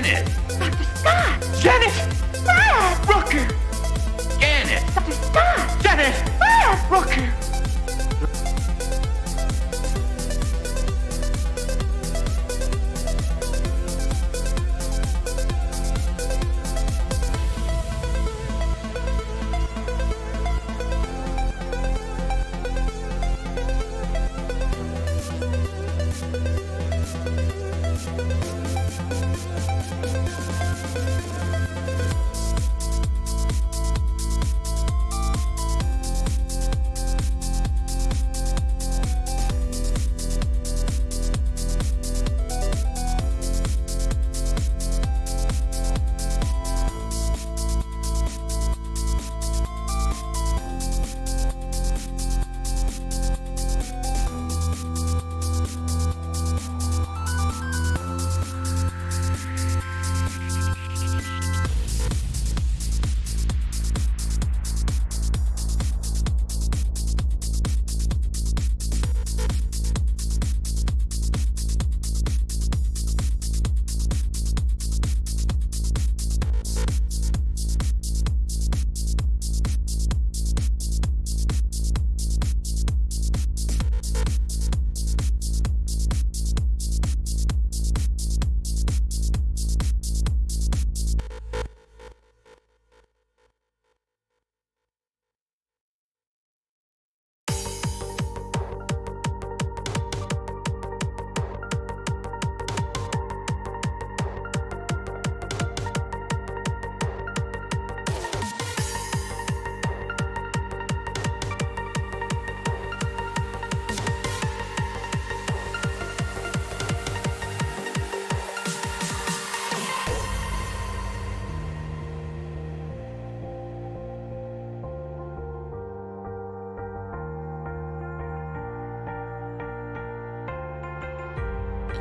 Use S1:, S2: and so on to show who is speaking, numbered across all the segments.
S1: Janet!
S2: Dr. Scott!
S1: Janet!
S2: Fred!
S1: Rooker! Janet!
S2: Dr. Scott!
S1: Janet!
S2: Fred!
S1: Rooker!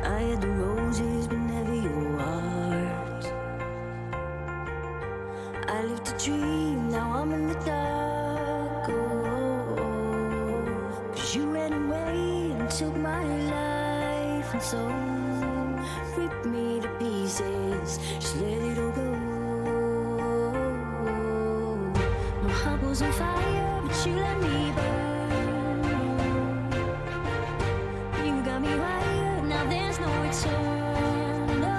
S3: I had the roses, but never your heart. I lived a dream, now I'm in the dark. Oh, 'cause you ran away and took my life, and so ripped me to pieces. Just let it all go. My heart was on fire, but you let me burn. You got me wired, now there's no return. No,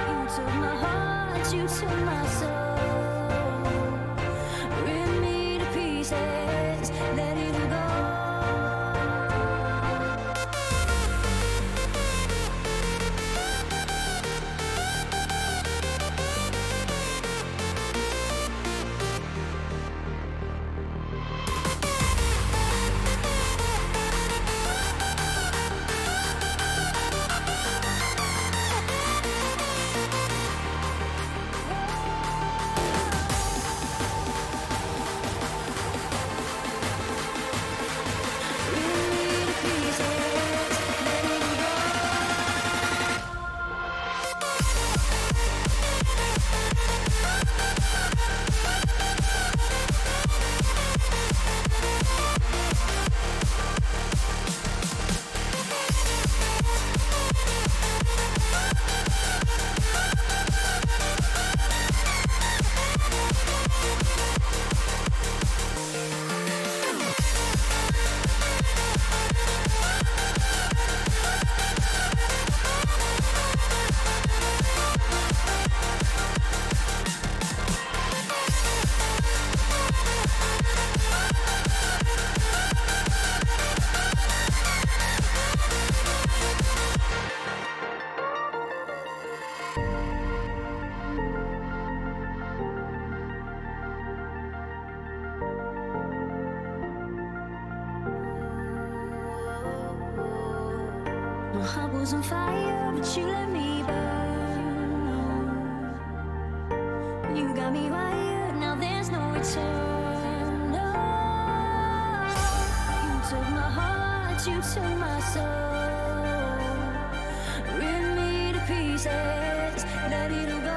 S3: you took my heart, you took my soul. Rip me to pieces, let it all go. My heart was on fire, but you let me burn. You got me wired, now there's no return. No, you took my heart, you took my soul. Rip me to pieces, let it all go.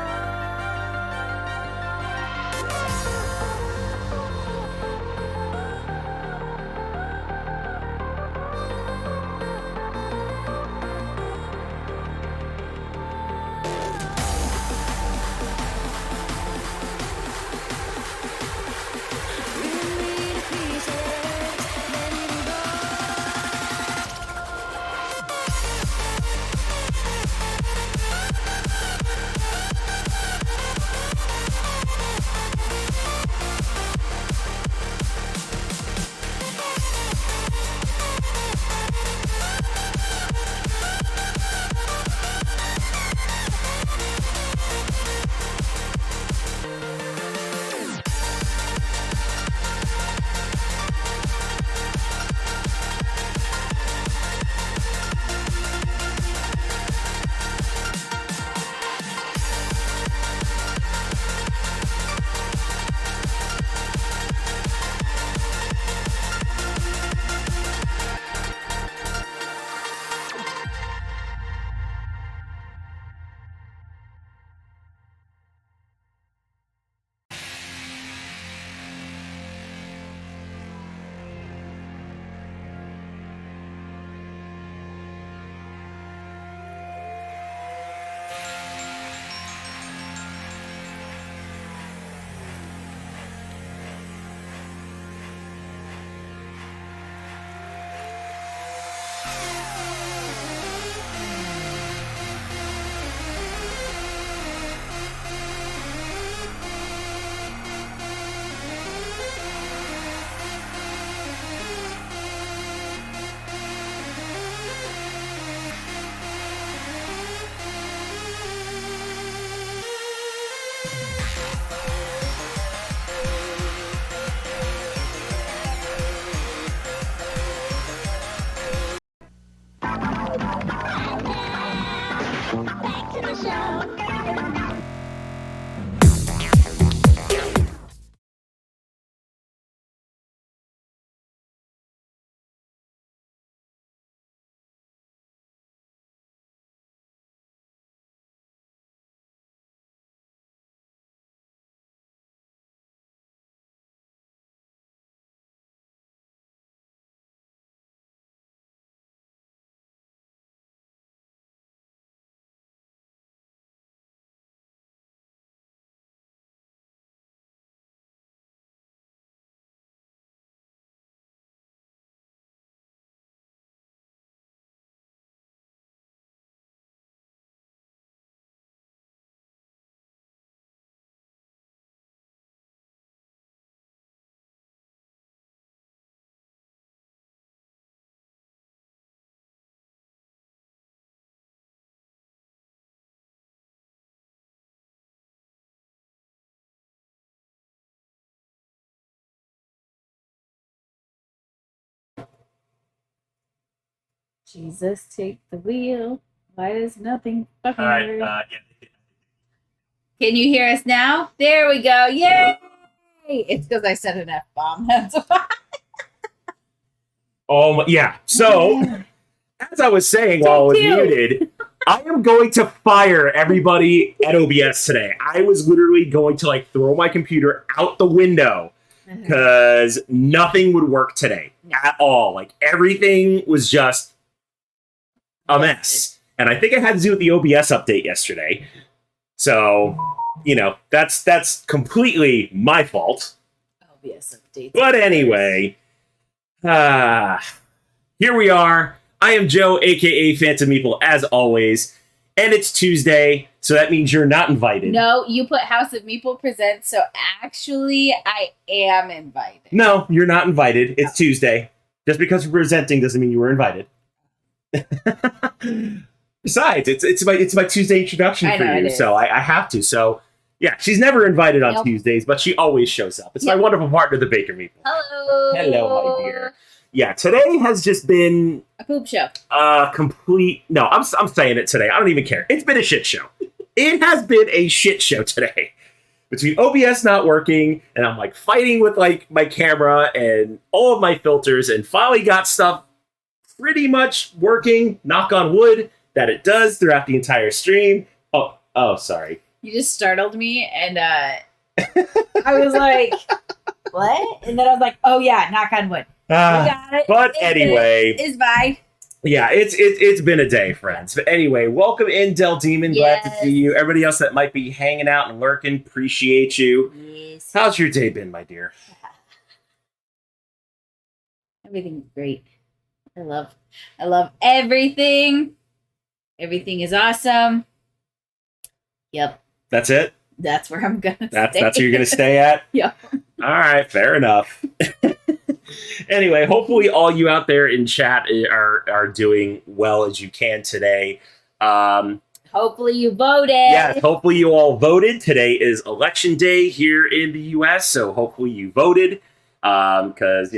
S4: Jesus, take the wheel. Why does nothing fucking work?
S5: Yeah.
S4: Can you hear us now? There we go. Yay! It's because I said an F-bomb. That's why.
S5: Yeah. So, as I was saying while I was muted, I am going to fire everybody at OBS today. I was literally going to throw my computer out the window because nothing would work today at all. Everything was just a mess. And I think I had to do with the OBS update yesterday. So, that's completely my fault.
S4: OBS update.
S5: But anyway, here we are. I am Joe, aka Phantom Meeple, as always. And it's Tuesday, so that means you're not invited.
S4: No, you put House of Meeple Presents, so actually I am invited.
S5: No, you're not invited. It's Tuesday. Just because you're presenting doesn't mean you were invited. Besides, it's my Tuesday introduction for you, so I have to. So yeah, she's never invited on Tuesdays, but she always shows up. It's my wonderful partner, the Baker Meeple.
S4: Hello,
S5: my dear. Yeah, today has just been
S4: a poop show.
S5: Complete. No, I'm saying it today. I don't even care. It's been a shit show. It has been a shit show today. Between OBS not working and I'm fighting with my camera and all of my filters, and finally got stuff pretty much working. Knock on wood that it does throughout the entire stream. Oh, sorry.
S4: You just startled me, and I was like, "What?" And then I was like, "Oh yeah, knock on wood." We got it.
S5: But anyway,
S4: it's fine.
S5: Yeah, it's been a day, friends. But anyway, welcome in, Del Demon. Glad to see you. Everybody else that might be hanging out and lurking, appreciate you.
S4: Yes.
S5: How's your day been, my dear?
S4: Everything's great. I love everything. Everything is awesome. Yep.
S5: That's it?
S4: That's where I'm gonna stay.
S5: That's where you're gonna stay at?
S4: Yeah.
S5: All right, fair enough. Anyway, hopefully all you out there in chat are doing well as you can today.
S4: Hopefully you voted.
S5: Yes, hopefully you all voted. Today is election day here in the U.S., so hopefully you voted because,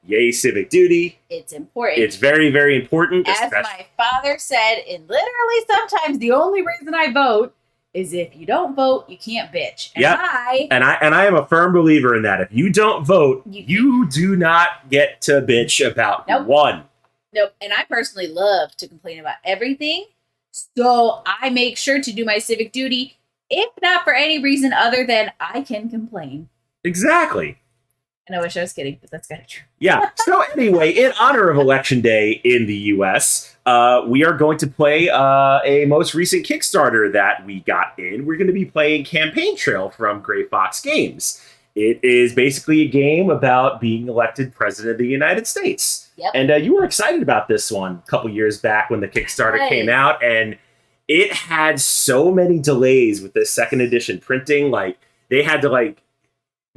S5: yay civic duty.
S4: It's important.
S5: It's very, very important.
S4: As my father said, and literally sometimes the only reason I vote is if you don't vote, you can't bitch. And
S5: yep. I am a firm believer in that. If you don't vote, you do not get to bitch about one.
S4: Nope. And I personally love to complain about everything. So I make sure to do my civic duty, if not for any reason other than I can complain.
S5: Exactly.
S4: And I wish I was kidding, but that's kind of true.
S5: Yeah. So anyway, in honor of Election Day in the U.S., we are going to play a most recent Kickstarter that we got in. We're going to be playing Campaign Trail from Gray Fox Games. It is basically a game about being elected president of the United States.
S4: Yep.
S5: And you were excited about this one a couple years back when the Kickstarter came out, and it had so many delays with the second edition printing. They had to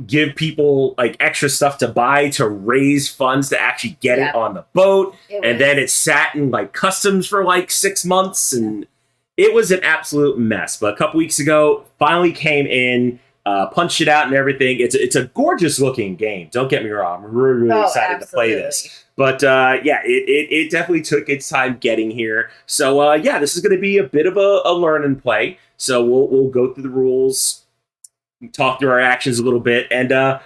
S5: give people extra stuff to buy to raise funds to actually get it on the boat, and then it sat in customs for 6 months, and it was an absolute mess. But a couple weeks ago, finally came in. punched it out and everything. It's a gorgeous looking game. Don't get me wrong. I'm really excited to play this. But yeah, it definitely took its time getting here. So yeah, this is going to be a bit of a learn and play. So we'll go through the rules, talk through our actions a little bit, and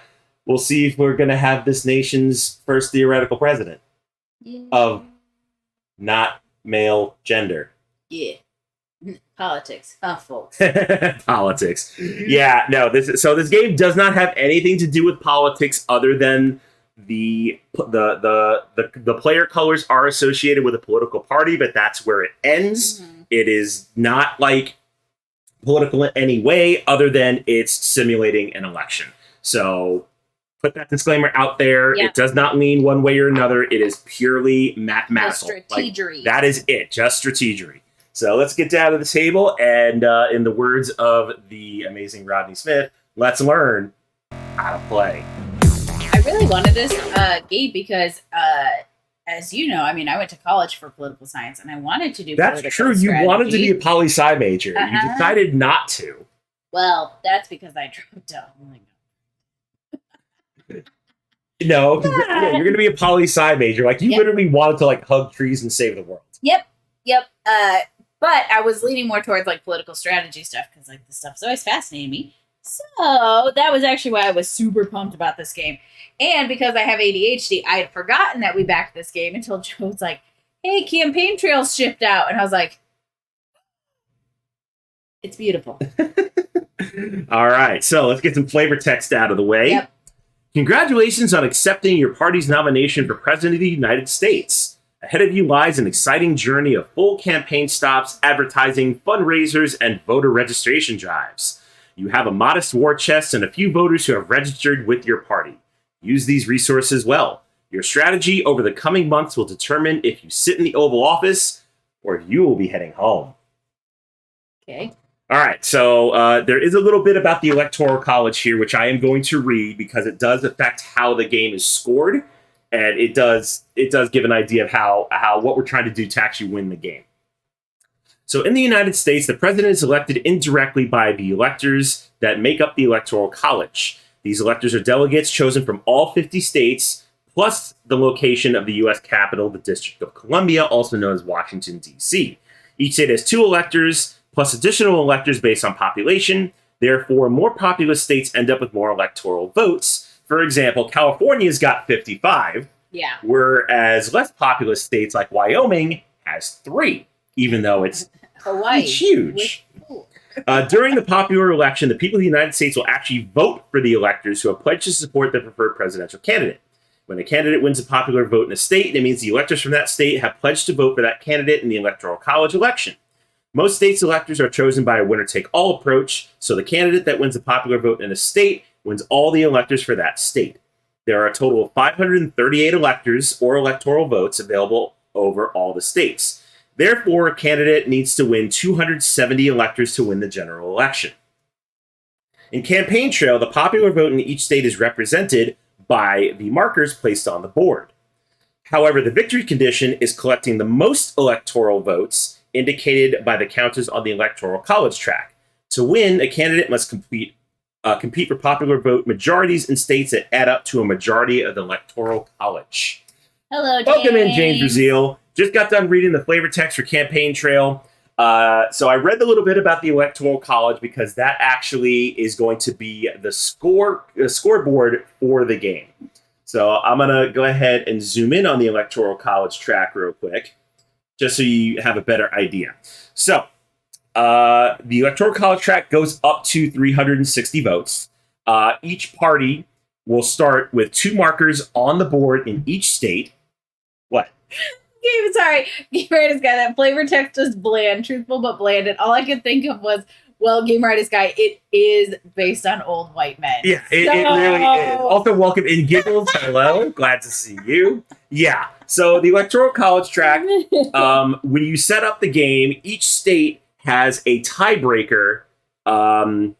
S5: we'll see if we're going to have this nation's first theoretical president of not male gender.
S4: Yeah. Politics. Folks.
S5: Politics. Yeah, no, this game does not have anything to do with politics other than the player colors are associated with a political party, but that's where it ends. Mm-hmm. It is not like political in any way other than it's simulating an election. So put that disclaimer out there. Yep. It does not lean one way or another. It is purely mathematical.
S4: Strategery.
S5: That is it. Just strategery. So let's get down to the table, and in the words of the amazing Rodney Smith, let's learn how to play.
S4: I really wanted this game because, as you know, I mean, I went to college for political science, and I wanted to do
S5: That's true. You wanted to be a poli-sci major. You decided not to.
S4: Well, that's because I dropped out.
S5: No, yeah, you're going to be a poli-sci major. Like, you literally wanted to, like, hug trees and save the world.
S4: Yep. But I was leaning more towards like political strategy stuff because like this stuff's always fascinated me. So that was actually why I was super pumped about this game. And because I have ADHD, I had forgotten that we backed this game until Joe was like, hey, Campaign Trail's shipped out. And I was like, it's beautiful.
S5: All right. So let's get some flavor text out of the way.
S4: Yep.
S5: Congratulations on accepting your party's nomination for President of the United States. Ahead of you lies an exciting journey of full campaign stops, advertising, fundraisers, and voter registration drives. You have a modest war chest and a few voters who have registered with your party. Use these resources well. Your strategy over the coming months will determine if you sit in the Oval Office or if you will be heading home.
S4: Okay.
S5: All right, so there is a little bit about the Electoral College here, which I am going to read because it does affect how the game is scored. And it does give an idea of how what we're trying to do to actually win the game. So in the United States, the president is elected indirectly by the electors that make up the Electoral College. These electors are delegates chosen from all 50 states, plus the location of the U.S. Capitol, the District of Columbia, also known as Washington, D.C. Each state has 2 electors, plus additional electors based on population. Therefore, more populous states end up with more electoral votes. For example, California's got 55, whereas less populous states like Wyoming has 3, even though it's
S4: Hawaii.
S5: Huge. During the popular election, the people of the United States will actually vote for the electors who have pledged to support the preferred presidential candidate. When a candidate wins a popular vote in a state, it means the electors from that state have pledged to vote for that candidate in the Electoral College election. Most states' electors are chosen by a winner-take-all approach, so the candidate that wins a popular vote in a state wins all the electors for that state. There are a total of 538 electors or electoral votes available over all the states. Therefore, a candidate needs to win 270 electors to win the general election. In Campaign Trail, the popular vote in each state is represented by the markers placed on the board. However, the victory condition is collecting the most electoral votes indicated by the counters on the Electoral College track. To win, a candidate must compete for popular vote majorities in states that add up to a majority of the Electoral College.
S4: Hello, James.
S5: Welcome in, James Brazil. Just got done reading the flavor text for Campaign Trail. So I read a little bit about the Electoral College because that actually is going to be the scoreboard for the game. So I'm going to go ahead and zoom in on the Electoral College track real quick, just so you have a better idea. So the Electoral College track goes up to 360 votes. Each party will start with 2 markers on the board in each state. What?
S4: Sorry, Game Artist Guy, that flavor text was bland, truthful but bland, and all I could think of was, well, Game Artist Guy, it is based on old white men.
S5: Yeah, it really is. Also, welcome in, Giggles. Hello, glad to see you. Yeah, so the Electoral College track, when you set up the game, each state has a tiebreaker for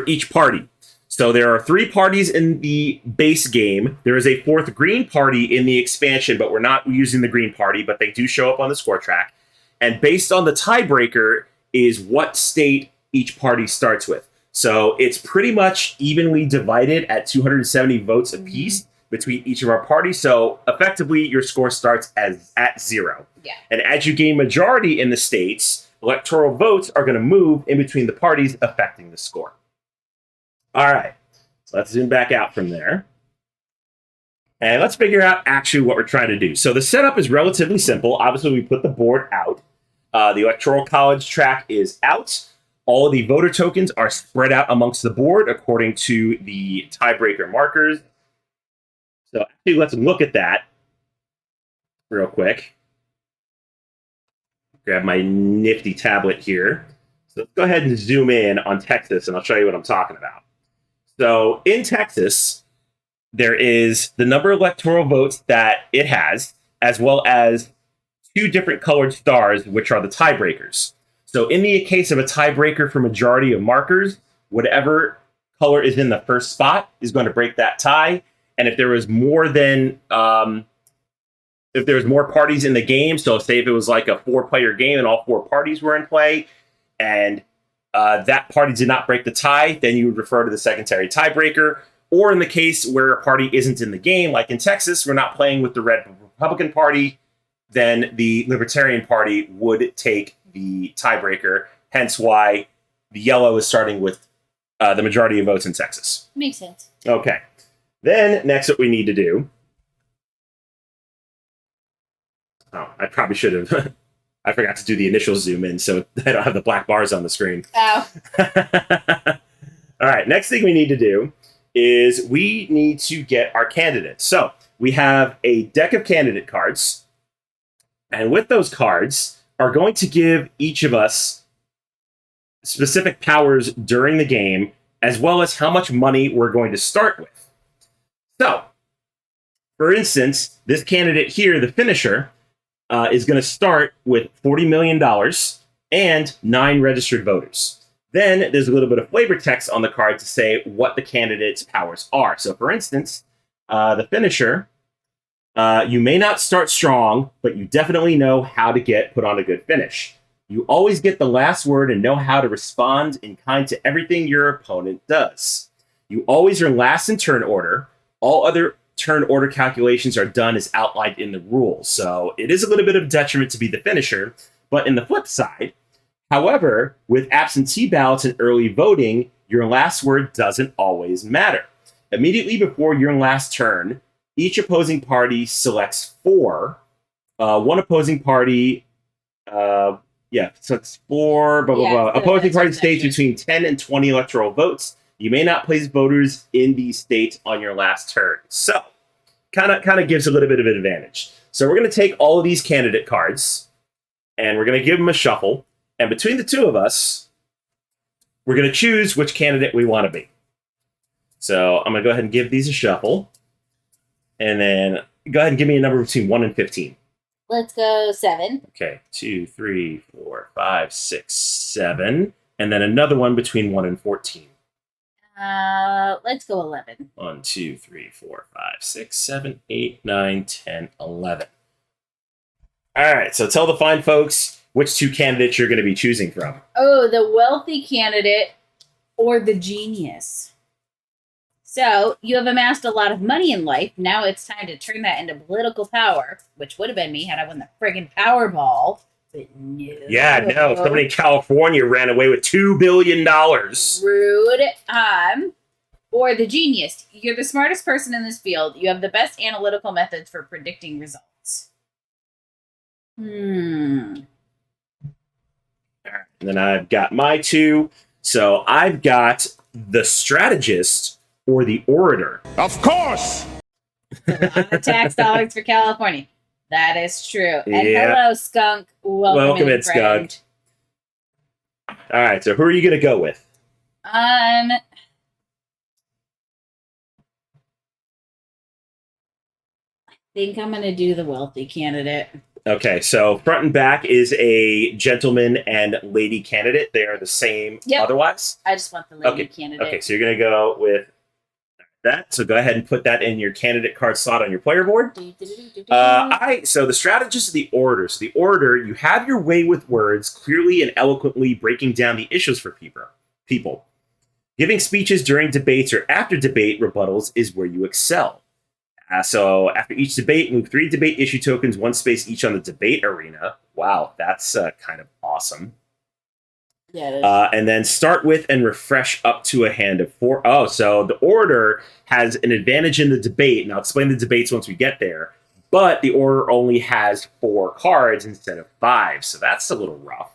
S5: each party. So there are 3 parties in the base game. There is a 4th green party in the expansion, but we're not using the green party, but they do show up on the score track. And based on the tiebreaker is what state each party starts with. So it's pretty much evenly divided at 270 votes apiece between each of our parties. So effectively, your score starts at 0.
S4: Yeah.
S5: And as you gain majority in the states, electoral votes are going to move in between the parties, affecting the score. All right. So let's zoom back out from there. And let's figure out actually what we're trying to do. So the setup is relatively simple. Obviously, we put the board out. The Electoral College track is out. All of the voter tokens are spread out amongst the board according to the tiebreaker markers. So actually, let's look at that real quick. Grab my nifty tablet here. So let's go ahead and zoom in on Texas, and I'll show you what I'm talking about. So in Texas, there is the number of electoral votes that it has, as well as 2 different colored stars, which are the tiebreakers. So in the case of a tiebreaker for majority of markers, whatever color is in the first spot is going to break that tie. And if there was more than, if there's more parties in the game, so say if it was like a 4-player game and all 4 parties were in play, and that party did not break the tie, then you would refer to the secondary tiebreaker. Or in the case where a party isn't in the game, like in Texas, we're not playing with the red Republican Party, then the Libertarian Party would take the tiebreaker, hence why the yellow is starting with the majority of votes in Texas.
S4: Makes sense.
S5: Okay. Then, next what we need to do... Oh, I probably should have... I forgot to do the initial zoom in, so I don't have the black bars on the screen.
S4: Oh.
S5: All right, next thing we need to do is we need to get our candidates. So, we have a deck of candidate cards, and with those cards are going to give each of us specific powers during the game, as well as how much money we're going to start with. So, for instance, this candidate here, the finisher, is going to start with $40 million and 9 registered voters. Then there's a little bit of flavor text on the card to say what the candidate's powers are. So, for instance, the finisher, you may not start strong, but you definitely know how to get put on a good finish. You always get the last word and know how to respond in kind to everything your opponent does. You always are last in turn order. All other turn order calculations are done as outlined in the rules. So it is a little bit of a detriment to be the finisher. But in the flip side, however, with absentee ballots and early voting, your last word doesn't always matter. Immediately before your last turn, each opposing party selects 4. One opposing party, so it's 4, blah, blah, blah. Opposing party states between 10 and 20 electoral votes. You may not place voters in these states on your last turn. So, kind of gives a little bit of an advantage. So we're going to take all of these candidate cards, and we're going to give them a shuffle. And between the two of us, we're going to choose which candidate we want to be. So I'm going to go ahead and give these a shuffle. And then go ahead and give me a number between 1 and 15.
S4: Let's go 7.
S5: Okay, 2, 3, 4, 5, 6, 7. And then another one between 1 and 14.
S4: Let's go 11.
S5: 1, 2, 3, 4, 5, 6, 7, 8, 9, 10, 11. All right, so tell the fine folks which 2 candidates you're going to be choosing from.
S4: Oh, the wealthy candidate or the genius. So, you have amassed a lot of money in life. Now it's time to turn that into political power, which would have been me had I won the friggin' Powerball. But no.
S5: Yeah, no. Somebody in California ran away with $2 billion.
S4: Rude. Or the genius. You're the smartest person in this field. You have the best analytical methods for predicting results.
S5: And then I've got my 2. So I've got the strategist or the orator.
S1: Of course!
S4: A lot of tax dollars for California. That is true. And
S5: Yeah.
S4: hello, Skunk. Welcome in, friend.
S5: Skunk. All right, so who are you going to go with?
S4: I think I'm going to do the wealthy candidate.
S5: Okay, so front and back is a gentleman and lady candidate. They are the same otherwise.
S4: I just want the lady candidate.
S5: Okay, so you're going to go with that. So go ahead and put that in your candidate card slot on your player board. So the strategist is the orator. So the orator, you have your way with words, clearly and eloquently breaking down the issues for people. Giving speeches during debates or after debate rebuttals is where you excel. So after each debate, move 3 debate issue tokens, 1 space each on the debate arena. Wow, that's kind of awesome.
S4: Yeah, it is.
S5: And then start with and refresh up to a hand of 4. Oh, so the order has an advantage in the debate, and I'll explain the debates once we get there. But the order only has 4 cards instead of 5, so that's a little rough.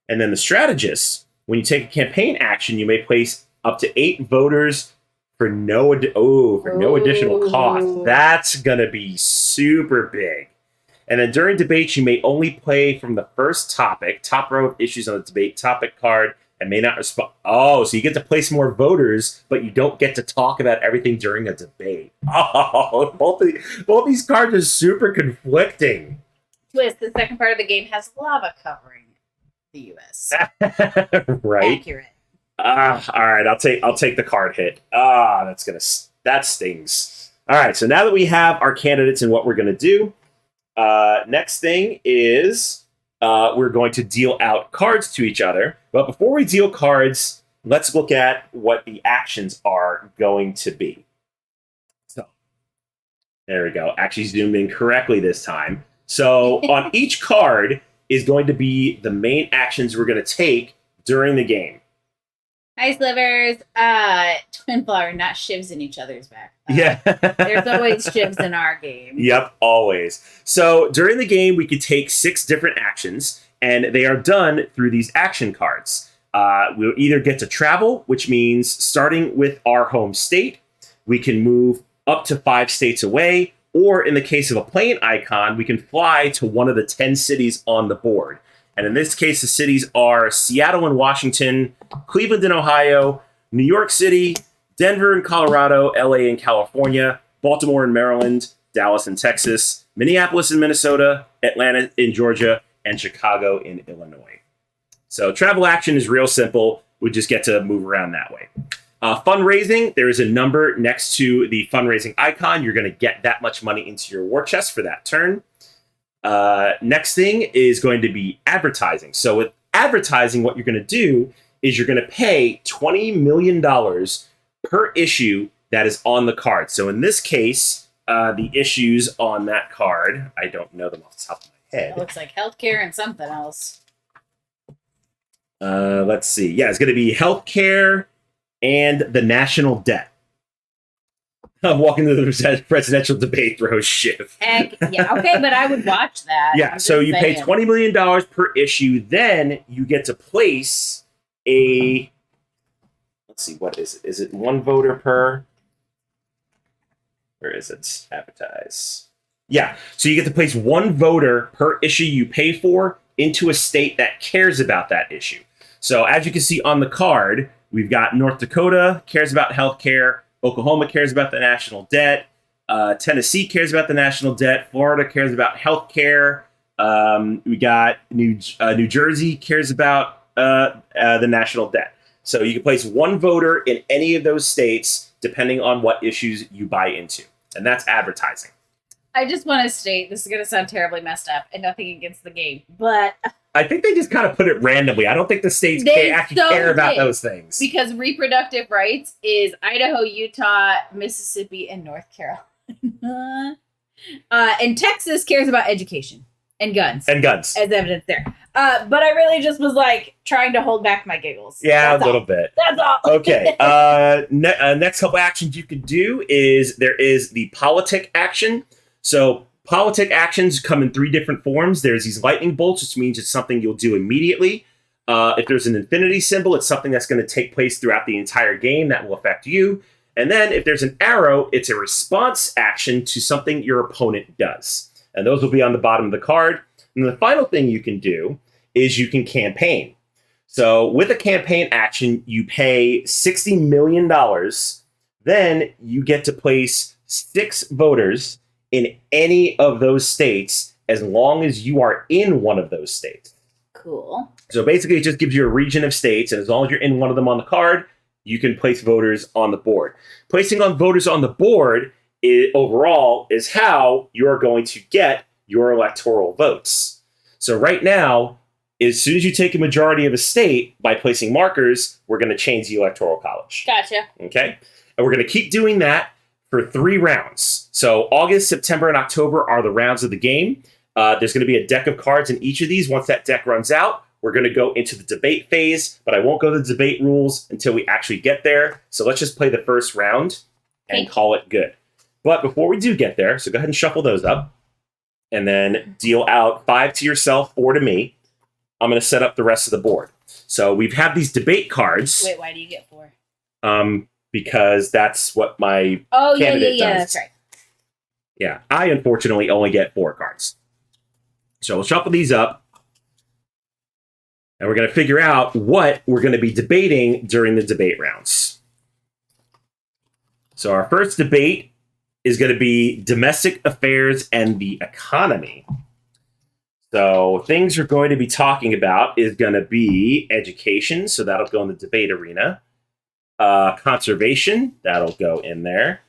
S5: And then the strategist, when you take a campaign action, you may place up to 8 voters for no additional cost. That's gonna be super big. And then during debates, you may only play from the first topic, top row of issues on the debate topic card, and may not respond. Oh, so you get to place more voters, but you don't get to talk about everything during a debate. Oh, both these cards are super conflicting.
S4: Twist, the second part of the game has lava covering the U.S.
S5: Right?
S4: Accurate.
S5: All right, I'll take the card hit. That stings. All right, so now that we have our candidates and what we're gonna do, next thing is we're going to deal out cards to each other. But before we deal cards, let's look at what the actions are going to be. So there we go. Actually zoomed in correctly this time. So on each card is going to be the main actions we're going to take during the game.
S4: Hi, Slivers. Twin flower, not shivs in each other's back.
S5: Yeah.
S4: There's always shivs in our game.
S5: Yep, always. So during the game, we could take 6 different actions, and they are done through these action cards. We'll either get to travel, which means starting with our home state, we can move up to 5 states away, or in the case of a plane icon, we can fly to one of the 10 cities on the board. And in this case, the cities are Seattle and Washington, Cleveland and Ohio, New York City, Denver and Colorado, LA and California, Baltimore and Maryland, Dallas and Texas, Minneapolis and Minnesota, Atlanta in Georgia, and Chicago in Illinois. So travel action is real simple. We just get to move around that way. Fundraising, there is a number next to the fundraising icon. You're going to get that much money into your war chest for that turn. Next thing is going to be advertising. So with advertising, what you're going to do is you're going to pay $20 million per issue that is on the card. So in this case, the issues on that card, I don't know them off the top of my head.
S4: It looks like healthcare and something else.
S5: Let's see. Yeah, it's going to be healthcare and the national debt. I'm walking to the presidential debate, throw Shiv.
S4: Heck, yeah, okay, but I would watch that.
S5: Yeah, so you pay $20 million per issue, then you get to place a... Let's see, what is it? Is it 1 voter per? Where is it? Advertise. Yeah, so you get to place 1 voter per issue you pay for into a state that cares about that issue. So as you can see on the card, we've got North Dakota cares about healthcare, Oklahoma cares about the national debt, Tennessee cares about the national debt, Florida cares about healthcare, we got New Jersey cares about the national debt. So you can place 1 voter in any of those states depending on what issues you buy into. And that's advertising.
S4: I just want to state, this is going to sound terribly messed up and nothing against the game, but...
S5: I think they just kind of put it randomly. I don't think the states actually care about those things.
S4: Because reproductive rights is Idaho, Utah, Mississippi, and North Carolina. And Texas cares about education and guns. As evidence there. But I really just was like trying to hold back my giggles.
S5: Yeah,
S4: That's
S5: a little
S4: all.
S5: bit.
S4: That's all.
S5: Okay. Next couple actions you can do is there is the politic action. So politic actions come in 3 different forms. There's these lightning bolts, which means it's something you'll do immediately. If there's an infinity symbol, it's something that's going to take place throughout the entire game that will affect you. And then if there's an arrow, it's a response action to something your opponent does. And those will be on the bottom of the card. And the final thing you can do is you can campaign. So with a campaign action, you pay $60 million. Then you get to place 6 voters in any of those states as long as you are in one of those states.
S4: Cool.
S5: So basically, it just gives you a region of states, and as long as you're in one of them on the card, you can place voters on the board. Placing on voters on the board overall is how you're going to get your electoral votes. So right now, as soon as you take a majority of a state by placing markers, we're going to change the Electoral College.
S4: Gotcha.
S5: Okay? And we're going to keep doing that for 3 rounds. So August, September, and October are the rounds of the game. There's going to be a deck of cards in each of these. Once that deck runs out, we're going to go into the debate phase, but I won't go to the debate rules until we actually get there. So let's just play the first round and call it good. But before we do get there, so go ahead and shuffle those up and then deal out 5 to yourself, 4 to me. I'm going to set up the rest of the board. So we've had these debate cards.
S4: Wait, why do you get 4?
S5: Because that's what my candidate does.
S4: That's right.
S5: Yeah, I unfortunately only get 4 cards. So we'll shuffle these up. And we're going to figure out what we're going to be debating during the debate rounds. So our first debate is going to be domestic affairs and the economy. So things we're going to be talking about is going to be education. So that'll go in the debate arena. Conservation, that'll go in there.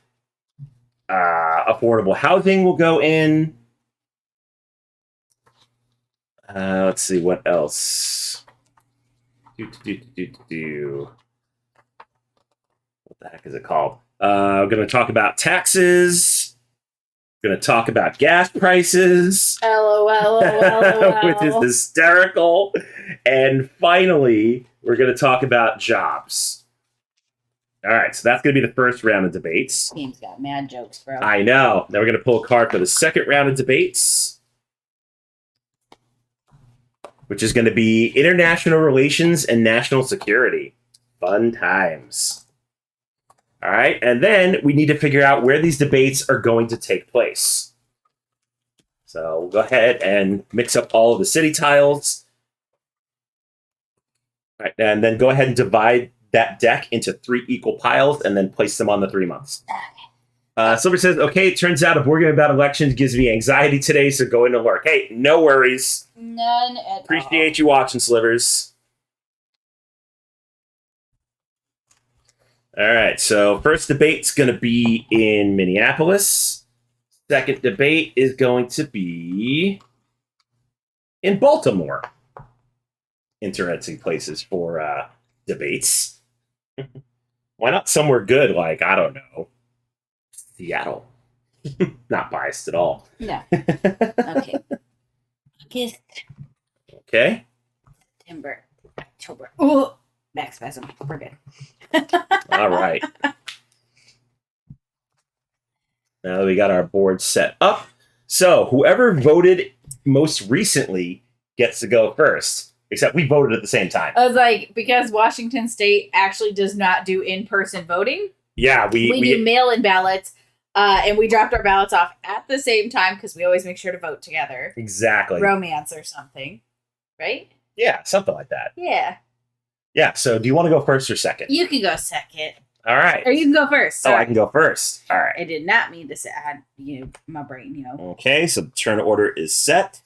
S5: Affordable housing will go in. Let's see, what else? What the heck is it called? We're going to talk about taxes. We're going to talk about gas prices.
S4: LOL.
S5: Which is hysterical. And finally, we're going to talk about jobs. All right, so that's going to be the first round of debates.
S4: Game's got mad jokes, bro.
S5: I know. Now we're going to pull a card for the second round of debates, which is going to be international relations and national security. Fun times. All right, and then we need to figure out where these debates are going to take place. So we'll go ahead and mix up all of the city tiles. All right, and then go ahead and divide that deck into 3 equal piles and then place them on the 3 months. Silver says, okay, it turns out a board game about elections gives me anxiety today, so go into work. Hey, no worries.
S4: None at all.
S5: Appreciate you watching, Slivers. All right, so first debate's going to be in Minneapolis. Second debate is going to be in Baltimore. Interesting places for debates. Why not somewhere good like, I don't know, Seattle? Not biased at all.
S4: No. Okay. August,
S5: Okay.
S4: September, October. Ooh, back spasm. We're good.
S5: All right. Now that we got our board set up. So whoever voted most recently gets to go first. Except we voted at the same time.
S4: I was like, because Washington State actually does not do in-person voting.
S5: Yeah, we
S4: do mail-in ballots. And we dropped our ballots off at the same time because we always make sure to vote together.
S5: Exactly.
S4: Romance or something. Right?
S5: Yeah, something like that.
S4: Yeah.
S5: Yeah, so do you want to go first or second?
S4: You can go second.
S5: All right.
S4: Or you can go first.
S5: Oh,
S4: Sorry.
S5: I can go first. All right.
S4: I did not mean to say I had, my brain,
S5: Okay, so the turn order is set.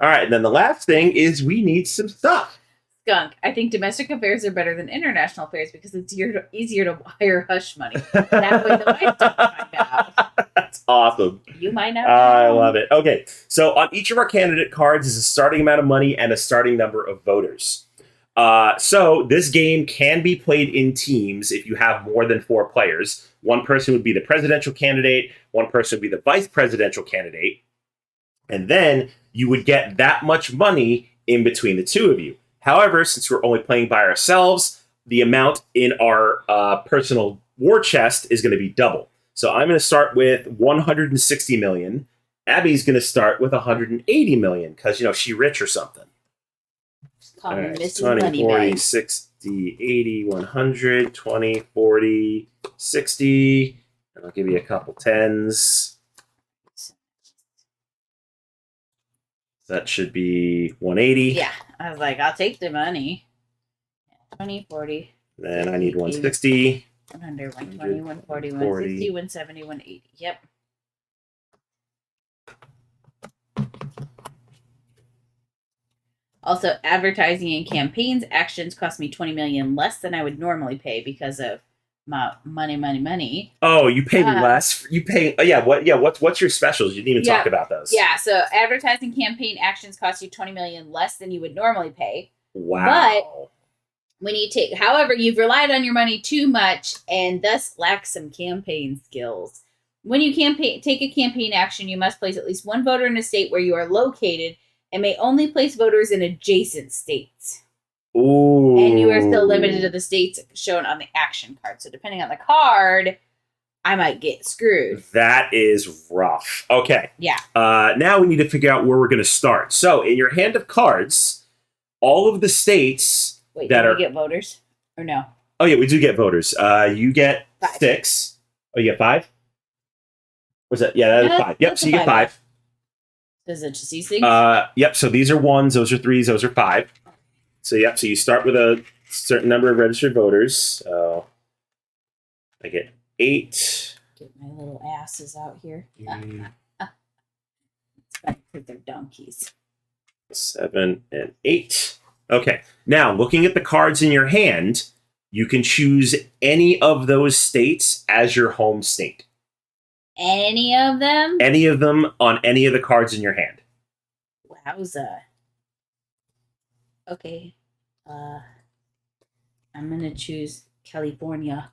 S5: All right, and then the last thing is we need some stuff.
S4: Skunk, I think domestic affairs are better than international affairs because it's easier to wire hush money. That way the wife don't find out.
S5: That's awesome.
S4: You might not.
S5: I love it. Okay, so on each of our candidate cards is a starting amount of money and a starting number of voters. So this game can be played in teams if you have more than 4 players. One person would be the presidential candidate, one person would be the vice presidential candidate, and then you would get that much money in between the 2 of you. However, since we're only playing by ourselves, the amount in our personal war chest is going to be double. So I'm going to start with 160 million. Abby's going to start with 180 million because, she's rich or something.
S4: Call me Mrs.
S5: 20, 40,
S4: Moneybag.
S5: 60, 80, 100, 20, 40, 60. And I'll give you a couple tens. That should be 180.
S4: Yeah, I was like, I'll take the money. 20, 40.
S5: Then I need 160.
S4: 100, 120, 140,
S5: 140.
S4: 160, 170, 180. Yep. Also, advertising and campaigns actions cost me $20 million less than I would normally pay because of money.
S5: Oh, you pay
S4: Uh,
S5: less. You pay. Yeah. What? Yeah. What's your specials? You didn't even talk about those.
S4: Yeah, so advertising campaign actions cost you 20 million less than you would normally pay.
S5: Wow.
S4: When you take, however, you've relied on your money too much and thus lack some campaign skills. When you take a campaign action, you must place at least one voter in a state where you are located and may only place voters in adjacent states.
S5: Ooh.
S4: And you are still limited to the states shown on the action card. So depending on the card, I might get screwed.
S5: That is rough. Okay.
S4: Yeah.
S5: Now we need to figure out where we're going to start. So in your hand of cards, all of the states
S4: Wait,
S5: that
S4: do
S5: are
S4: we get voters? Or no?
S5: Oh yeah, we do get voters. You get
S4: 5.
S5: 6. Oh, you get 5? What's that? Yeah, that is
S4: Yeah,
S5: 5. Yep,
S4: that's
S5: so
S4: a
S5: you get
S4: 5.
S5: 5.
S4: Does it just these things?
S5: Yep, so these are 1s, those are 3s, those are 5. So yep, so you start with a certain number of registered voters. So I get 8.
S4: Get my little asses out here.
S5: Mm.
S4: It's better because they're donkeys.
S5: 7 and 8. Okay, now looking at the cards in your hand, you can choose any of those states as your home state.
S4: Any of them?
S5: Any of them on any of the cards in your hand.
S4: Wowza. Okay. I'm gonna choose California.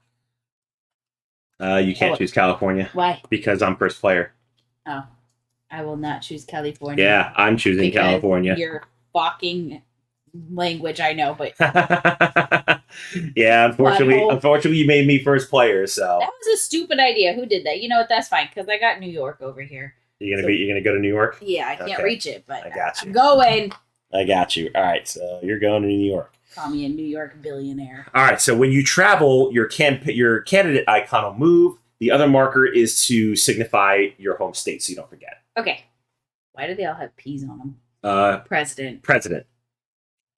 S5: You can't choose California
S4: Why?
S5: because I'm first player.
S4: Oh. I will not choose California.
S5: Yeah, I'm choosing
S4: because
S5: California.
S4: Your fucking language, I know, but
S5: Yeah, unfortunately,
S4: Butthole.
S5: unfortunately, you made me first player. So
S4: that was a stupid idea. Who did that? You know what? That's fine because I got New York over here.
S5: you're gonna go to New York.
S4: Yeah, I can't
S5: Okay.
S4: reach it, but
S5: I got you.
S4: I'm going.
S5: I got you. All right, so you're going to New York.
S4: Call me a New York billionaire.
S5: All right, so when you travel, your candidate icon will move. The other marker is to signify your home state, so you don't forget.
S4: Okay. Why do they all have P's on them? President.
S5: President,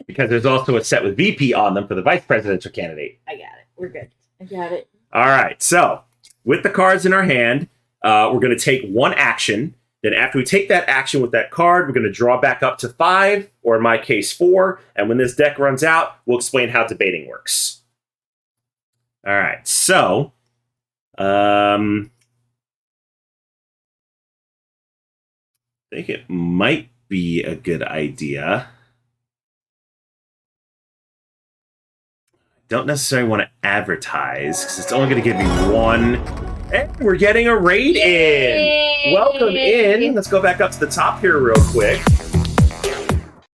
S5: because there's also a set with VP on them for the vice presidential candidate.
S4: I got it. We're good. I got it.
S5: All right, so with the cards in our hand, we're going to take one action. Then after we take that action with that card, we're going to draw back up to 5, or in my case, 4. And when this deck runs out, we'll explain how debating works. All right, so I think it might be a good idea. Don't necessarily want to advertise because it's only going to give me one. And we're getting a raid in. Welcome in. Let's go back up to the top here real quick.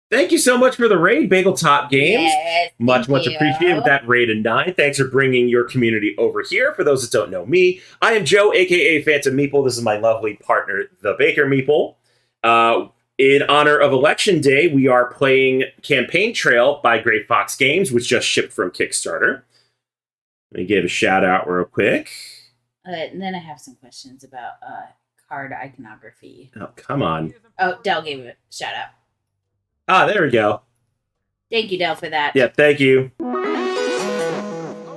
S5: Thank you so much for the raid, Bagel Top Games.
S4: Yes,
S5: Much
S4: thank you.
S5: appreciated with that raid in 9. Thanks for bringing your community over here. For those that don't know me, I am Joe, aka Phantom Meeple. This is my lovely partner, the Baker Meeple. In honor of Election Day, we are playing Campaign Trail by Gray Fox Games, which just shipped from Kickstarter. Let me give a shout out real quick.
S4: And then I have some questions about card iconography.
S5: Oh, come on.
S4: Oh, Dell gave a shout out.
S5: Ah, there we go.
S4: Thank you, Dell, for that.
S5: Yeah, thank you.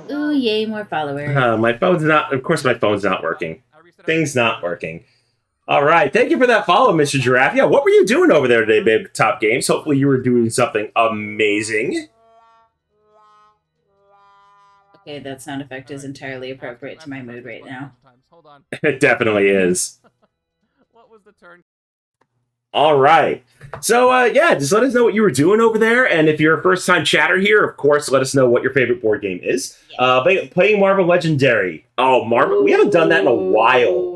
S4: Ooh, yay, more followers.
S5: My phone's not working. Thing's not working. All right. Thank you for that follow, Mr. Giraffe. Yeah, what were you doing over there today, Babe Top Games? Hopefully you were doing something amazing.
S4: Okay, that sound effect is entirely appropriate to my mood right now.
S5: It definitely is.
S1: What was the turn?
S5: All right. So, yeah, just let us know what you were doing over there. And if you're a first-time chatter here, of course, let us know what your favorite board game is. Playing Marvel Legendary. Oh, Marvel. We haven't done that in a while.
S4: Ooh.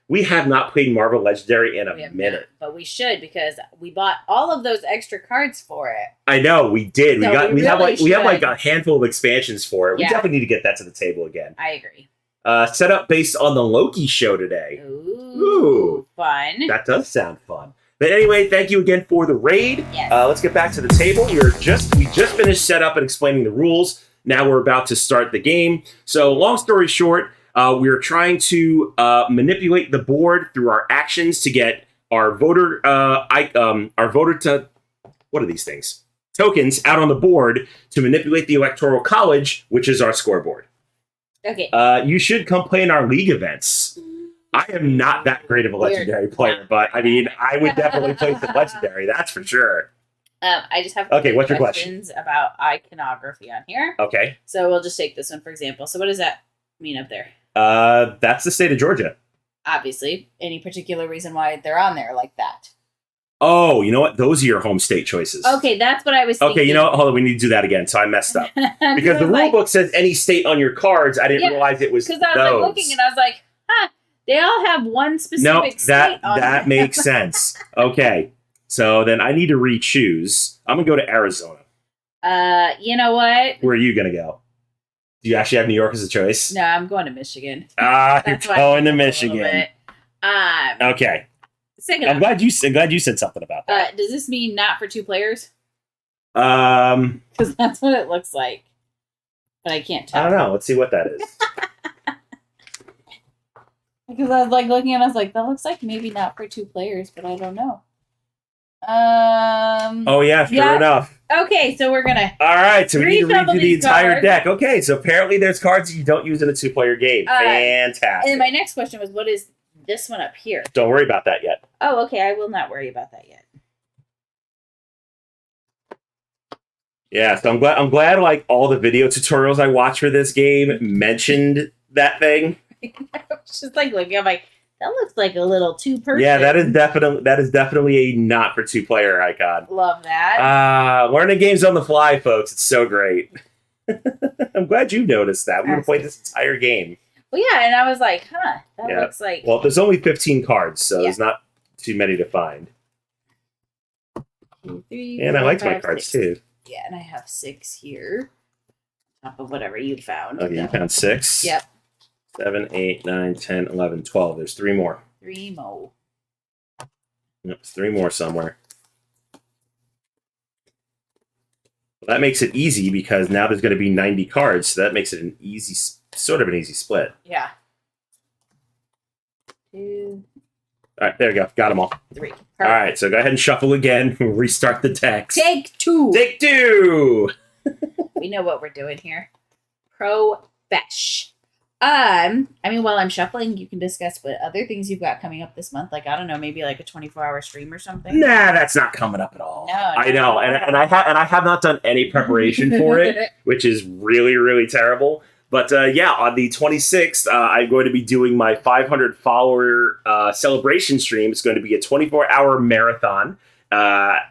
S5: We have not played Marvel Legendary in a
S4: We have
S5: minute.
S4: not, but we should because we bought all of those extra cards for it.
S5: I know, we did.
S4: So
S5: we have
S4: really should.
S5: a handful of expansions for it. We
S4: Yeah.
S5: definitely need to get that to the table again.
S4: I agree.
S5: Set up based on the Loki show today.
S4: Ooh, fun.
S5: That does sound fun. But anyway, thank you again for the raid.
S4: Yes.
S5: Let's get back to the table. We just finished setup and explaining the rules. Now we're about to start the game. So long story short, we're trying to manipulate the board through our actions to get our voter what are these things? Tokens out on the board to manipulate the Electoral College, which is our scoreboard.
S4: Okay.
S5: You should come play in our league events. I am not that great of a legendary player, but I mean, I would definitely play some legendary. That's for sure.
S4: I just have
S5: Okay, what's your
S4: questions about iconography on here.
S5: Okay.
S4: So we'll just take this one for example. So what does that mean up there?
S5: That's the state of Georgia.
S4: Obviously. Any particular reason why they're on there like that?
S5: Oh, you know what? Those are your home state choices.
S4: Okay, that's what I was thinking.
S5: Okay, you know what? Hold on. We need to do that again. So I messed up. Because the rule book says any state on your cards. I didn't realize it was
S4: because I was like looking and I was like, huh, they all have one specific state on
S5: that makes sense. Okay. So then I need to re-choose. I'm going to go to Arizona.
S4: You know what?
S5: Where are you going to go? Do you actually have New York as a choice?
S4: No, I'm going to Michigan.
S5: You're
S4: That's why
S5: going to
S4: I think a little
S5: Michigan.
S4: bit.
S5: Okay.
S4: Second
S5: I'm glad you said something about that.
S4: does this mean not for 2 players?
S5: Um,
S4: Because that's what it looks like. But I can't tell.
S5: I don't know. Let's see what that is.
S4: Because I was like looking and I was like, that looks like maybe not for 2 players, but I don't know.
S5: Oh yeah, sure
S4: yeah.
S5: enough.
S4: Okay, so we're gonna.
S5: All right, so we need to
S4: Reshuffle
S5: redo the
S4: these
S5: entire
S4: cards.
S5: deck. Okay, so apparently there's cards that you don't use in a 2-player game. Fantastic.
S4: And then my next question was, what is this one up here?
S5: Don't worry about that yet.
S4: Oh, okay. I will not worry about that yet.
S5: Yeah, so I'm glad like all the video tutorials I watched for this game mentioned that thing.
S4: I was just like looking. I'm like, that looks like a little 2-person.
S5: Yeah, that is definitely a not for 2-player icon.
S4: Love that.
S5: Learning games on the fly, folks. It's so great. I'm glad you noticed that. We would have played this entire game.
S4: Well, yeah, and I was like, huh, that
S5: Yeah.
S4: looks like.
S5: Well, there's only 15 cards, so
S4: Yeah.
S5: there's not too many to find.
S4: 2, 3,
S5: And I
S4: 4,
S5: liked my
S4: 5,
S5: cards
S4: 6.
S5: too.
S4: Yeah, and I have 6 here. Top of whatever you found.
S5: Okay, you found 6.
S4: Yep.
S5: 7, 8, 9, 10, 11, 12. There's 3 more.
S4: 3 more.
S5: Yep, 3 more somewhere. Well, that makes it easy because now there's going to be 90 cards, so that makes it an easy, sort of an easy split.
S4: Yeah. 2,
S5: All right, there we go. Got them all.
S4: 3. Perfect.
S5: All right, so go ahead and shuffle again. Restart the decks.
S4: Take 2.
S5: Take 2.
S4: We know what we're doing here. Profesh. I mean, while I'm shuffling, you can discuss what other things you've got coming up this month. Like, I don't know, maybe like a 24-hour stream or something.
S5: Nah, that's not coming up at all.
S4: No,
S5: I know, and I have not done any preparation for it, which is really, really terrible. But yeah, on the 26th, I'm going to be doing my 500 follower celebration stream. It's going to be a 24-hour marathon,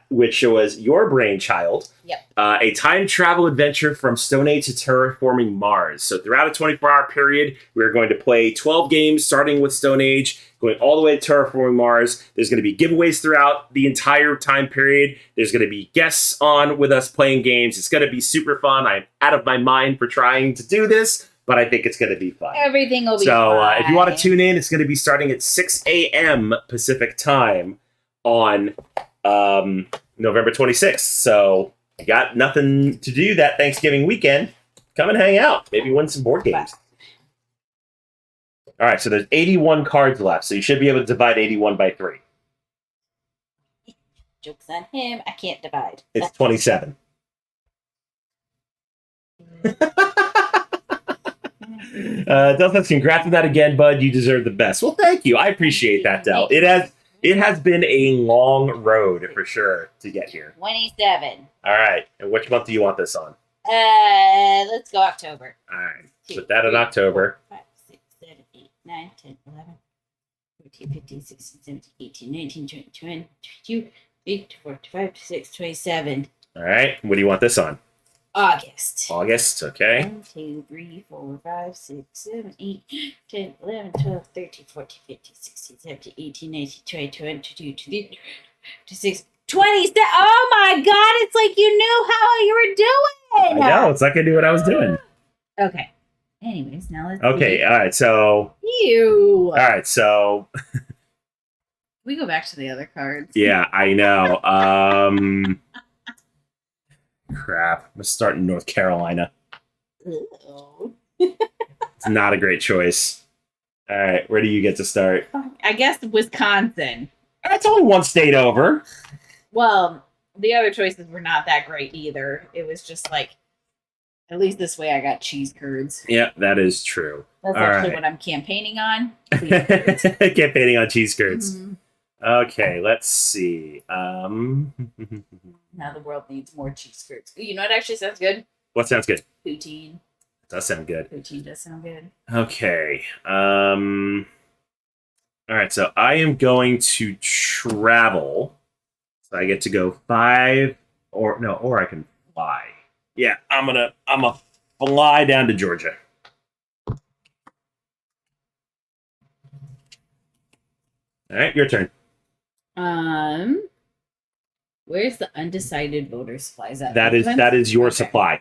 S5: which was your brainchild.
S4: Yep.
S5: A time travel adventure from Stone Age to terraforming Mars. So throughout a 24-hour period, we're going to play 12 games, starting with Stone Age, going all the way to terraforming Mars. There's going to be giveaways throughout the entire time period. There's going to be guests on with us playing games. It's going to be super fun. I'm out of my mind for trying to do this, but I think it's going to be fun.
S4: Everything will be
S5: So
S4: fine.
S5: if you want to tune in, it's going to be starting at 6 a.m. Pacific time on November 26th. So you got nothing to do that Thanksgiving weekend. Come and hang out. Maybe win some board games. All right, so there's 81 cards left, so you should be able to divide 81 by 3.
S4: Joke's on him. I can't divide.
S5: It's 27. Delta, congrats on that again, bud. You deserve the best. Well, thank you. I appreciate that, Del. It has been a long road for sure to get here.
S4: 27.
S5: All right, and which month do you want this on?
S4: Let's go October.
S5: All right, put that in October.
S4: 5, 6, 7, 8, 9, 10, 11, 14, 15, 16, 17, 18, 19, 20, 21, 22, 23, 24, 25, 26, 27.
S5: All right, what do you want this on?
S4: August.
S5: August, okay.
S4: 1, 2, 3, 4, 5, 6, 7, 8, 10, 11, 12, 13, 14, 15, 16, 17, 18, 19, 20, 22, 23, 26, 27. Oh my god, it's like you knew how you were doing.
S5: I know, it's like I knew what I was doing.
S4: Okay. Anyways, now let's
S5: Okay, all right, so...
S4: You.
S5: All right, so...
S4: We go back to the other cards.
S5: Yeah, I know. Crap. I'm going to start in North Carolina.
S4: Ew.
S5: It's not a great choice. All right, where do you get to start?
S4: I guess Wisconsin.
S5: That's only one state over.
S4: Well, the other choices were not that great either. It was just like, at least this way I got cheese curds.
S5: Yeah, that is true.
S4: That's
S5: All
S4: actually
S5: right.
S4: what I'm campaigning on.
S5: Campaigning on cheese curds.
S4: Mhm.
S5: Okay, let's see.
S4: Now the world needs more cheese curds. Ooh, you know what actually sounds good?
S5: What sounds good?
S4: Poutine.
S5: Does sound good.
S4: 13 does sound good.
S5: Okay. All right. So I am going to travel. So I get to go 5, or I can fly. Yeah, I'm gonna fly down to Georgia. All right, your turn.
S4: Where's the undecided voter supplies at?
S5: That is your
S4: Okay.
S5: supply.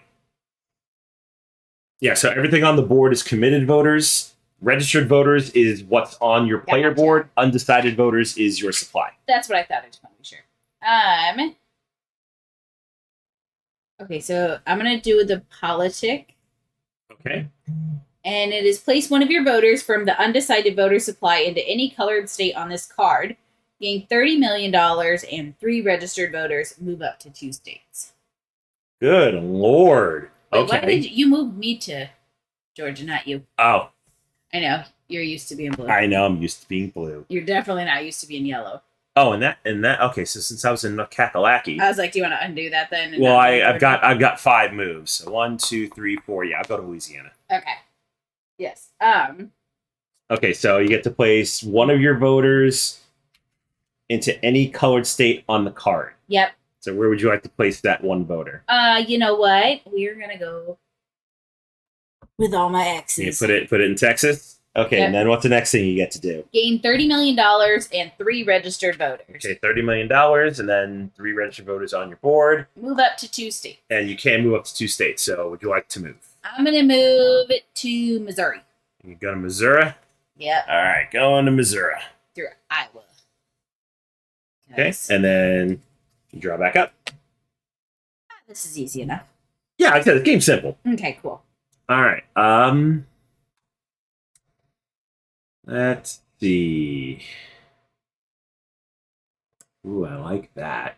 S5: Yeah, so everything on the board is committed voters. Registered voters is what's on your player
S4: Gotcha.
S5: board. Undecided voters is your supply.
S4: That's what I thought. I just want to be sure. Okay, so I'm gonna do the politic,
S5: Okay.
S4: and it is place one of your voters from the undecided voter supply into any colored state on this card. Gain $30 million and 3 registered voters. Move up to 2 states.
S5: Good Lord.
S4: Wait, why
S5: Okay.
S4: did you move me to Georgia, not you?
S5: Oh,
S4: I know you're used to being blue.
S5: I know. I'm used to being blue.
S4: You're definitely not used to being yellow.
S5: Oh, and that. Okay, so since I was in Kakalaki,
S4: I was like, do you want to undo that then? and
S5: well,
S4: not do
S5: I've
S4: Georgia?
S5: got 5 moves. So 1, 2, 3, 4. Yeah, I'll go to Louisiana.
S4: Okay. Yes.
S5: Okay, so you get to place one of your voters into any colored state on the card.
S4: Yep.
S5: So where would you like to place that one voter?
S4: You know what? We're gonna go with all my
S5: You
S4: exes.
S5: put it in Texas. Okay,
S4: Yep.
S5: and then what's the next thing you get to do?
S4: Gain $30 million and 3 registered voters.
S5: Okay, $30 million and then 3 registered voters on your board,
S4: Move up to 2 states.
S5: and you can move up to 2 states. So would you like to move?
S4: I'm gonna move it to Missouri.
S5: You go to Missouri.
S4: Yep.
S5: All right, going to Missouri.
S4: Through Iowa.
S5: Okay,
S4: Yes.
S5: and then you draw back up.
S4: This is easy enough.
S5: Yeah, like I said, the game's simple.
S4: Okay, cool.
S5: All right. Let's see. Ooh, I like that.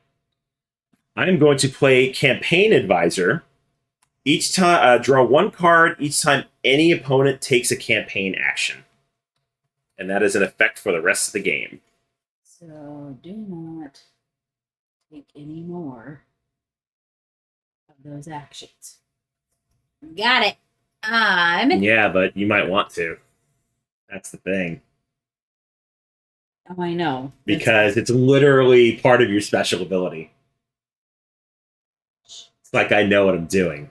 S5: I'm going to play Campaign Advisor. Each time, draw 1 card each time any opponent takes a campaign action, and that is an effect for the rest of the game.
S4: So do not take any more of those actions. Got it.
S5: Yeah, but you might want to. That's the thing,
S4: Oh, I know.
S5: because it's literally part of your special ability. It's like I know what I'm doing.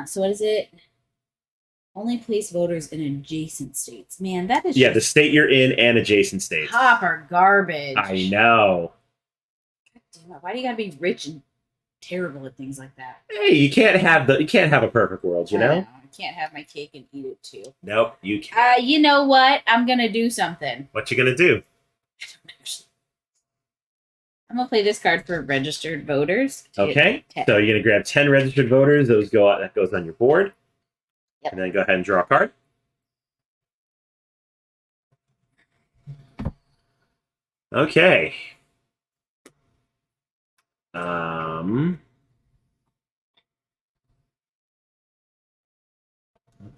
S4: So what is it? Only place voters in adjacent states. Man, that is
S5: Yeah, the
S4: just
S5: state you're in and adjacent states.
S4: copper garbage.
S5: I know.
S4: God damn it. Why do you gotta be rich and terrible at things like that?
S5: Hey, you can't have a perfect world, you
S4: I
S5: know?
S4: I can't have my cake and eat it too.
S5: Nope, you can't.
S4: You know what? I'm gonna do something.
S5: What you gonna do?
S4: I'm gonna play this card for registered voters. to get
S5: Okay,
S4: 10.
S5: so you're gonna grab 10 registered voters. That goes on your board.
S4: Yep.
S5: And then go ahead and draw a card. Okay.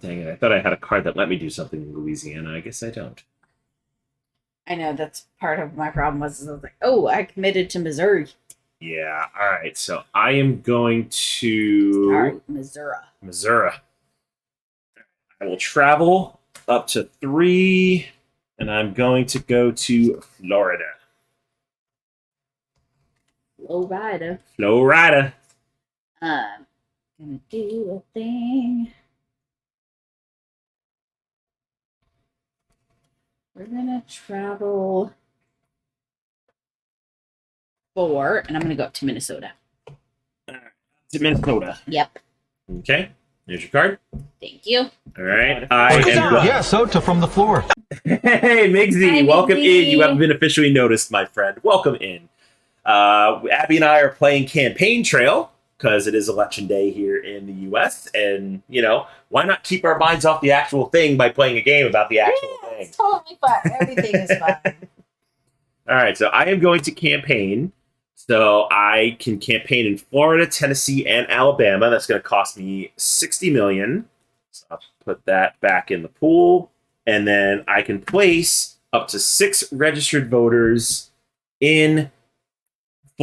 S5: Dang it! I thought I had a card that let me do something in Louisiana. I guess I don't.
S4: I know that's part of my problem was I was like, oh, I committed to Missouri.
S5: Yeah. All right. So I am going to
S4: All right, Missouri.
S5: Missouri. I will travel up to 3, and I'm going to go to Florida.
S4: Low rider.
S5: Florida.
S4: Gonna do a thing. We're gonna travel 4, and I'm gonna go up to Minnesota.
S5: To Minnesota.
S4: Yep.
S5: Okay. Here's your card.
S4: Thank you.
S5: All right. I am.
S6: Yeah, soda from the floor.
S5: Hey, Migsy,
S4: Hi,
S5: welcome
S4: Migsy.
S5: in. You haven't been officially noticed, my friend. Welcome in. Abby and I are playing Campaign Trail because it is election day here in the U.S. And, why not keep our minds off the actual thing by playing a game about the actual thing?
S4: It's totally fun. Everything is fun.
S5: All right, so I am going to campaign. So I can campaign in Florida, Tennessee, and Alabama. That's going to cost me $60 million. So I'll put that back in the pool. And then I can place up to 6 registered voters in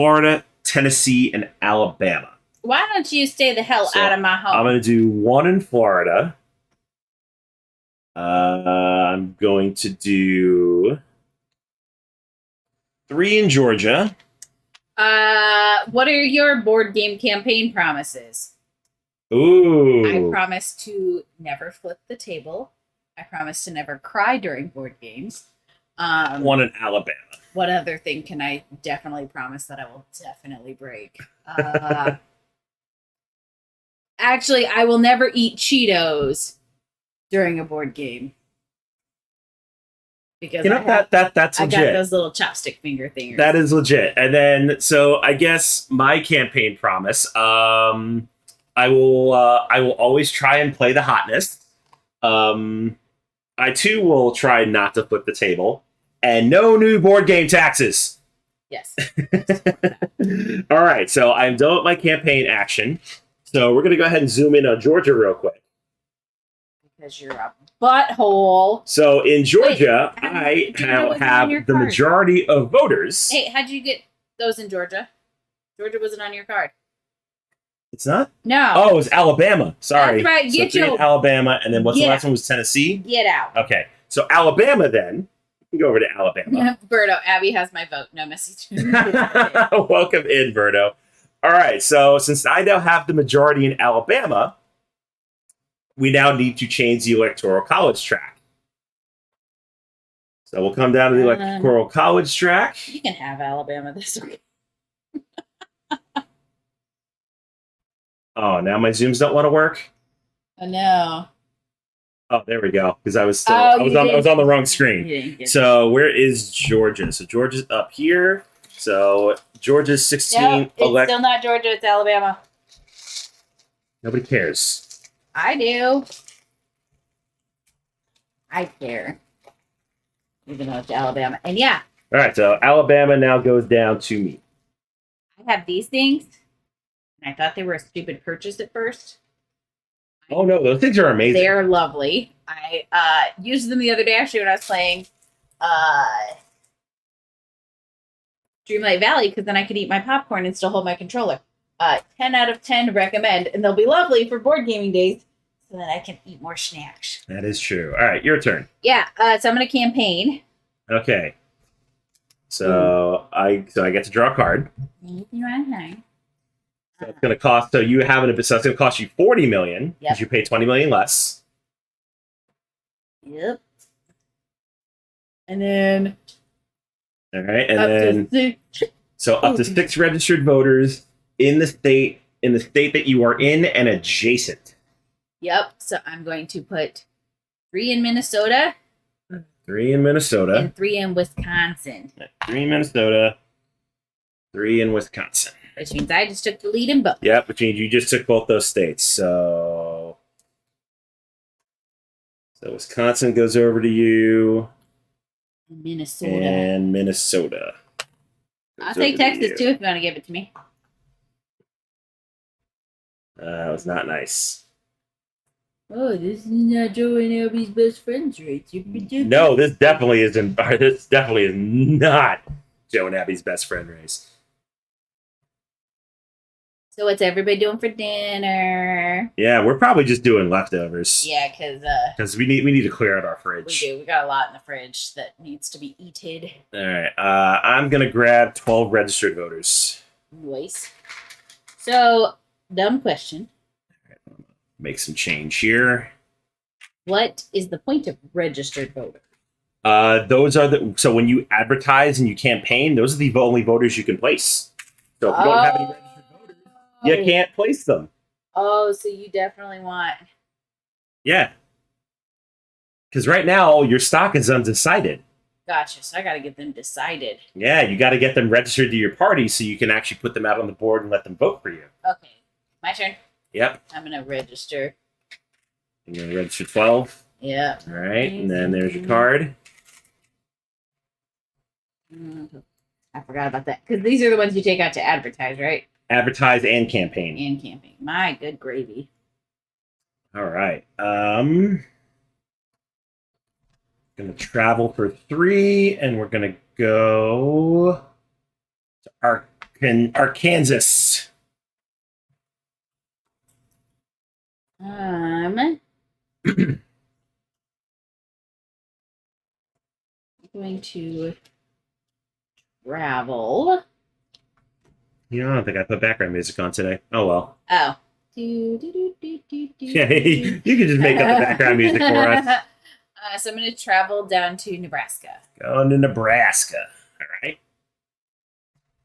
S5: Florida, Tennessee, and Alabama.
S4: Why don't you stay the hell
S5: So,
S4: out of my home?
S5: I'm going to do 1 in Florida. I'm going to do 3 in Georgia.
S4: What are your board game campaign promises?
S5: Ooh.
S4: I promise to never flip the table. I promise to never cry during board games.
S5: 1 in Alabama.
S4: What other thing can I definitely promise that I will definitely break? Actually, I will never eat Cheetos during a board game. Because
S5: You know, that's
S4: I got
S5: legit.
S4: those little chopstick finger thingers.
S5: That is legit. And then, so I guess my campaign promise, I will always try and play the hotness. I too will try not to flip the table, and no new board game taxes.
S4: Yes.
S5: All right, so I'm done with my campaign action. So we're gonna go ahead and zoom in on Georgia real quick.
S4: Because you're a butthole.
S5: So in Georgia,
S4: Wait,
S5: I
S4: do you know what's on
S5: have
S4: your
S5: the
S4: card?
S5: majority of voters.
S4: Hey, how'd you get those in Georgia? Georgia wasn't on your card.
S5: It's not.
S4: No.
S5: Oh, it was Alabama. Sorry.
S4: That's right.
S5: So
S4: Get
S5: 3 in
S4: your-
S5: Alabama, and then what's the
S4: Yeah.
S5: last one? Was Tennessee.
S4: Get out.
S5: Okay, so Alabama then. We can go over to Alabama.
S4: Berto, Abby has my vote. No message.
S5: Welcome in, Verdo. All right, so since I now have the majority in Alabama, we now need to change the Electoral College track. So we'll come down to the Electoral College track.
S4: You can have Alabama this week.
S5: Oh, now my zooms don't want to work.
S4: Oh no.
S5: Oh, there we go. Because I was still,
S4: Oh,
S5: I was
S4: you
S5: on
S4: didn't-
S5: the wrong
S4: You
S5: screen.
S4: didn't get
S5: So where is Georgia? So Georgia's up here. So Georgia's 16
S4: no, it's
S5: elect.
S4: still not Georgia. It's Alabama.
S5: Nobody cares.
S4: I do. I care. Even though it's Alabama. And yeah,
S5: All right, so Alabama now goes down to me.
S4: I have these things. And I thought they were a stupid purchase at first.
S5: Oh no, those things are amazing.
S4: They're lovely. I used them the other day actually when I was playing Dreamlight Valley because then I could eat my popcorn and still hold my controller. 10 out of 10 recommend, and they'll be lovely for board gaming days so that I can eat more snacks.
S5: That is true. All right, your turn.
S4: Yeah, so I'm gonna campaign.
S5: Okay. So I get to draw a card.
S4: Anything right now.
S5: So it's going to cost. So you have it. So it's going to cost you 40 million because
S4: Yep.
S5: you pay 20 million less.
S4: Yep. And then
S5: All right, and
S4: up
S5: then
S4: to six.
S5: so up to 6 registered voters in the state that you are in and adjacent.
S4: Yep. So I'm going to put 3 in Minnesota
S5: 3 in Minnesota.
S4: and 3 in Wisconsin,
S5: 3 in Minnesota. 3 in Wisconsin.
S4: which means I just took the lead in both.
S5: Yep, which means you just took both those states. So Wisconsin goes over to you,
S4: Minnesota.
S5: and Minnesota.
S4: I'll
S5: goes
S4: take
S5: over to
S4: Texas
S5: you.
S4: too if you want to give it to me.
S5: That was not nice.
S4: Oh, this is not Joe and Abby's best friends, right?
S5: No, this definitely isn't. This definitely is not Joe and Abby's best friend race.
S4: So what's everybody doing for dinner?
S5: Yeah, we're probably just doing leftovers.
S4: Yeah, because
S5: Because we need to clear out our
S4: we
S5: fridge.
S4: do. We got a lot in the fridge that needs to be eaten.
S5: All right, I'm gonna grab 12 registered voters.
S4: Nice. So, dumb question.
S5: Make some change here.
S4: What is the point of registered voter?
S5: Those are the so when you advertise and you campaign, those are the only voters you can place. So if you don't have any registered voters, you can't place them.
S4: Oh, so you definitely want.
S5: Yeah. Because right now your stock is undecided.
S4: Gotcha. So I got to get them decided.
S5: Yeah, you got to get them registered to your party so you can actually put them out on the board and let them vote for you.
S4: Okay. My turn.
S5: Yep.
S4: I'm going to register.
S5: You're going to register 12.
S4: Yeah.
S5: All right. And then there's your card.
S4: I forgot about that. Because these are the ones you take out to advertise, right?
S5: Advertise and campaign.
S4: And camping. My good gravy.
S5: All right. Gonna travel for 3, and we're gonna go to Arkansas.
S4: Going to travel.
S5: You know, I don't think I put background music on today. Oh well.
S4: Oh.
S5: Yeah, you can just make up the background music for us.
S4: So I'm going to travel down to Nebraska.
S5: Going to Nebraska. All right.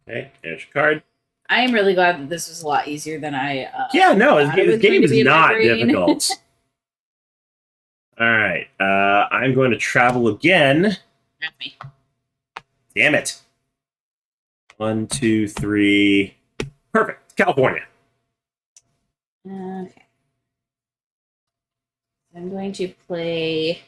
S5: Okay, there's your card.
S4: I am really glad that this was a lot easier than I.
S5: Yeah, no,
S4: thought it
S5: this
S4: was
S5: game
S4: going to
S5: is
S4: be in my
S5: not
S4: brain.
S5: difficult. All right, I'm going to travel again.
S4: That's me.
S5: Damn it. 1, 2, 3. Perfect. California.
S4: Okay. I'm going to play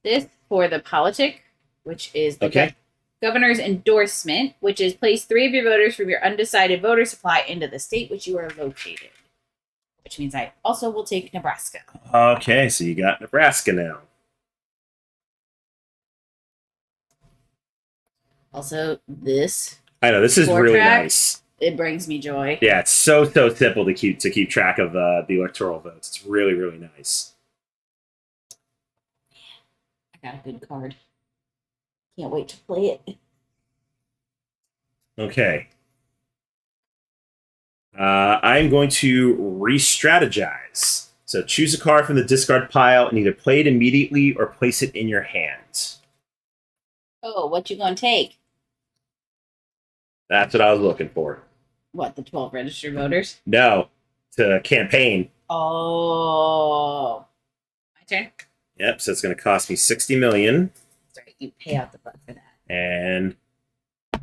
S4: this for the politic, which is the
S5: Okay.
S4: governor's endorsement, which is place 3 of your voters from your undecided voter supply into the state which you are located. Which means I also will take Nebraska.
S5: Okay, so you got Nebraska now.
S4: Also, this,
S5: I know this is
S4: Four
S5: really
S4: track.
S5: nice.
S4: it brings me joy.
S5: Yeah, it's so simple to keep track of the electoral votes. It's really nice.
S4: I got a good card. Can't wait to play it.
S5: Okay. I'm going to re-strategize. So choose a card from the discard pile and either play it immediately or place it in your hand.
S4: Oh, what you gonna take?
S5: That's what I was looking for.
S4: What, the 12 registered voters?
S5: No, to campaign.
S4: Oh. My turn?
S5: Yep, so it's going to cost me 60 million.
S4: Sorry, you pay out the butt for that.
S5: And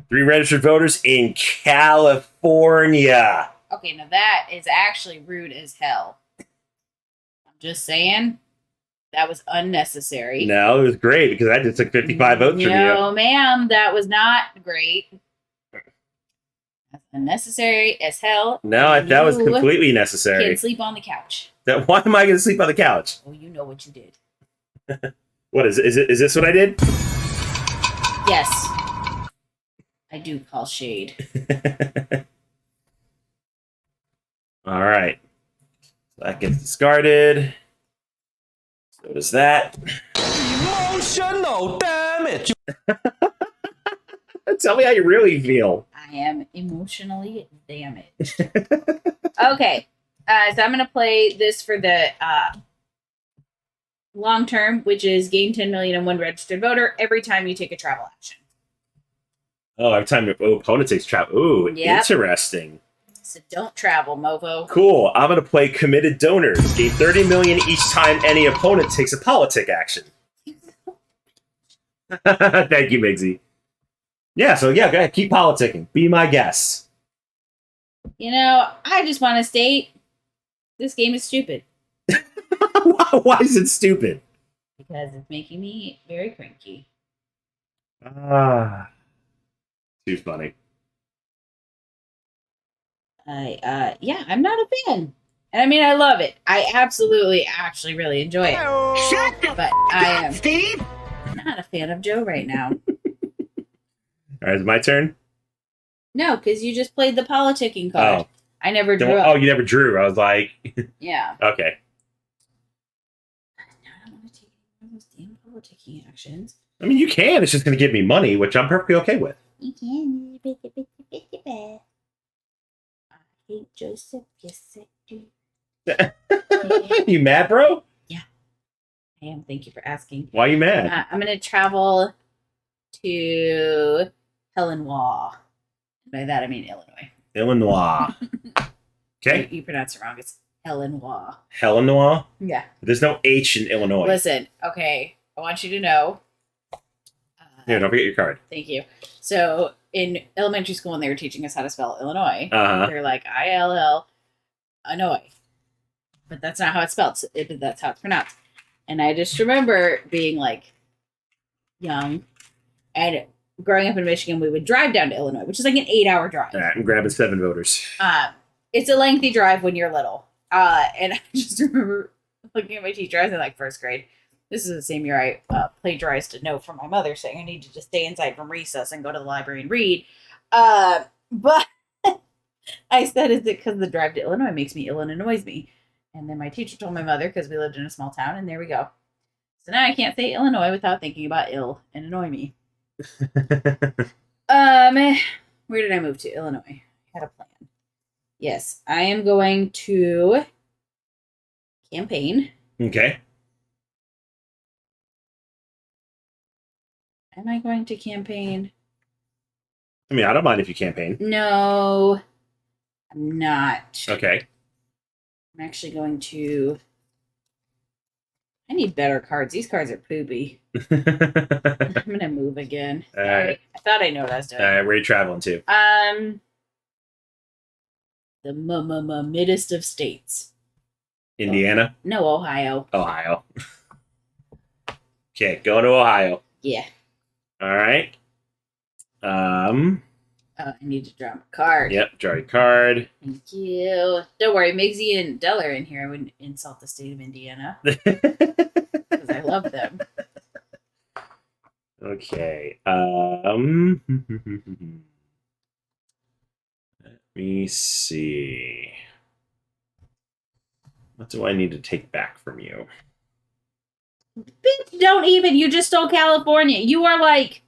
S5: 3 registered voters in California.
S4: Okay, now that is actually rude as hell. I'm just saying. That was unnecessary.
S5: No, it was great because I just took 55 votes from you.
S4: No, ma'am, that was not great. That's unnecessary as hell.
S5: No, that was
S4: You
S5: completely necessary.
S4: Can't sleep on the couch.
S5: Why am I going to sleep on the couch?
S4: Oh, you know what you did.
S5: What is it? Is this what I did?
S4: Yes. I do call shade.
S5: All right. That gets discarded. So does that.
S6: Emotional damage.
S5: Tell me how you really feel.
S4: I am emotionally damaged. Okay. So I'm going to play this for the long term, which is gain 10 million and 1 registered voter every time you take a travel action.
S5: Oh, every time your opponent takes trap. Ooh,
S4: Yep.
S5: interesting.
S4: So don't travel, Movo.
S5: Cool. I'm going to play committed donors. Gain 30 million each time any opponent takes a politic action. Thank you, Migsy. Yeah, so yeah, go ahead. Keep politicking. Be my guest.
S4: You know, I just want to state this game is stupid
S5: Why is it stupid?
S4: because it's making me very cranky.
S5: Ah, too funny.
S4: Yeah, I'm not a fan. And I mean, I love it. I absolutely, actually really enjoy it.
S2: Shut the
S4: But I am
S2: Steve!
S4: not a fan of Joe right now.
S5: All right, is it my turn?
S4: No, because you just played the politicking card.
S5: Oh.
S4: I never drew
S5: Oh,
S4: up.
S5: you never drew. I was like,
S4: Yeah.
S5: okay.
S4: Now I don't want to take any of those damn politicking actions.
S5: I mean, you can. It's just going to give me money, which I'm perfectly okay with.
S4: You can. I hate Joseph. Yes, I do.
S5: You mad, bro?
S4: I am. Thank you for asking.
S5: Why are you mad?
S4: I'm going to travel to Helenois. By that, I mean Illinois.
S5: Illinois. Okay.
S4: You pronounce it wrong. It's Helenois.
S5: Helenois.
S4: Yeah.
S5: There's no H in Illinois.
S4: Listen, okay. I want you to know.
S5: Here, don't forget your card.
S4: Thank you. So in elementary school, when they were teaching us how to spell Illinois,
S5: Uh-huh.
S4: they're like ILL, Illinois, but that's not how it's spelled. That's how it's pronounced. And I just remember being like young and growing up in Michigan, we would drive down to Illinois, which is like an 8-hour drive.
S5: All right, I'm grabbing 7 voters.
S4: It's a lengthy drive when you're little. And I just remember looking at my teacher. I was in like first grade. This is the same year I plagiarized a note from my mother saying I needed to stay inside from recess and go to the library and read. But I said, is it because the drive to Illinois makes me ill and annoys me? And then my teacher told my mother because we lived in a small town, and there we go. So now I can't say Illinois without thinking about ill and annoy me. Where did I move to? Illinois. I had a plan. Yes, I am going to campaign.
S5: Okay.
S4: Am I going to campaign?
S5: I mean, I don't mind if you campaign.
S4: No, I'm not.
S5: Okay.
S4: I'm actually going to. I need better cards. These cards are poopy. I'm gonna move again.
S5: All
S4: Sorry.
S5: right.
S4: I thought I knew what I was doing.
S5: Where are you traveling to?
S4: The middest of states.
S5: Indiana?
S4: No, Ohio.
S5: Ohio. Okay, going to Ohio.
S4: Yeah.
S5: All right.
S4: I need to draw my card.
S5: Yep, draw your card.
S4: Thank you. Don't worry, Migsy and Dell are in here. I wouldn't insult the state of Indiana because I love them.
S5: Okay. Let me see. What do I need to take back from you?
S4: Bitch, don't even. You just stole California. You are like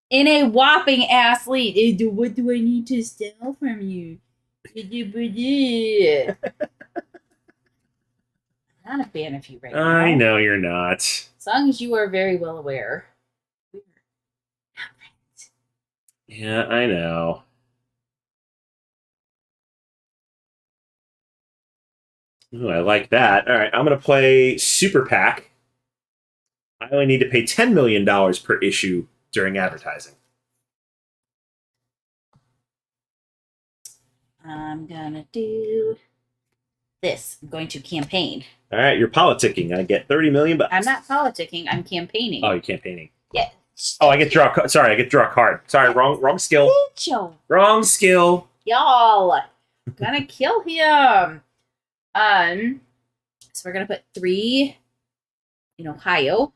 S4: in a whopping ass lead. What do I need to steal from you? I'm not a fan of you right now.
S5: I know you're not.
S4: As long as you are very well aware.
S5: Yeah, I know. Ooh, I like that. All right, I'm going to play Super PAC. I only need to pay $10 million per issue during advertising.
S4: I'm gonna do this. I'm going to campaign.
S5: All right, you're politicking. I get $30 million.
S4: I'm not politicking. I'm campaigning.
S5: Oh, you're campaigning.
S4: Yeah.
S5: Oh, I get to draw. Sorry, I get to draw a card. Sorry, wrong skill.
S4: Bitch,
S5: Wrong skill.
S4: y'all. I'm gonna kill him. So we're gonna put 3 in Ohio,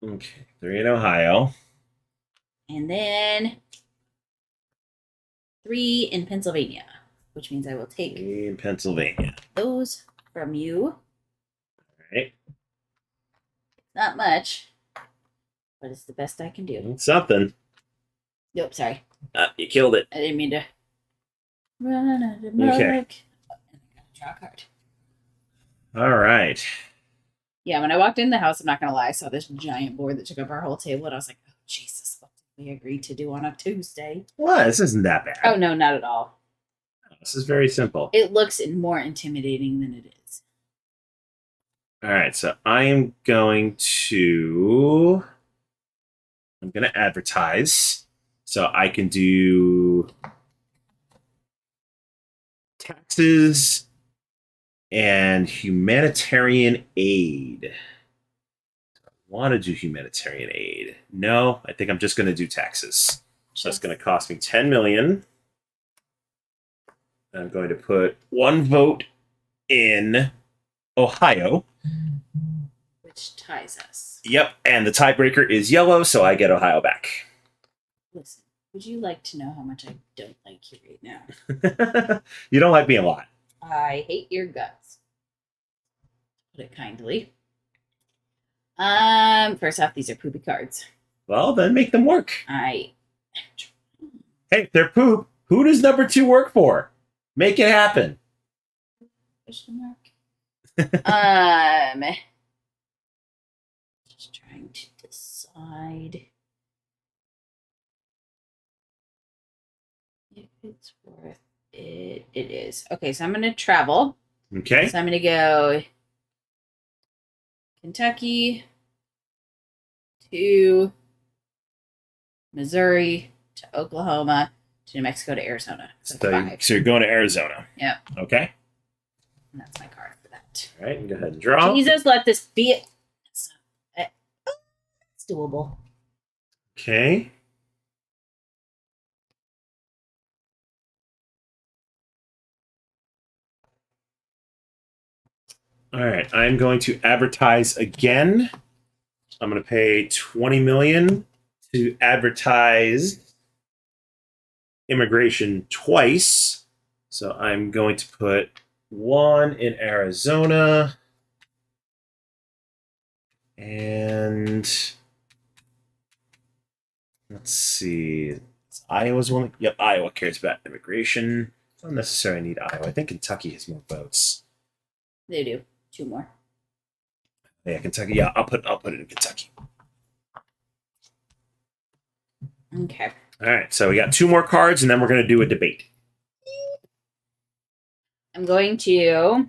S5: Okay, 3 in Ohio.
S4: and then 3 in Pennsylvania, which means I will take
S5: 3 in Pennsylvania.
S4: those from you.
S5: All right,
S4: Not much, but it's the best I can do.
S5: that's something.
S4: Nope, sorry.
S5: You killed it.
S4: I didn't mean to run out of mark.
S5: Okay.
S4: Oh, and I gotta draw a card.
S5: All right.
S4: Yeah, when I walked in the house, I'm not gonna lie, I saw this giant board that took up our whole table, and I was like, oh, Jesus, what did we agree to do on a Tuesday?
S5: Well, this isn't that bad.
S4: Oh, no, not at all.
S5: This is very simple.
S4: It looks more intimidating than it is.
S5: All right, so I'm going to advertise. So I can do taxes and humanitarian aid. I want to do humanitarian aid. No, I think I'm just going to do taxes. So that's going to cost me $10 million. I'm going to put 1 vote in Ohio.
S4: Which ties us.
S5: Yep, and the tiebreaker is yellow, so I get Ohio back.
S4: Listen, would you like to know how much I don't like you right now?
S5: You don't like me a lot.
S4: I hate your guts. Put it kindly. First off, these are poopy cards.
S5: Well, then make them work.
S4: I
S5: Hey, if they're poop, who does number 2 work for? Make it happen.
S4: question mark. Just trying to decide if it's worth it. It is. Okay, so I'm gonna travel.
S5: Okay.
S4: So I'm gonna go Kentucky to Missouri to Oklahoma to New Mexico to Arizona. So
S5: So,
S4: 5.
S5: so you're going to Arizona.
S4: Yeah.
S5: Okay.
S4: And that's my card for that.
S5: All right, go ahead and draw.
S4: Jesus, let this be it. It's doable.
S5: Okay. All right, I'm going to advertise again. I'm going to pay $20 million to advertise immigration twice. So I'm going to put one in Arizona. And let's see. Iowa's one. Yep, Iowa cares about immigration. It's not necessary I need Iowa. I think Kentucky has more votes.
S4: They do. 2 more.
S5: Yeah, Kentucky. Yeah, I'll put it in Kentucky.
S4: Okay.
S5: All right, so we got 2 more cards, and then we're going to do a debate.
S4: I'm going to.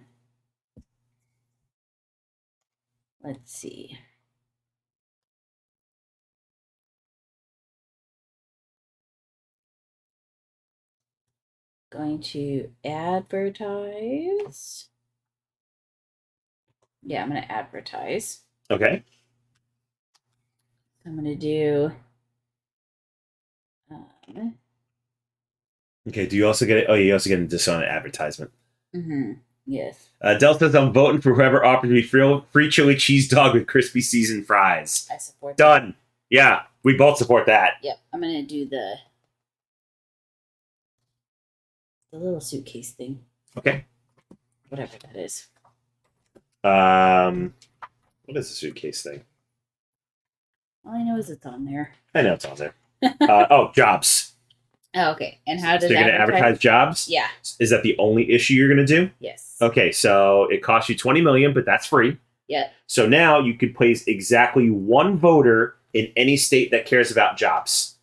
S4: Let's see. Going to advertise. Yeah, I'm going to advertise.
S5: Okay.
S4: I'm going to do.
S5: Okay. Do you also get it? Oh, you also get a discount advertisement.
S4: Yes.
S5: Del says I'm voting for whoever offers me free chili cheese dog with crispy seasoned fries.
S4: I support
S5: Done. Yeah, we both support that.
S4: Yep. I'm going to do the little suitcase thing.
S5: Okay.
S4: Whatever that is.
S5: What is the suitcase thing?
S4: All I know is it's on there.
S5: I know it's on there. Jobs.
S4: Oh, okay. And how
S5: So
S4: does
S5: you're going to advertise jobs?
S4: Yeah.
S5: Is that the only issue you're going to do?
S4: Yes.
S5: Okay, so it costs you $20 million, but that's free.
S4: Yep.
S5: So now you could place exactly 1 voter in any state that cares about jobs.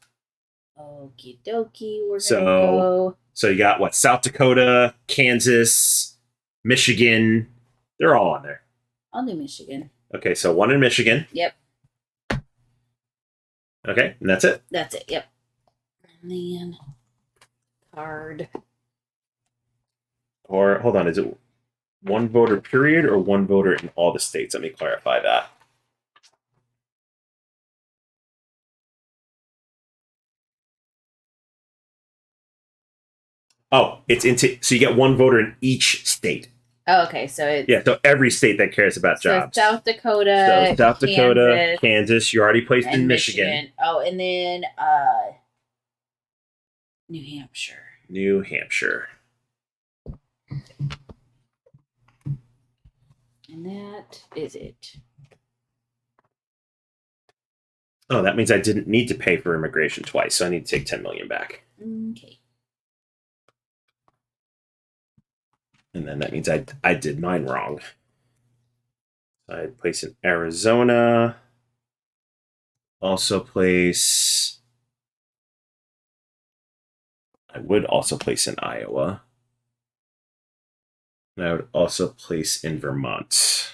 S4: Okie dokie. We're
S5: So-
S4: gonna go.
S5: So you got South Dakota, Kansas, Michigan. They're all on there.
S4: I'll do Michigan.
S5: Okay, so 1 in Michigan.
S4: Yep.
S5: Okay, and that's it.
S4: That's it. Yep. And then card.
S5: Or hold on, is it 1 voter period or 1 voter in all the states? Let me clarify that. Oh, it's into so you get 1 voter in each state.
S4: Oh, okay. So it's
S5: Yeah, so every state that cares about
S4: so
S5: jobs.
S4: South Dakota.
S5: So South Dakota,
S4: Kansas,
S5: Kansas, you already placed
S4: and
S5: in Michigan.
S4: Oh, and then New Hampshire.
S5: New Hampshire.
S4: And that is it.
S5: Oh, that means I didn't need to pay for immigration twice, so I need to take 10 million back.
S4: Okay.
S5: And then that means I did mine wrong. I'd place in Arizona. Also place. I would also place in Iowa. And I would also place in Vermont.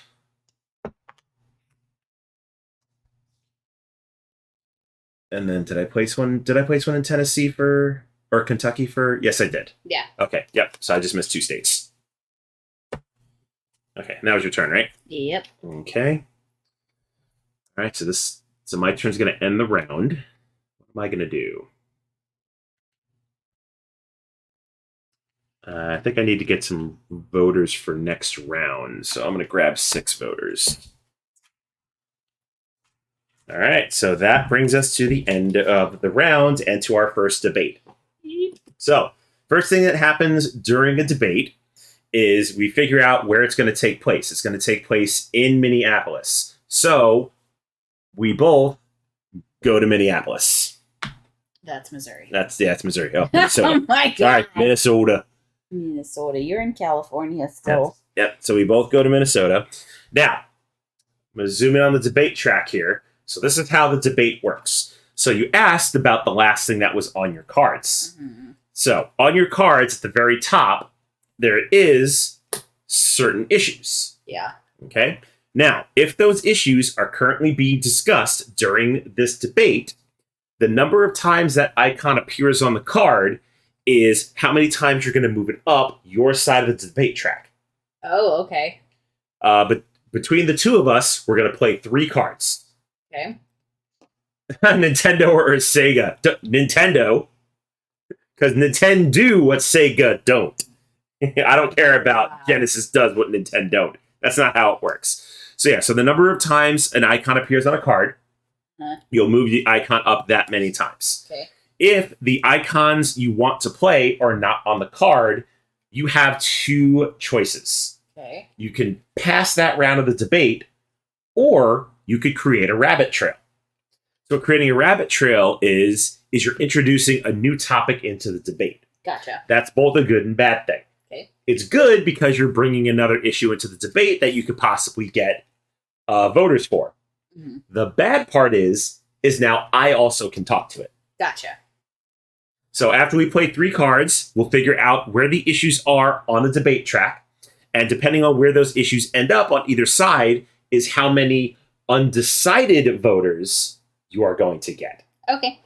S5: And then did I place one in Tennessee or Kentucky for? Yes, I did.
S4: Yeah.
S5: Okay. Yep. So I just missed 2 states. Okay, now it's your turn, right?
S4: Yep.
S5: Okay. All right, so my turn's going to end the round. What am I going to do? I think I need to get some voters for next round, so I'm going to grab 6 voters. All right, so that brings us to the end of the round and to our first debate. So, first thing that happens during a debate is we figure out where it's going to take place. It's going to take place in Minneapolis. So, we both go to Minneapolis.
S4: That's Missouri.
S5: That's Missouri. Oh, Minnesota.
S4: Oh my god.
S5: All right, Minnesota.
S4: Minnesota. You're in California still.
S5: Yep. So we both go to Minnesota. Now, I'm going to zoom in on the debate track here. So this is how the debate works. So you asked about the last thing that was on your cards.
S4: Mm-hmm.
S5: So on your cards at the very top, there is certain issues.
S4: Yeah.
S5: Okay. Now, if those issues are currently being discussed during this debate, the number of times that icon appears on the card is how many times you're going to move it up your side of the debate track.
S4: Oh, okay.
S5: But between the 2 of us, we're going to play 3 cards.
S4: Okay.
S5: Nintendo or Sega. Nintendo. Because Nintendo do what Sega don't. I don't care about Genesis does what Nintendo don't. That's not how it works. So yeah, so the number of times an icon appears on a card,
S4: Huh.
S5: you'll move the icon up that many times.
S4: Okay.
S5: if the icons you want to play are not on the card, you have two choices.
S4: Okay.
S5: You can pass that round of the debate, or you could create a rabbit trail. So creating a rabbit trail is you're introducing a new topic into the debate.
S4: Gotcha.
S5: That's both a good and bad thing.
S4: Okay.
S5: It's good because you're bringing another issue into the debate that you could possibly get voters for.
S4: Mm-hmm.
S5: The bad part is now I also can talk to it.
S4: Gotcha.
S5: So after we play 3 cards, we'll figure out where the issues are on the debate track. And depending on where those issues end up on either side is how many undecided voters you are going to get.
S4: Okay.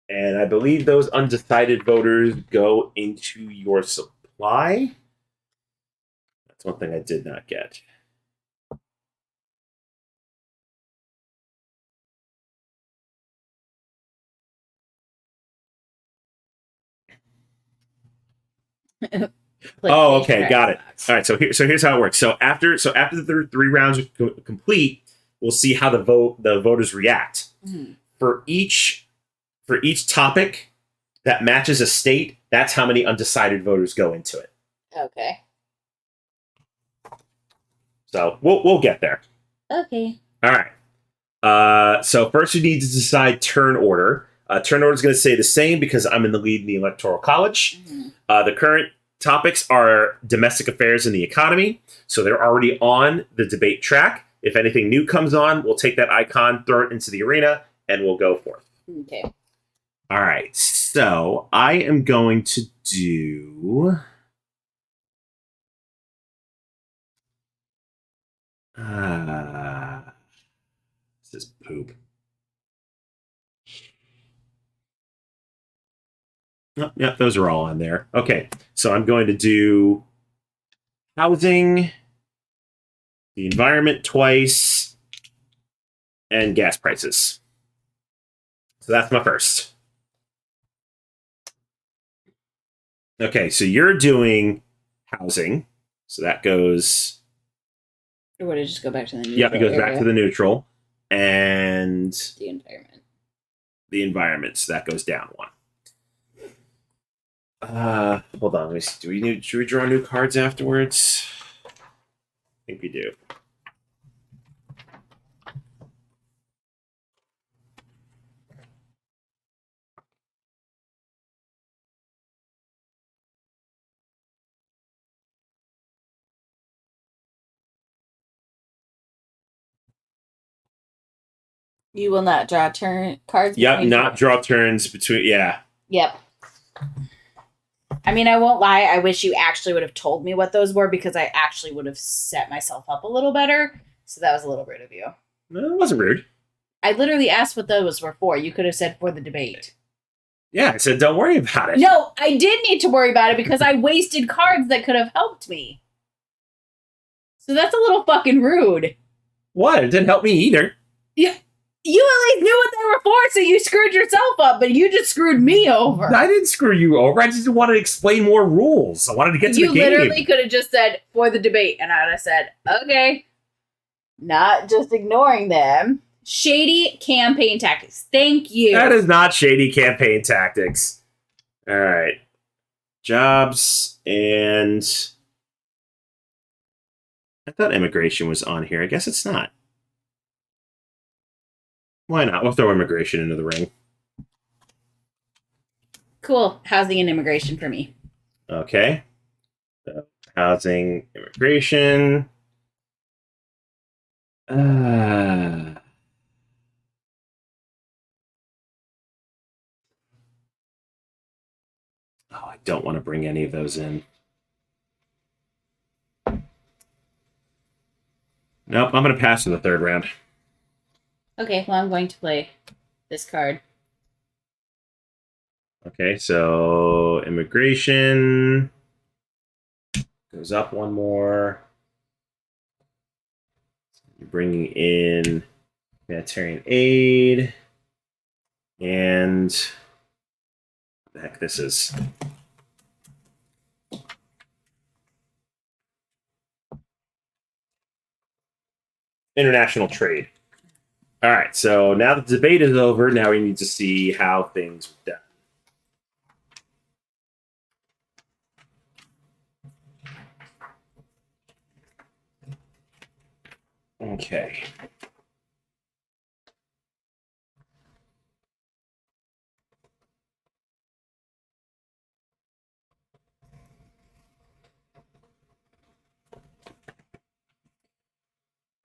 S5: And I believe those undecided voters go into your supply. That's one thing I did not get. Oh, okay, got it. All right, so here's how it works. So after the 3 rounds are complete, we'll see how the voters react.
S4: Mm-hmm.
S5: For each topic that matches a state, that's how many undecided voters go into it.
S4: Okay.
S5: So we'll get there.
S4: Okay.
S5: All right. So first we need to decide turn order. Turn order is going to stay the same because I'm in the lead in the Electoral College.
S4: Mm-hmm.
S5: The current topics are domestic affairs and the economy, so they're already on the debate track. If anything new comes on, we'll take that icon, throw it into the arena, and we'll go forth.
S4: Okay.
S5: All right, so I am going to do... this is poop. Oh, yeah, those are all on there. Okay, so I'm going to do housing, the environment twice, and gas prices. So that's my first. Okay, so you're doing housing. So that goes...
S4: Or would it just go back to the neutral?
S5: Yep, it goes back to the neutral. And
S4: the environment.
S5: The environment, so that goes down 1. Hold on. Let me see. Should we draw new cards afterwards? I think we do.
S4: You will not draw cards.
S5: Yep, not draw turns between. Yeah.
S4: Yep. I mean, I won't lie. I wish you actually would have told me what those were because I actually would have set myself up a little better. So that was a little rude of you.
S5: No, it wasn't rude.
S4: I literally asked what those were for. You could have said for the debate.
S5: Yeah, I said don't worry about it.
S4: No, I did need to worry about it because I wasted cards that could have helped me. So that's a little fucking rude.
S5: What? It didn't help me either.
S4: Yeah. You at least knew what they were for, so you screwed yourself up, but you just screwed me over.
S5: I didn't screw you over. I just wanted to explain more rules. I wanted to get to the game.
S4: You literally could have just said, for the debate, and I would have said, okay. Not just ignoring them. Shady campaign tactics. Thank you.
S5: That is not shady campaign tactics. All right. Jobs and... I thought immigration was on here. I guess it's not. Why not? We'll throw immigration into the ring.
S4: Cool. Housing and immigration for me.
S5: Okay. So, housing, immigration. Oh, I don't want to bring any of those in. Nope, I'm going to pass to the 3rd round.
S4: Okay, well, I'm going to play this card.
S5: Okay, so immigration goes up 1 more. You're bringing in humanitarian aid. And what the heck this is. International trade. All right, so now the debate is over. Now we need to see how things were done. Okay.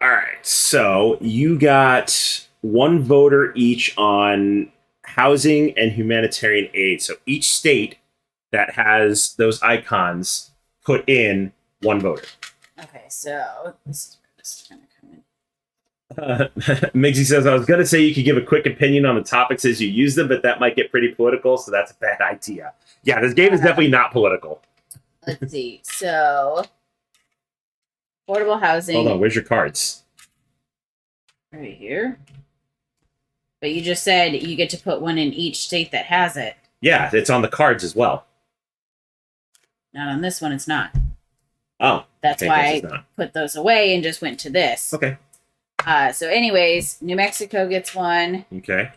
S5: All right, so you got one voter each on housing and humanitarian aid. So each state that has those icons put in one voter.
S4: Okay, so this is where this is going to come in.
S5: Migsy says, I was going to say you could give a quick opinion on the topics as you use them, but that might get pretty political, so that's a bad idea. Yeah, this game is definitely not political.
S4: Let's see. So, affordable housing.
S5: Hold on, where's your cards?
S4: Right here. But you just said you get to put one in each state that has it.
S5: Yeah, it's on the cards as well.
S4: Not on this one, it's not.
S5: Oh.
S4: That's
S5: okay,
S4: why
S5: this
S4: I
S5: is not.
S4: put those away and just went to this.
S5: Okay.
S4: So, anyways, New Mexico gets one.
S5: Okay.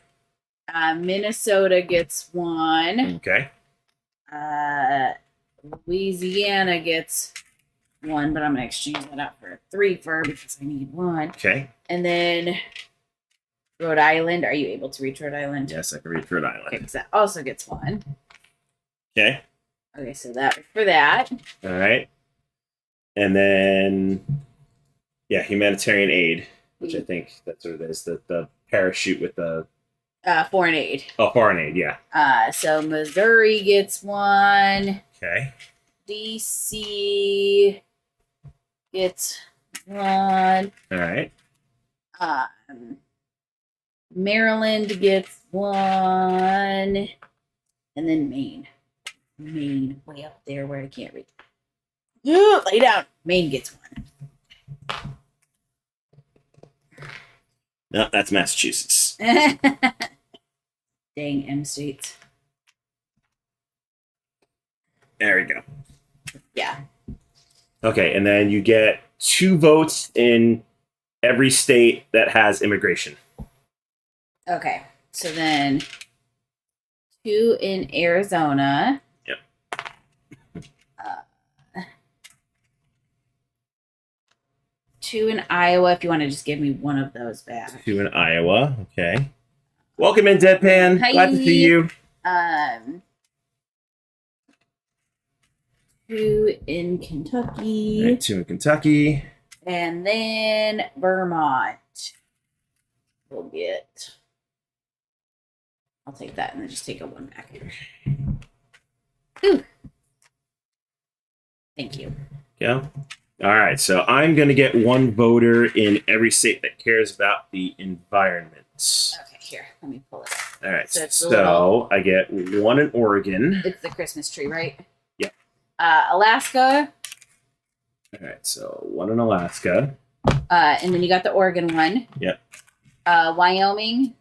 S4: Minnesota gets one.
S5: Okay.
S4: Louisiana gets one, but I'm going to exchange that out for a 3 for because I need one.
S5: Okay.
S4: And then Rhode Island. Are you able to reach Rhode Island?
S5: Yes, I can read Rhode Island.
S4: Okay, because that also gets one.
S5: Okay.
S4: Okay, so that for that.
S5: All right. And then, yeah, humanitarian aid, which I think that's what it is. The parachute with the
S4: Foreign aid.
S5: foreign aid, yeah.
S4: So Missouri gets one.
S5: Okay.
S4: DC gets one.
S5: All right.
S4: Maryland gets one. And then Maine. Maine, way up there where I can't read. Yeah, lay down. Maine gets one.
S5: No, that's Massachusetts.
S4: Dang M states.
S5: There we go.
S4: Yeah.
S5: Okay, and then you get 2 votes in every state that has immigration.
S4: Okay. So then 2 in Arizona.
S5: Yep.
S4: 2 in Iowa, if you want to just give me one of those back.
S5: 2 in Iowa. Okay. Welcome in, Deadpan.
S4: Hi.
S5: Glad to see you.
S4: 2 in Kentucky.
S5: All right, 2 in Kentucky.
S4: And then Vermont. We'll get. I'll take that and then just take a 1 back. Ooh. Thank you.
S5: Yeah. All right, so I'm going to get 1 voter in every state that cares about the environment.
S4: Okay, here. Let me pull it up.
S5: All right,
S4: So it's a
S5: so
S4: little-
S5: I get 1 in Oregon.
S4: It's the Christmas tree, right?
S5: Yep.
S4: Alaska.
S5: All right, so 1 in Alaska.
S4: And then you got the Oregon one.
S5: Yep.
S4: Wyoming.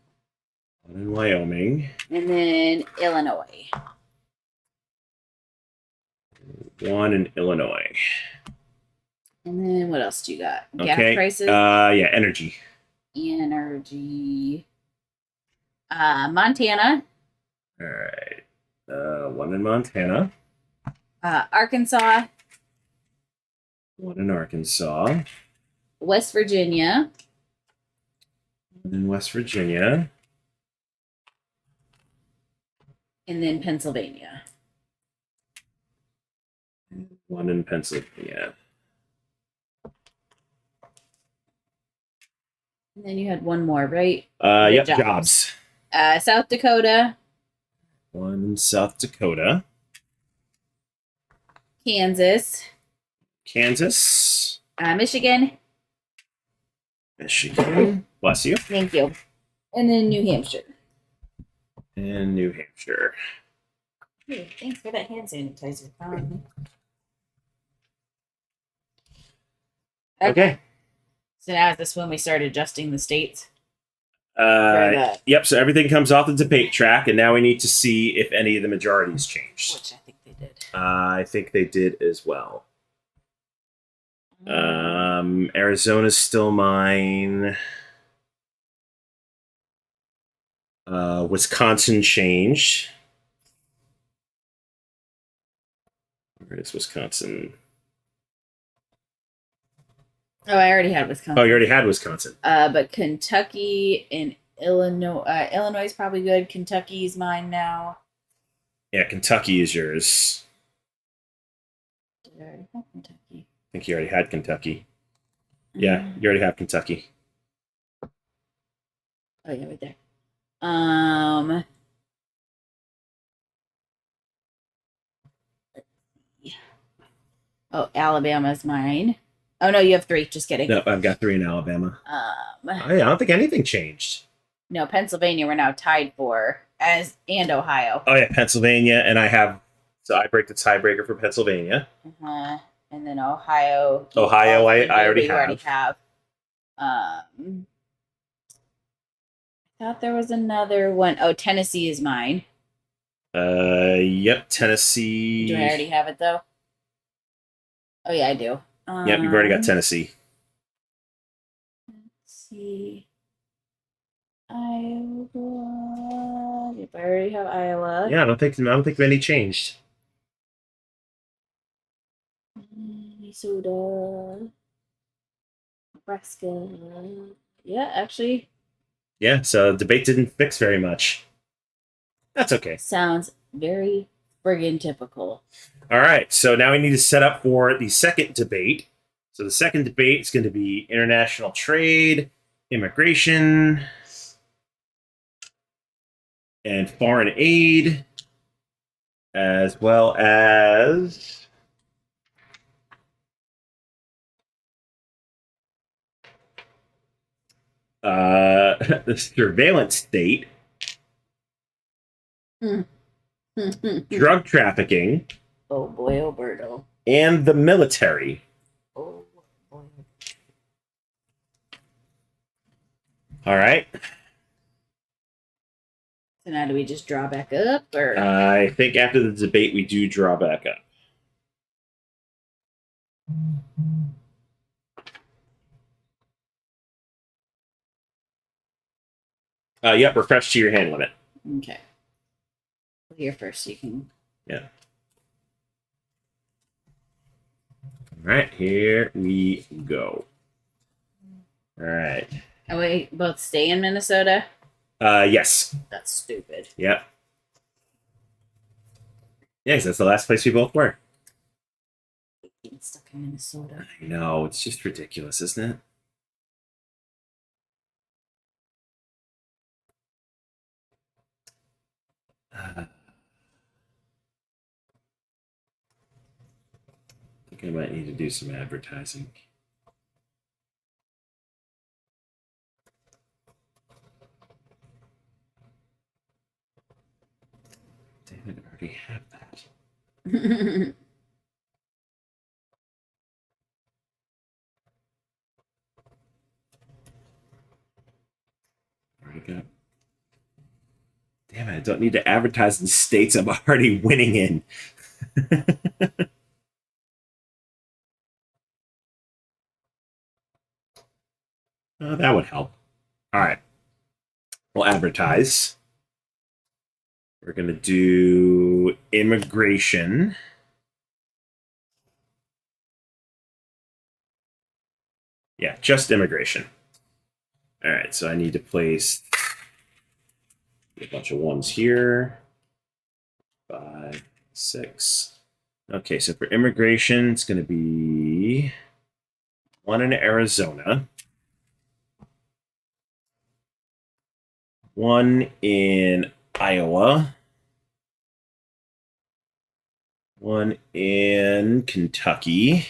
S5: 1 in Wyoming.
S4: And then Illinois.
S5: 1 in Illinois.
S4: And then what else do you got? Gas
S5: Okay.
S4: prices.
S5: Yeah, energy.
S4: Energy. Montana.
S5: All right. 1 in Montana.
S4: Arkansas.
S5: 1 in Arkansas.
S4: West Virginia.
S5: 1 in West Virginia.
S4: And then Pennsylvania.
S5: 1 in Pennsylvania.
S4: And then you had one more, right?
S5: Yep,
S4: Jobs.
S5: jobs.
S4: South Dakota.
S5: 1 in South Dakota.
S4: Kansas.
S5: Kansas.
S4: Michigan.
S5: Michigan. Bless you.
S4: Thank you. And then New Hampshire.
S5: And New Hampshire.
S4: Hey, thanks for that hand sanitizer.
S5: Okay.
S4: So now is this when we start adjusting the states? For the,
S5: Yep, so everything comes off the debate track, and now we need to see if any of the majorities changed.
S4: which I think they did.
S5: I think they did as well. Arizona's still mine. Wisconsin changed. Where is Wisconsin?
S4: Oh, I already had Wisconsin.
S5: Oh, you already had Wisconsin.
S4: But Kentucky and Illinois. Illinois is probably good. Kentucky's mine now.
S5: Yeah, Kentucky is yours.
S4: Did I already have Kentucky?
S5: I think you already had Kentucky. Yeah, you already have Kentucky.
S4: Oh yeah, right there. Oh, Alabama's mine. Oh no, you have 3. Just kidding.
S5: Nope, I've got 3 in Alabama. I don't think anything changed.
S4: No, Pennsylvania we're now tied for and Ohio.
S5: Oh yeah, Pennsylvania, and so I break the tiebreaker for Pennsylvania.
S4: And then Ohio.
S5: Ohio, I already
S4: you
S5: have.
S4: already have. I thought there was another one. Oh, Tennessee is mine.
S5: Yep, Tennessee.
S4: Do I already have it though? Oh yeah, I do.
S5: Yep, you've already got Tennessee.
S4: Let's see. Iowa. Yep, I already have Iowa.
S5: Yeah, I don't think any changed.
S4: Minnesota. Nebraska. Yeah, actually.
S5: Yeah, so the debate didn't fix very much. That's okay.
S4: Sounds very friggin' typical.
S5: All right, so now we need to set up for the second debate. So the second debate is going to be international trade, immigration, and foreign aid, as well as the surveillance state, drug trafficking,
S4: Oh boy, Alberto.
S5: and the military.
S4: Oh boy.
S5: All right.
S4: So now do we just draw back up or
S5: I think after the debate, we do draw back up. Yep, refresh to your hand limit.
S4: okay. Here first you can
S5: Yeah. All right, here we go. All right.
S4: and we both stay in Minnesota?
S5: Yes.
S4: That's stupid.
S5: Yep. Yeah, 'cause that's the last place we both were.
S4: Getting stuck in Minnesota.
S5: I know, it's just ridiculous, isn't it? I think I might need to do some advertising. Damn it, I already have that. Already got. Damn it, I don't need to advertise in states I'm already winning in. That would help. All right. We'll advertise. We're going to do immigration. Yeah, just immigration. All right, so I need to place a bunch of ones here. 5, 6. Okay, so for immigration, it's going to be 1 in Arizona, 1 in Iowa, 1 in Kentucky,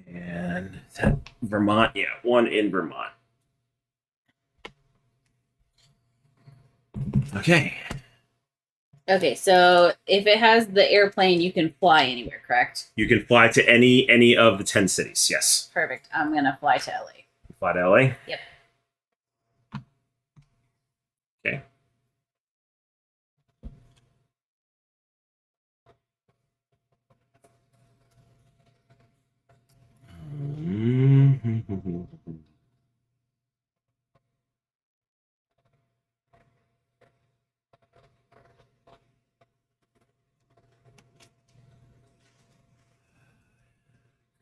S5: and is that Vermont? Yeah, 1 in Vermont. Okay.
S4: Okay, so if it has the airplane, you can fly anywhere, correct?
S5: You can fly to any of the 10 cities. Yes.
S4: Perfect. I'm gonna fly to LA.
S5: Fly to LA.
S4: Yep.
S5: Okay.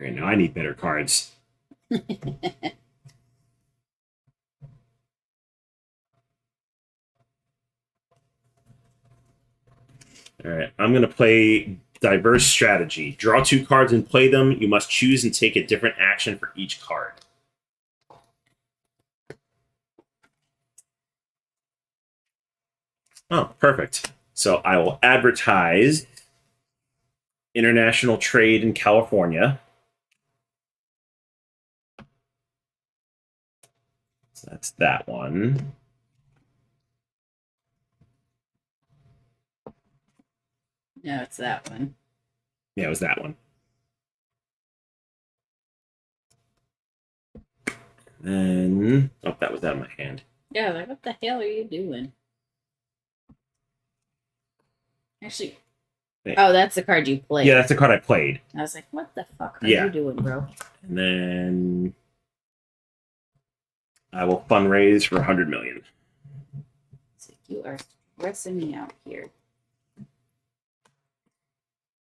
S5: Okay, now I need better cards. All right, I'm going to play Diverse Strategy. Draw 2 cards and play them. You must choose and take a different action for each card. Oh, perfect. So I will advertise international trade in California. So that's that one.
S4: No, it's that one.
S5: Yeah, it was that one. Then, oh, that was out of my hand.
S4: Yeah, like, what the hell are you doing? Actually,
S5: Hey.
S4: oh, that's the card you played.
S5: Yeah, that's the card I played.
S4: I was like, what the fuck are
S5: Yeah.
S4: you doing, bro?
S5: And then I will fundraise for 100 million.
S4: It's like, you are stressing me out here.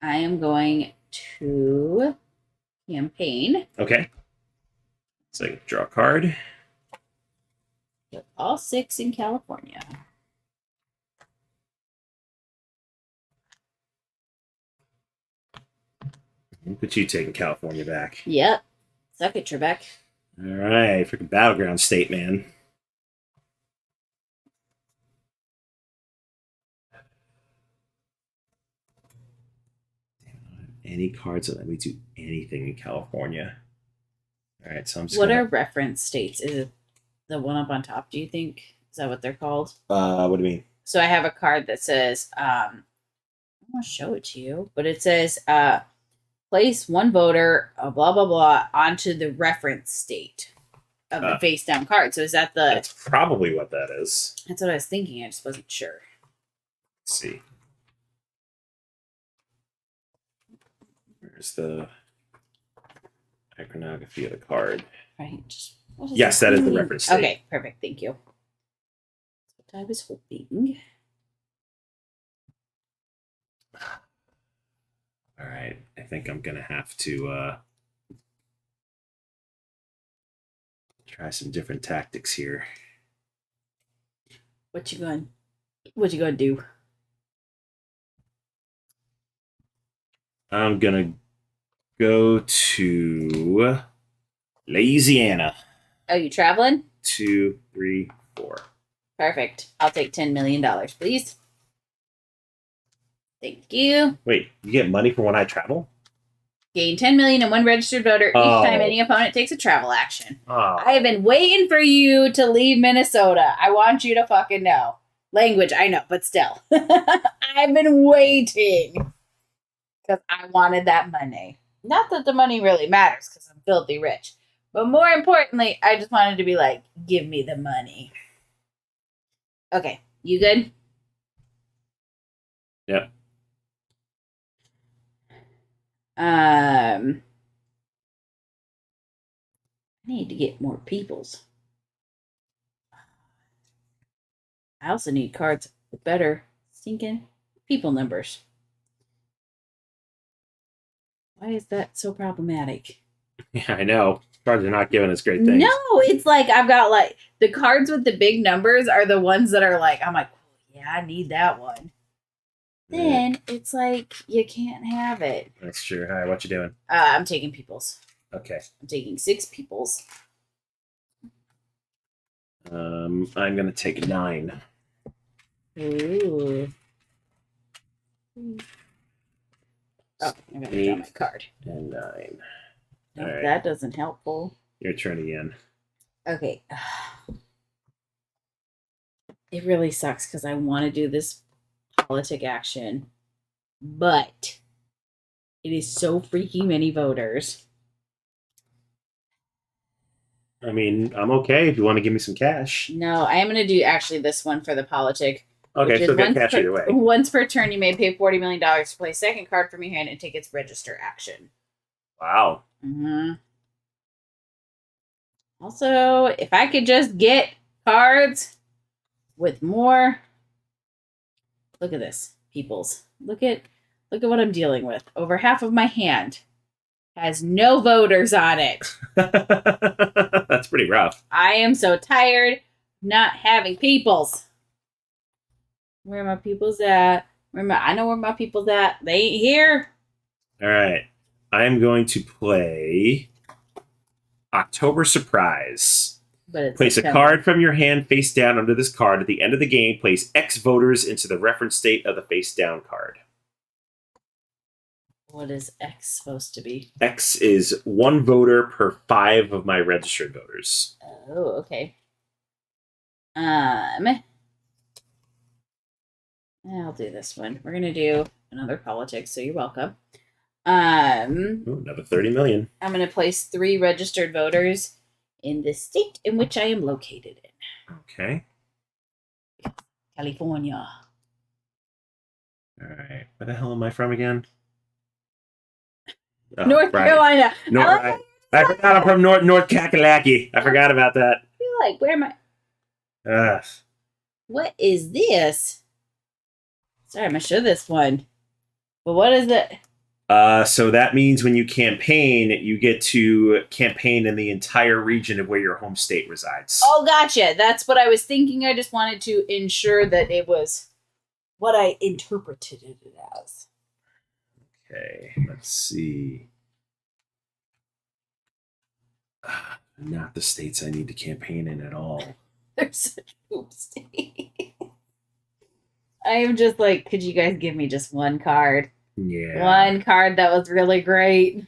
S4: I am going to campaign.
S5: Okay. So draw a card.
S4: With all 6 in California.
S5: Look at you taking California back.
S4: Yep. Suck it, Trebek.
S5: All right, freaking battleground state, man. Damn, I don't have any cards that let me do anything in California. All right, so I'm just
S4: What
S5: gonna,
S4: are reference states? Is it the one up on top, do you think? Is that what they're called?
S5: what do you mean?
S4: So I have a card that says, I'm going to show it to you, but it says, place one voter, blah, blah, blah, onto the reference state of the face down card. So is that the,
S5: That's probably what that is.
S4: that's what I was thinking. I just wasn't sure.
S5: Let's see. Where's the iconography of the card?
S4: Right. What does
S5: Yes, that is the
S4: mean?
S5: reference state.
S4: Okay, perfect. Thank you. That's what I was hoping.
S5: All right, I think I'm gonna have to try some different tactics here.
S4: What you going to do?
S5: I'm gonna go to Louisiana.
S4: Oh, you traveling?
S5: 2, 3, 4.
S4: Perfect. I'll take $10 million, please. Thank you.
S5: Wait, you get money for when I travel?
S4: Gain 10 million and 1 registered voter each
S5: Oh.
S4: time any opponent takes a travel action.
S5: Oh,
S4: I have been waiting for you to leave Minnesota. I want you to fucking know. Language, I know, but still. I've been waiting. Because I wanted that money. Not that the money really matters, because I'm filthy rich. But more importantly, I just wanted to be like, give me the money. Okay, you good?
S5: Yep.
S4: I need to get more peoples. I also need cards with better stinking people numbers. Why is that so problematic?
S5: Yeah, I know. Cards are not giving us great things.
S4: No, it's like I've got like the cards with the big numbers are the ones that are like, I'm like, yeah, I need that one.
S5: Yeah,
S4: Then it's like you can't have it.
S5: that's true. All right, what you doing?
S4: I'm taking peoples.
S5: Okay.
S4: I'm taking 6 peoples.
S5: I'm gonna take 9.
S4: Ooh. Oh, I'm gonna draw my card.
S5: And 9.
S4: No,
S5: All right.
S4: that doesn't helpful.
S5: Your turn again.
S4: Okay. It really sucks because I want to do this politic action, but it is so freaking many voters.
S5: I mean, I'm okay if you want to give me some cash.
S4: No, I am going to do actually this one for the politic.
S5: Okay,
S4: which is
S5: so get
S4: once
S5: cash
S4: per-
S5: either way.
S4: Once per turn, you may pay $40 million to play a second card from your hand and take its register action.
S5: Wow.
S4: Mm-hmm. Also, if I could just get cards with more, look at this, peoples. Look at what I'm dealing with. Over half of my hand has no voters on it.
S5: That's pretty rough.
S4: I am so tired of not having peoples. Where my peoples at? I know where my people's at. They ain't here.
S5: All right. I'm going to play October Surprise.
S4: But it's
S5: Place a
S4: September.
S5: card from your hand face down under this card. At the end of the game, place X voters into the reference state of the face down card.
S4: What is X supposed to be?
S5: X is 1 voter per 5 of my registered voters.
S4: Oh, okay. I'll do this one. We're gonna do another politics, so you're welcome.
S5: Ooh, another 30 million.
S4: I'm gonna place 3 registered voters in the state in which I am located in.
S5: Okay.
S4: California.
S5: All right. Where the hell am I from again? Oh,
S4: North
S5: right.
S4: Carolina.
S5: North,
S4: I
S5: right. I forgot I'm from North Kakalaki. I forgot about that.
S4: feel like, where am I?
S5: Ugh.
S4: What is this? Sorry, I'm gonna show this one. But what is it?
S5: So that means when you campaign, you get to campaign in the entire region of where your home state resides.
S4: Oh, gotcha. That's what I was thinking. I just wanted to ensure that it was what I interpreted it as.
S5: Okay, let's see. Not the states I need to campaign in at all.
S4: There's such poop state. I am just like, could you guys give me just one card?
S5: Yeah.
S4: One card that was really great.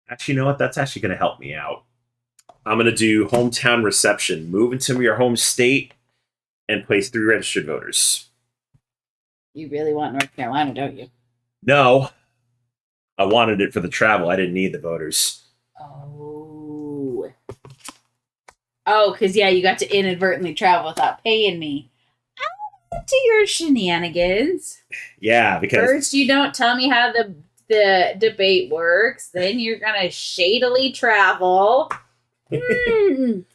S5: Actually, you know what? That's actually going to help me out. I'm going to do hometown reception. Move into your home state and place 3 registered voters.
S4: You really want North Carolina, don't you?
S5: No. I wanted it for the travel. I didn't need the voters.
S4: Oh. Oh, because, yeah, you got to inadvertently travel without paying me. I'm into your shenanigans.
S5: Yeah, because
S4: First, you don't tell me how the debate works. Then you're going to shadily travel.
S5: and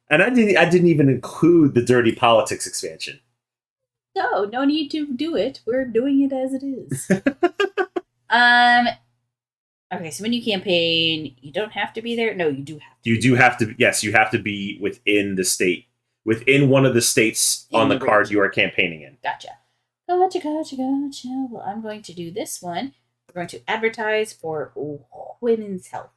S5: I didn't even include the dirty politics expansion.
S4: No need to do it. We're doing it as it is. Okay, so when you campaign, you don't have to be there. No, you do have to.
S5: You do have to. Yes, you have to be within the state, within one of the states on the card you are campaigning in.
S4: Gotcha. Well, I'm going to do this one. We're going to advertise for women's health.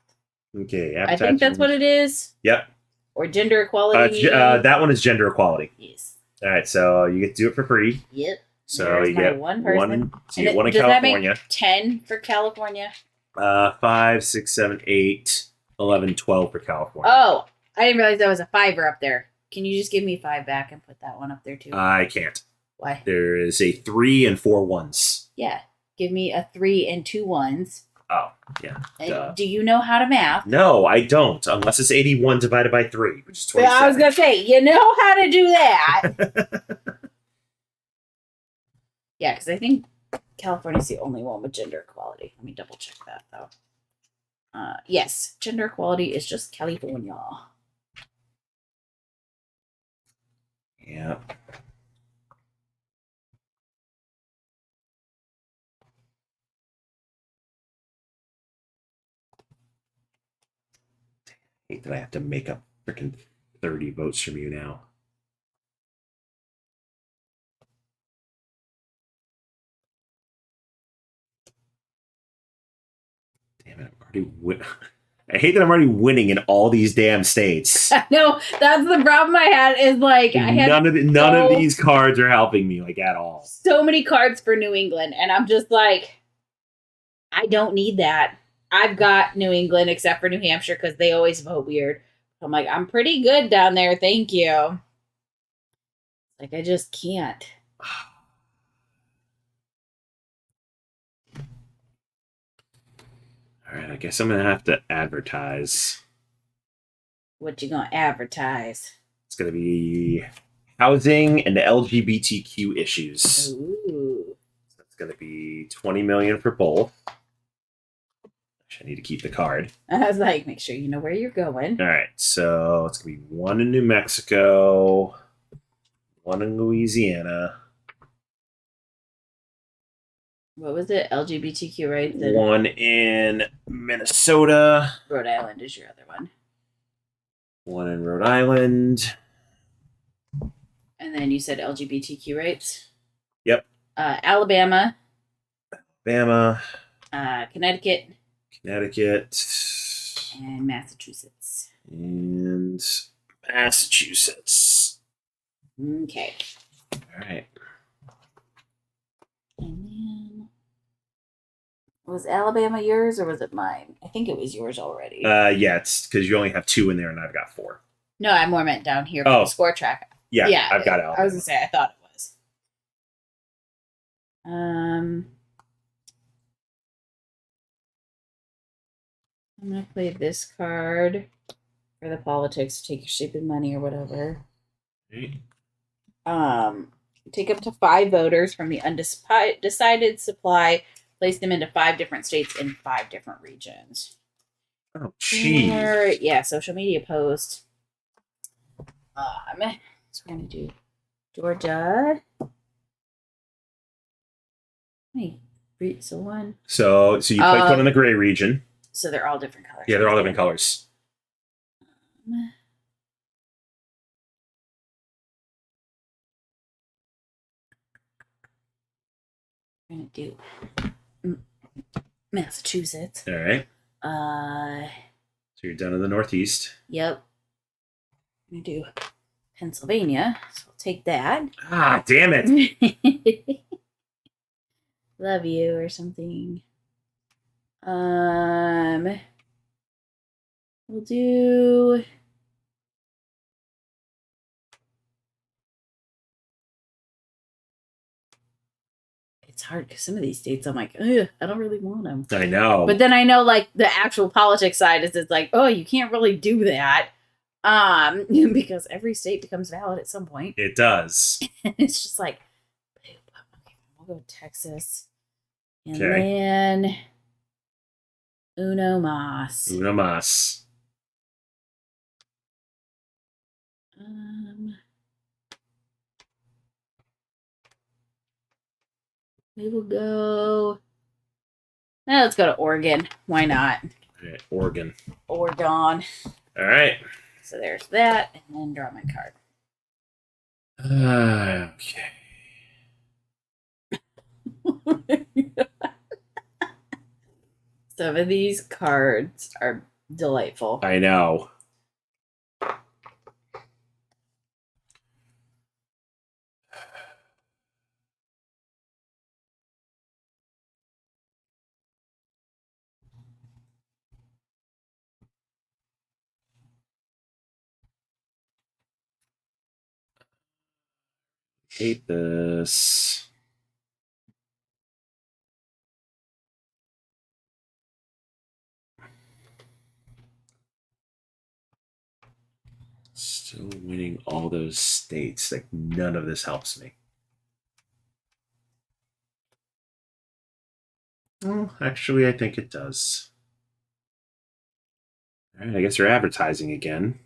S5: Okay,
S4: I think that's what it is.
S5: Yep.
S4: Or gender equality.
S5: That one is gender equality.
S4: Yes.
S5: All right, so you get to do it for free.
S4: Yep.
S5: So
S4: There's
S5: you
S4: my
S5: get
S4: one person.
S5: So you get one in
S4: Does that make
S5: California.
S4: 10 for California?
S5: 5, 6, 7, 8, 11, 12 for California.
S4: Oh, I didn't realize that was a 5er up there. Can you just give me 5 back and put that one up there too?
S5: I can't.
S4: Why?
S5: There is a 3 and 4 1s.
S4: Yeah. Give me a 3 and 2 1s.
S5: Oh, yeah.
S4: And do you know how to math?
S5: No, I don't. Unless it's 81 divided by 3, which is 27.
S4: I was going to say, you know how to do that. Yeah, because I think California's the only one with gender equality. Let me double check that, though. Yes, gender equality is just California.
S5: Yeah. I hate that I have to make up freaking 30 votes from you now. Damn it, I'm already I hate that I'm already winning in all these damn states.
S4: No, that's the problem I had is like I had
S5: none of these cards are helping me like at all.
S4: so many cards for New England, and I'm just like, I don't need that. I've got New England except for New Hampshire because they always vote weird. I'm like, I'm pretty good down there, thank you. Like, I just can't.
S5: All right, I guess I'm gonna have to advertise.
S4: What you gonna advertise?
S5: It's gonna be housing and LGBTQ issues.
S4: Ooh.
S5: That's gonna be 20 million for both. I need to keep the card.
S4: I was like, make sure you know where you're going.
S5: All right, so it's gonna be 1 in New Mexico, 1 in Louisiana.
S4: What was it? LGBTQ rights in
S5: One in Minnesota.
S4: Rhode Island is your other one.
S5: One in Rhode Island.
S4: And then you said LGBTQ rights?
S5: Yep.
S4: Alabama,
S5: Alabama,
S4: Connecticut,
S5: Connecticut,
S4: and Massachusetts.
S5: and Massachusetts.
S4: Okay.
S5: All right.
S4: And then was Alabama yours or was it mine? I think it was yours already.
S5: Yeah, it's because you only have 2 in there, and I've got 4.
S4: No, I more meant down here for
S5: Oh.
S4: the score track.
S5: Yeah,
S4: Yeah,
S5: I've got
S4: I was
S5: Alabama.
S4: gonna say I thought it was. I'm gonna play this card for the politics. Take your stupid money or whatever. Take up to 5 voters from the undecided supply. Place them into 5 different states in 5 different regions.
S5: Oh, jeez.
S4: Or, yeah, social media post. So we're gonna do Georgia. Hey, so one.
S5: So you placed one in the gray region.
S4: So they're all different colors.
S5: Yeah, they're all different colors.
S4: We're gonna do Massachusetts.
S5: All right. So you're down in the Northeast.
S4: Yep. I'm gonna do Pennsylvania. So I'll take that.
S5: Ah, damn it.
S4: Love you or something. We'll do it's hard because some of these states I'm like, ugh, I don't really want them.
S5: I know.
S4: But then I know like the actual politics side is it's like, oh, you can't really do that. Because every state becomes valid at some point.
S5: It does.
S4: It's just like, okay, we'll go Texas. And
S5: Okay.
S4: then Uno Mas.
S5: Una mas.
S4: We will go. Let's go to Oregon. Why not?
S5: All right, Oregon.
S4: Oregon.
S5: All right.
S4: So there's that, and then draw my card.
S5: Okay.
S4: Some of these cards are delightful.
S5: I know. Hate this. Still winning all those states. Like, none of this helps me. Well, actually, I think it does. All right, I guess you're advertising again.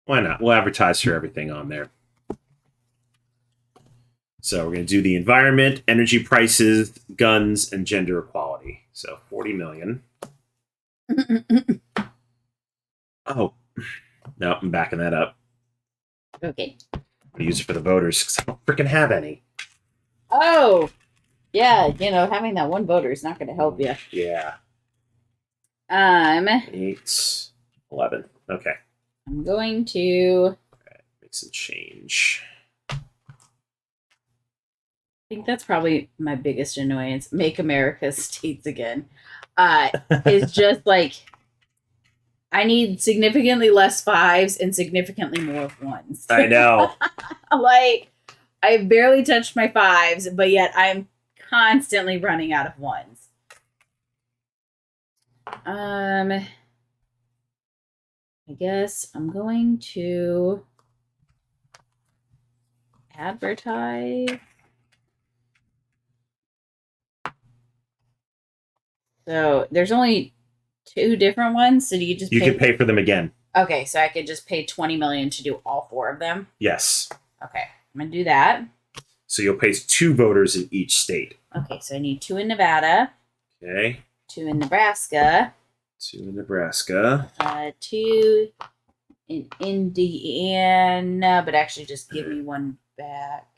S5: Why not? We'll advertise for everything on there. So we're going to do the environment, energy prices, guns, and gender equality. So 40 million. Oh, no, I'm backing that up.
S4: Okay.
S5: I'm going to use it for the voters because I don't freaking have any.
S4: Oh, yeah. You know, having that one voter is not going to help you.
S5: Yeah. 8, 11. Okay.
S4: I'm going to.
S5: Make some change.
S4: I think that's probably my biggest annoyance. Make America states again. Is just like I need significantly less 5s and significantly more 1s.
S5: I know.
S4: Like I've barely touched my 5s, but yet I'm constantly running out of 1s. I guess I'm going to advertise. So there's only 2 different ones. So do you just
S5: You can pay for them again.
S4: Okay, so I could just pay 20 million to do all 4 of them.
S5: Yes.
S4: Okay, I'm gonna do that.
S5: So you'll place 2 voters in each state.
S4: Okay, so I need 2 in Nevada,
S5: Okay.
S4: 2 in Nebraska,
S5: 2 in Nebraska.
S4: 2 in Indiana, but actually just give me 1 back.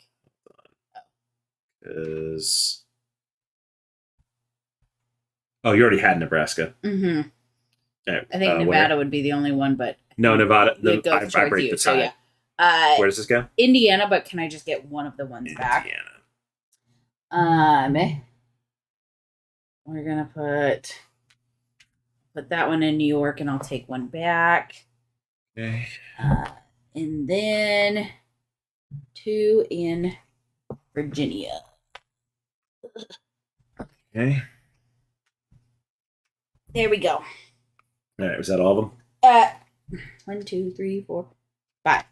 S5: Is oh, you already had Nebraska.
S4: Mm-hmm.
S5: Alright,
S4: I think
S5: where?
S4: Nevada would be the only one, but
S5: No, Nevada.
S4: it goes
S5: I
S4: towards
S5: break
S4: you.
S5: the
S4: So
S5: tie.
S4: yeah,
S5: Where does this go?
S4: Indiana, but can I just get one of the ones back?
S5: Indiana.
S4: We're gonna put that one in New York, and I'll take 1 back.
S5: Okay.
S4: And then 2 in Virginia.
S5: Okay.
S4: There we go.
S5: All right. Was that all of them?
S4: 1, 2, 3, 4, 5.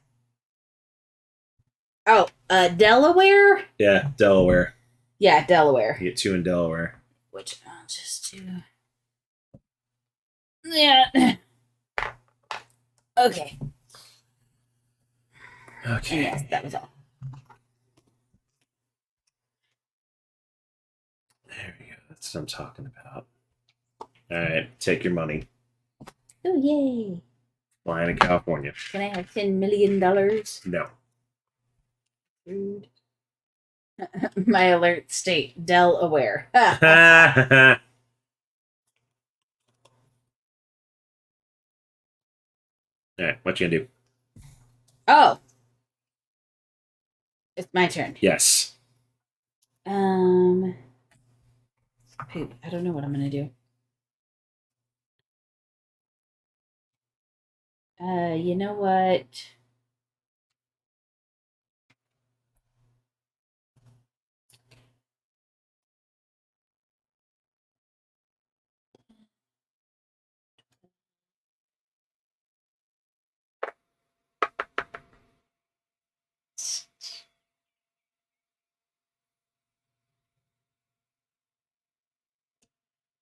S4: Oh, Delaware?
S5: Yeah, Delaware.
S4: Yeah, Delaware.
S5: You get 2 in Delaware.
S4: Which I'll just do. Yeah. Okay. And
S5: Okay.
S4: yes, that was all.
S5: There we go. That's what I'm talking about. All right. Take your money.
S4: Oh, yay.
S5: Flying in California.
S4: Can I have $10 million?
S5: No.
S4: Rude. My alert state, Delaware.
S5: All right. What you gonna do?
S4: Oh. It's my turn.
S5: Yes.
S4: Poop. I don't know what I'm gonna do. You know what?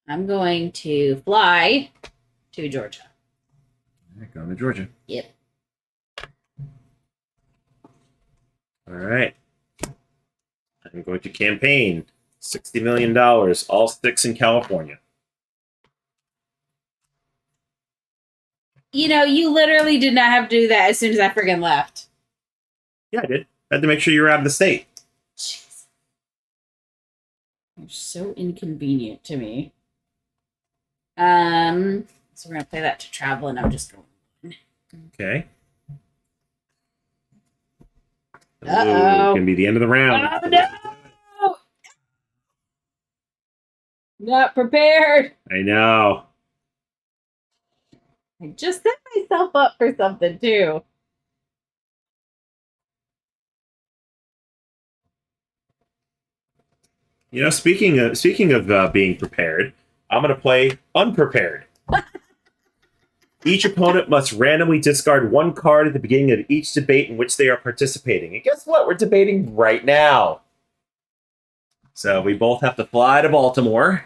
S4: I'm going to fly to Georgia.
S5: All right, going to Georgia.
S4: Yep.
S5: All right. I'm going to campaign $60 million, all 6 in California.
S4: You know, you literally did not have to do that as soon as I friggin' left.
S5: Yeah, I did. I had to make sure you were out of the state.
S4: Jeez. You're so inconvenient to me. So we're gonna play that to travel, and I'm just going.
S5: Okay.
S4: Uh-oh.
S5: Gonna be the end of the round.
S4: Oh no! Not prepared.
S5: I know.
S4: I just set myself up for something too.
S5: You know, speaking of being prepared, I'm gonna play unprepared. Each opponent must randomly discard 1 card at the beginning of each debate in which they are participating. And guess what? We're debating right now. So we both have to fly to Baltimore.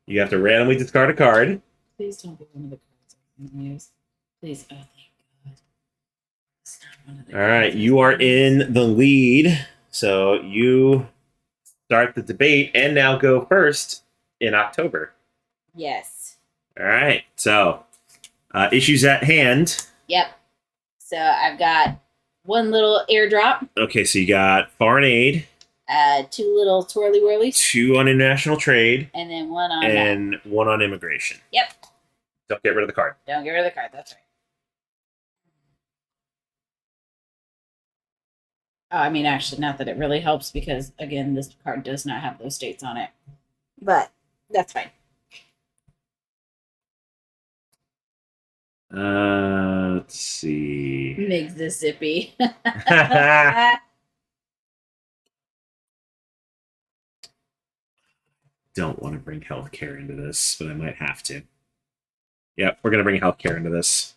S5: You have to randomly discard a card.
S4: Please don't be one of the cards I'm gonna use. Please, oh thank God. It's not one of the
S5: All right,
S4: cards I
S5: you
S4: was
S5: are
S4: gonna use.
S5: in the lead. So you start the debate and now go first in October.
S4: Yes.
S5: All right, so issues at hand.
S4: Yep. So I've got 1 little airdrop,
S5: Okay, so you got foreign aid,
S4: 2 little twirly whirlies,
S5: 2 on international trade,
S4: and then 1 on
S5: and 1 on immigration.
S4: Yep.
S5: Don't get rid of the card.
S4: Don't get rid of the card. That's right. Oh, I mean, actually, not that it really helps because, again, this card does not have those states on it. But that's fine.
S5: Let's see.
S4: Mississippi.
S5: Don't want to bring healthcare into this, but I might have to. Yep, we're going to bring healthcare into this.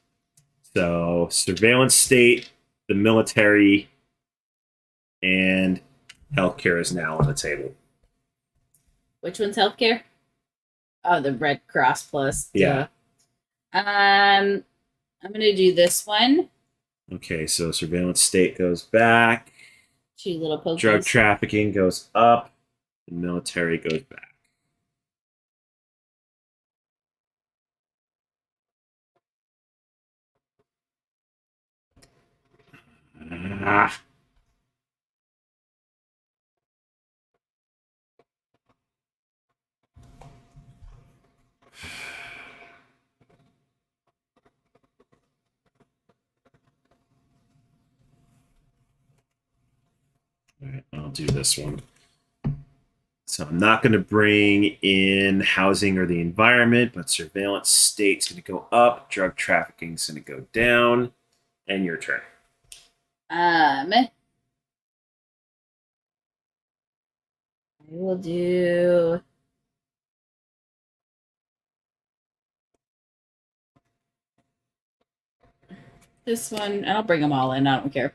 S5: So, surveillance state, the military, and healthcare is now on the table.
S4: Which one's healthcare? Oh, the Red Cross Plus.
S5: Yeah.
S4: I'm gonna do this one.
S5: Okay, so surveillance state goes back.
S4: 2 little pokies.
S5: Drug trafficking goes up. The military goes back. Ah. All right, I'll do this one. So I'm not going to bring in housing or the environment, but surveillance state's going to go up, drug trafficking's going to go down, and your turn.
S4: I will do this one. I'll bring them all in. I don't care.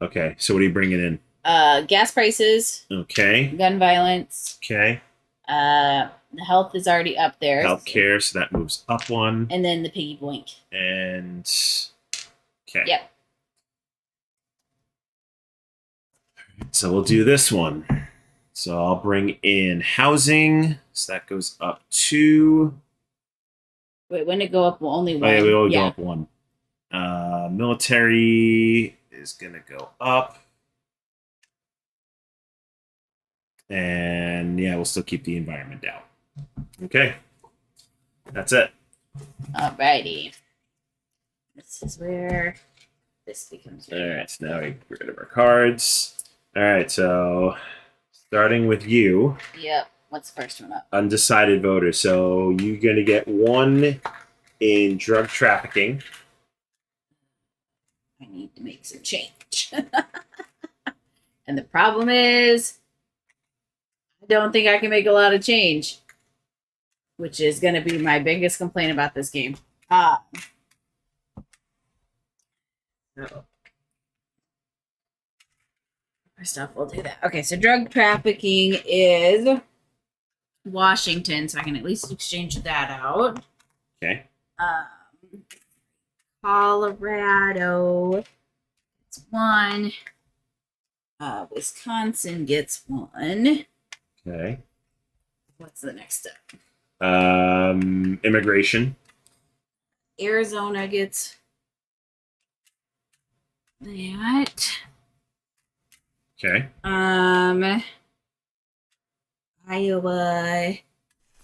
S5: Okay, so what are you bringing in?
S4: Gas prices,
S5: Okay,
S4: gun violence.
S5: okay.
S4: The health is already up there.
S5: Healthcare, so that moves up one.
S4: And then the piggy blink.
S5: And okay.
S4: Yep.
S5: So we'll do this one. So I'll bring in housing. So that goes up 2.
S4: Wait, when it go up? Well, only
S5: Oh,
S4: one.
S5: yeah, we only go up 1. Military is gonna go up. And yeah, we'll still keep the environment down. Okay. That's it.
S4: Alrighty. This is where this becomes.
S5: Alright, so now we get rid of our cards. Alright, so starting with you.
S4: Yep. What's the first one up?
S5: Undecided voter. So you're going to get 1 in drug trafficking.
S4: I need to make some change. And the problem is, I don't think I can make a lot of change, which is going to be my biggest complaint about this game. First off, we'll do that. Okay, so drug trafficking is Washington, so I can at least exchange that out.
S5: Okay.
S4: Colorado gets 1. Wisconsin gets 1.
S5: Okay.
S4: What's the next step?
S5: Immigration.
S4: Arizona gets that.
S5: Okay.
S4: Iowa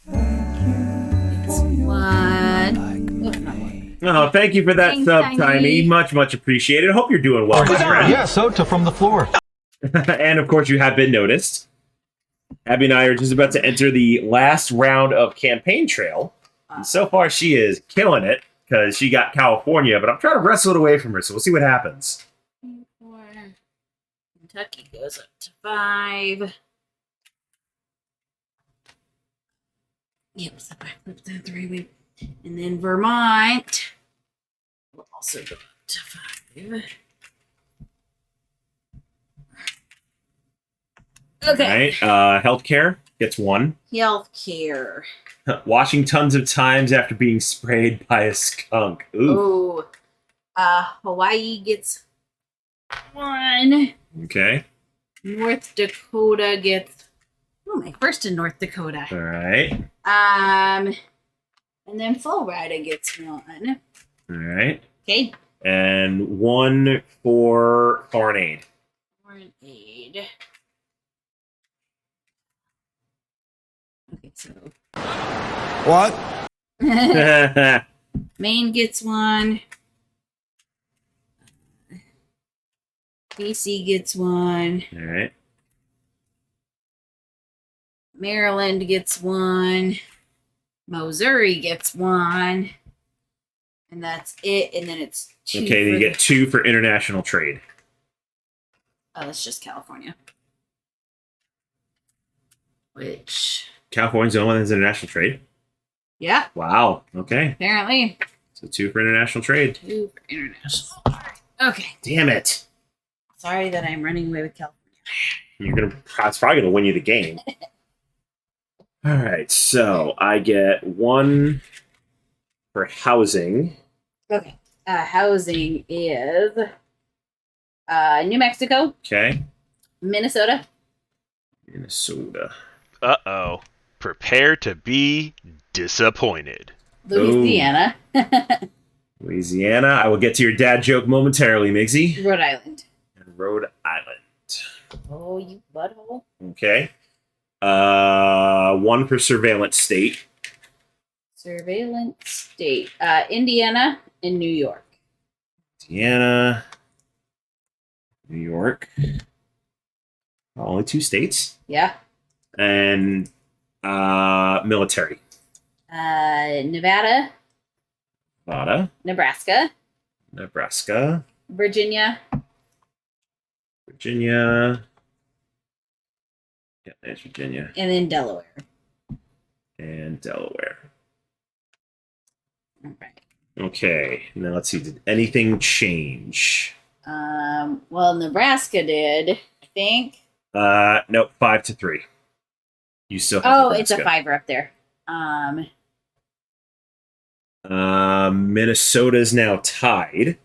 S4: gets 1. Oh, not 1.
S5: Oh, thank you for that
S4: Thanks,
S5: sub,
S4: Tiny.
S5: Tiny. Much, much appreciated. Hope you're doing well, my friend.
S6: Yeah, Sota from the floor.
S5: And of course, you have been noticed. Abby and I are just about to enter the last round of Campaign Trail. And so far, she is killing it because she got California, but I'm trying to wrestle it away from her, so we'll see what happens.
S4: 4. Kentucky goes up to 5. Yep, so I flipped that 3. And then Vermont will also go up to 5. Okay.
S5: All right. Healthcare gets 1.
S4: Healthcare.
S5: Washing tons of times after being sprayed by a skunk. Ooh.
S4: Oh. Hawaii gets 1.
S5: Okay.
S4: North Dakota gets. Oh, my first in North Dakota.
S5: All right.
S4: And then Florida gets 1.
S5: All right.
S4: Okay.
S5: And 1 for foreign aid.
S4: Foreign aid. Okay, so
S6: What?
S4: Maine gets 1. BC gets 1.
S5: All right.
S4: Maryland gets 1. Missouri gets 1. And that's it. And then it's 2.
S5: Okay, then you
S4: for
S5: get 2 for international trade.
S4: Oh, that's just California. Which,
S5: California's the only one that has international trade.
S4: yeah,
S5: Wow. Okay.
S4: apparently.
S5: So 2 for international trade.
S4: 2 for international. Okay.
S5: Damn it.
S4: Sorry that I'm running away with California.
S5: It's probably gonna win you the game. All right, so I get 1 for housing.
S4: Okay. Housing is New Mexico,
S5: Okay.
S4: Minnesota,
S5: Minnesota.
S7: Uh-oh. Prepare to be disappointed.
S4: Louisiana,
S5: Louisiana. I will get to your dad joke momentarily, Migsy.
S4: Rhode Island.
S5: And Rhode Island.
S4: Oh, you butthole.
S5: Okay. One per surveillance state.
S4: Surveillance state. Indiana and New York.
S5: Indiana. New York. Only 2 states.
S4: Yeah.
S5: And military.
S4: Nevada,
S5: Nevada.
S4: Nebraska,
S5: Nebraska.
S4: Virginia,
S5: Virginia. Yeah, there's Virginia.
S4: and then Delaware.
S5: And Delaware.
S4: All right.
S5: Okay. Now let's see. Did anything change?
S4: Well, Nebraska did, I think.
S5: Nope. 5-3. You still have
S4: Oh, it's a
S5: Nebraska.
S4: fiver up there.
S5: Minnesota's now tied.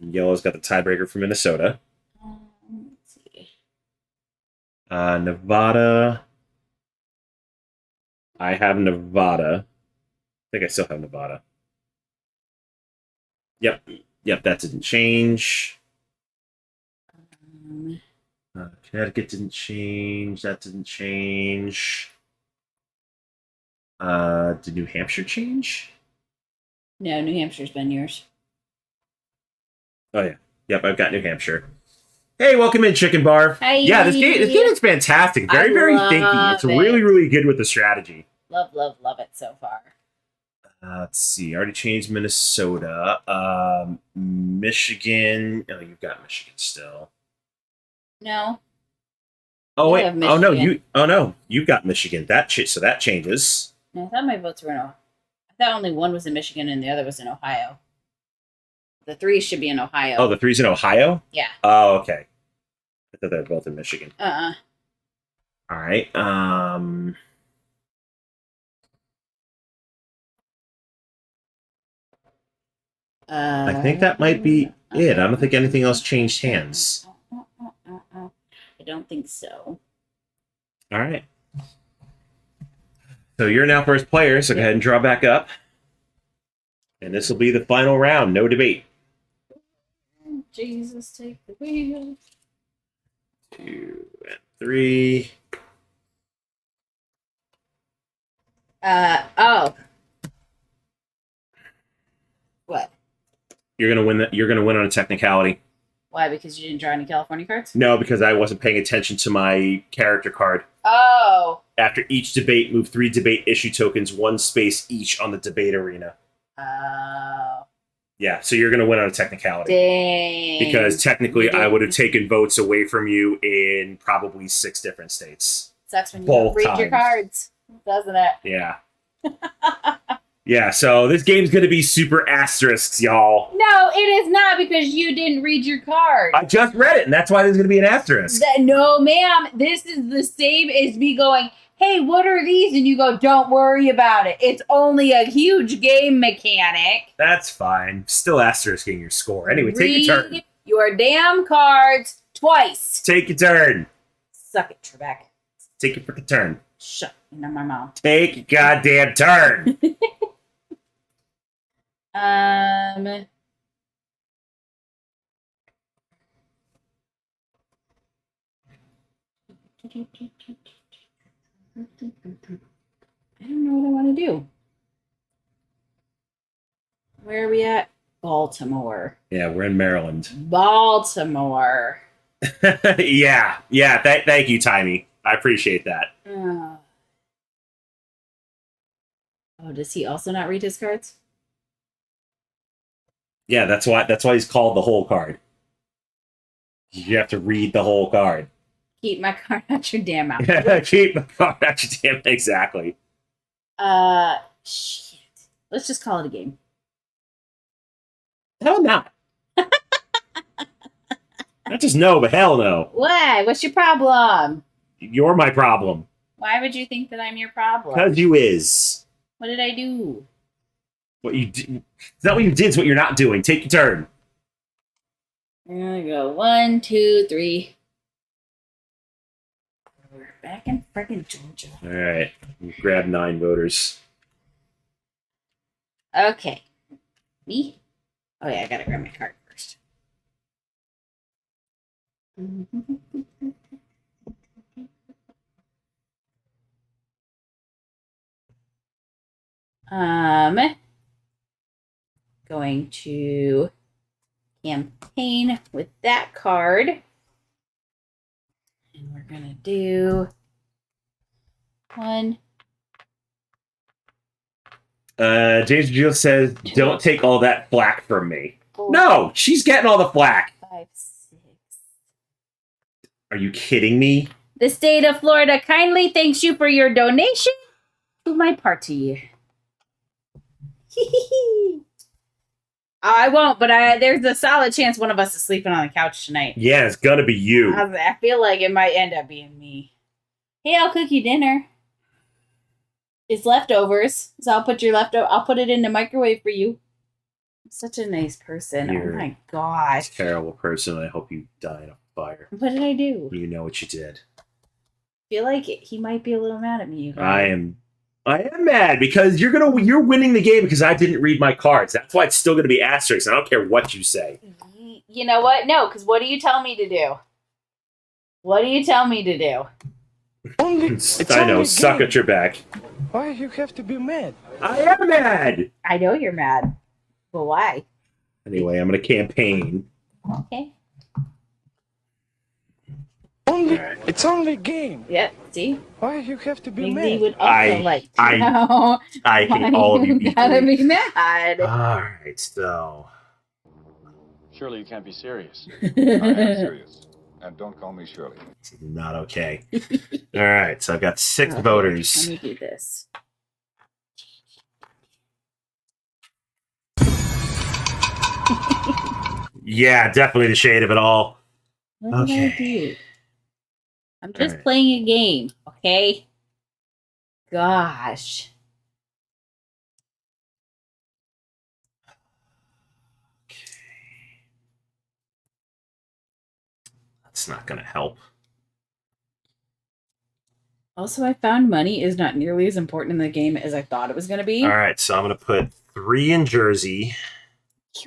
S5: Yellow's got the tiebreaker for Minnesota.
S4: Let's see.
S5: Nevada. I have Nevada. I think I still have Nevada. Yep. Yep, that didn't change. Connecticut didn't change. That didn't change. Did New Hampshire change?
S4: No, New Hampshire's been yours.
S5: Oh yeah. Yep, I've got New Hampshire. Hey, welcome in, Chicken Bar.
S4: Hi.
S5: Yeah, this game is fantastic. Very,
S4: I
S5: very
S4: love
S5: thinky. It's
S4: it.
S5: really, really good with the strategy.
S4: Love, love, love it so far.
S5: Let's see. I already changed Minnesota. Michigan. Oh, you've got Michigan still.
S4: No.
S5: Oh
S4: I
S5: wait.
S4: have
S5: Oh no.
S4: Michigan.
S5: You've got Michigan. So that changes.
S4: No, I thought my votes were in Ohio. I thought only one was in Michigan and the other was in Ohio. The 3 should be in Ohio.
S5: Oh, the 3's in Ohio.
S4: Yeah.
S5: Oh, okay. I thought they were both in Michigan.
S4: Uh-uh.
S5: All right. I think that might be it. I don't think anything else changed hands.
S4: I don't think so.
S5: All right. So you're now first player, so go ahead and draw back up. And this will be the final round. No debate.
S4: Jesus, take the wheel.
S5: 2 and 3.
S4: Oh. What?
S5: You're gonna win. You're gonna win on a technicality.
S4: Why? Because you didn't draw any California cards?
S5: No, because I wasn't paying attention to my character card.
S4: Oh.
S5: After each debate, move 3 debate issue tokens 1 space each on the debate arena.
S4: Oh.
S5: Yeah, so you're gonna win on a technicality.
S4: Dang.
S5: Because technically,
S4: You
S5: I
S4: did.
S5: would have taken votes away from you in probably 6 different states.
S4: Sucks when you
S5: both
S4: don't read your
S5: times.
S4: cards, doesn't it?
S5: Yeah. Yeah, so this game's gonna be super asterisks, y'all.
S4: No, it is not because you didn't read your card.
S5: I just read it, and that's why there's gonna be an asterisk.
S4: No, ma'am. This is the same as me going, hey, what are these? And you go, don't worry about it. It's only a huge game mechanic.
S5: That's fine. Still asterisking your score. Anyway, take your turn.
S4: Read your damn cards twice.
S5: Take your turn.
S4: Suck it, Trebek.
S5: Take your freaking turn.
S4: Shut in my mouth.
S5: Take your goddamn turn.
S4: I don't know what I want to do. Where are we at? Baltimore.
S5: Yeah, we're in Maryland.
S4: Baltimore.
S5: Yeah. Thank you, Timey. I appreciate that.
S4: Oh, does he also not read his cards?
S5: Yeah, that's why he's called the whole card. You have to read the whole card.
S4: Keep my card out your damn mouth.
S5: Keep the card out your damn exactly.
S4: Shit. Let's just call it a game.
S5: Hell not. Not just no, but hell no.
S4: Why? What's your problem?
S5: You're my problem.
S4: Why would you think that I'm your problem?
S5: Because you is.
S4: What did I do?
S5: What you did. It's not what you did, it's what you're not doing. Take your turn.
S4: We're gonna go 1, 2, 3. We're back in freaking Georgia.
S5: All right. Grab 9 voters.
S4: Okay. Me? Oh yeah, I gotta grab my card first. Going to campaign with that card. And we're gonna do 1.
S5: James Jill says, "Don't take all that flack from me."
S4: 4,
S5: No, she's getting all the flack.
S4: 5, 6.
S5: Are you kidding me?
S4: The state of Florida kindly thanks you for your donation to my party. I won't, but there's a solid chance one of us is sleeping on the couch tonight.
S5: Yeah, it's gonna be you.
S4: I feel like it might end up being me. Hey, I'll cook you dinner. It's leftovers, so I'll put I'll put it in the microwave for you. I'm such a nice person.
S5: You're
S4: Oh my gosh.
S5: Terrible person. I hope you die in a fire.
S4: What did I do?
S5: You know what you did.
S4: I feel like he might be a little mad at me. You guys.
S5: I am mad because you're winning the game because I didn't read my cards. That's why it's still gonna be asterisks. I don't care what you say.
S4: You know what? No, because what do you tell me to do? What do you tell me to do?
S5: I know, suck at your back.
S6: Why you have to be mad?
S5: I am mad.
S4: I know you're mad. But why?
S5: Anyway, I'm gonna campaign.
S4: Okay.
S6: It's only a game.
S4: Yep, see?
S6: Why you have to be
S4: Maybe
S6: mad?
S4: would also
S5: I-
S4: like to
S5: I-
S4: know
S5: I hate
S4: why
S5: all of you
S4: you gotta
S5: equally.
S4: be mad.
S5: Alright, so
S8: Surely you can't be serious.
S9: I am serious. And don't call me Shirley.
S5: this is not okay. Alright, so I've got 6
S4: Okay,
S5: voters.
S4: Let me do this.
S5: Yeah, definitely the shade of it all.
S4: What did I
S5: Okay.
S4: do? I'm just
S5: Alright.
S4: playing a game, okay? Gosh.
S5: That's not gonna help.
S4: Also, I found money is not nearly as important in the game as I thought it was going to be.
S5: Alright, so I'm gonna put 3 in Jersey.
S4: I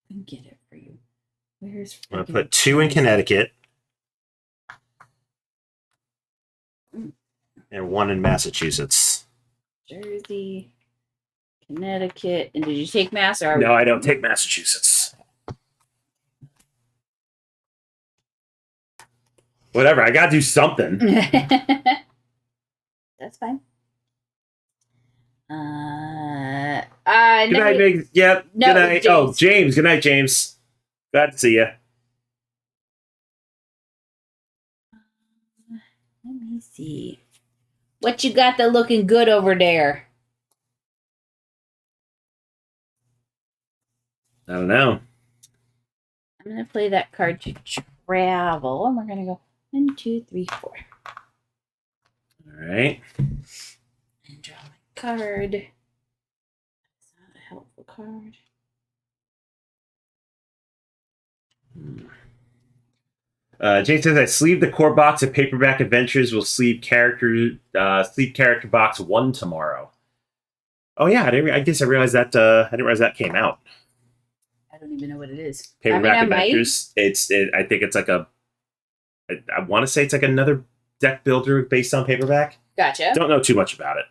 S4: can get it for you. Where's
S5: I'm gonna
S4: freaking
S5: put 2 in Connecticut. And 1 in Massachusetts.
S4: Jersey, Connecticut, and did you take Mass or?
S5: No, I don't take Massachusetts. Whatever, I gotta do something.
S4: That's fine.
S5: Good
S4: No,
S5: night, Big. Yep.
S4: No,
S5: good night.
S4: James.
S5: Oh, James. Good night, James. Glad to see you.
S4: let me see. What you got that looking good over there?
S5: I don't know.
S4: I'm gonna play that card to travel, and we're gonna go 1, 2, 3, 4,
S5: All right.
S4: and draw my card. It's not a helpful card.
S5: James says I sleeve the core box of Paperback Adventures. Will sleeve character box 1 tomorrow. Oh yeah, I guess I realized that. I didn't realize that came out.
S4: I don't even know what it is.
S5: Paperback
S4: I might.
S5: Adventures. I think it's like a. I want to say it's like another deck builder based on paperback.
S4: Gotcha.
S5: Don't know too much about it.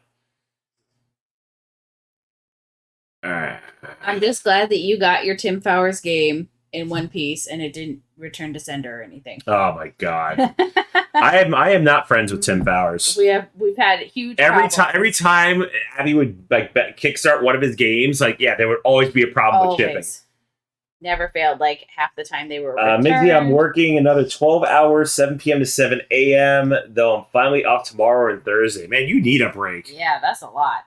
S5: All right.
S4: I'm just glad that you got your Tim Fowers game in one piece and it didn't return to sender or anything.
S5: Oh my god. I am not friends with Tim Fowers.
S4: We've had huge
S5: Every
S4: problems.
S5: time Abby would like kickstart one of his games, like yeah, there would always be a problem with shipping.
S4: Always. Never failed. Like half the time they were
S5: Minzy, I'm
S4: returned.
S5: working another 12 hours, 7 p.m. to 7 a.m. Though I'm finally off tomorrow and Thursday. Man, you need a break.
S4: Yeah, that's a lot.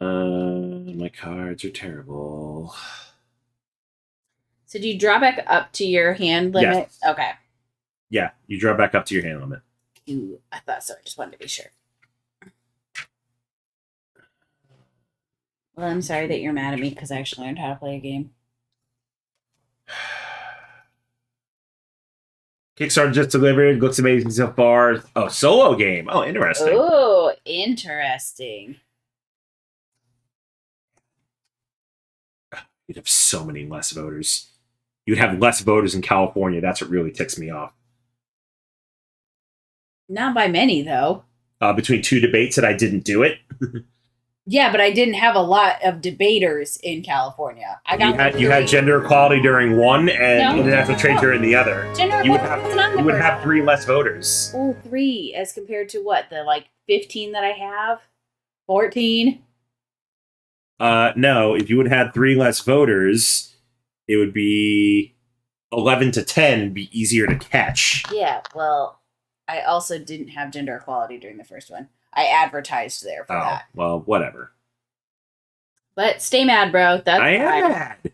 S5: My cards are terrible.
S4: So do you draw back up to your hand limit?
S5: Yes.
S4: Okay.
S5: Yeah, you draw back up to your hand limit.
S4: I thought so. I just wanted to be sure. Well, I'm sorry that you're mad at me because I actually learned how to play a game.
S5: Kickstarter just delivered. Looks amazing so far. Oh, solo game. Oh, interesting.
S4: Oh, interesting.
S5: You'd have so many less voters. You'd have less voters in California. That's what really ticks me off.
S4: Not by many, though.
S5: Between two debates that I didn't do it.
S4: Yeah, but I didn't have a lot of debaters in California.
S5: You had gender equality during one and
S4: No.
S5: international trade during the other.
S4: Gender
S5: You would
S4: equality
S5: have
S4: wasn't on the
S5: you would
S4: first
S5: have
S4: one.
S5: 3 less voters.
S4: Oh, 3 as compared to what? The 15 that I have? 14?
S5: No, if you would have had 3 less voters, it would be 11 to 10. It'd be easier to catch.
S4: Yeah, well, I also didn't have gender equality during the first one. I advertised there for
S5: Oh,
S4: that.
S5: well, whatever.
S4: But stay mad, bro. That's
S5: I am
S4: fine.
S5: mad.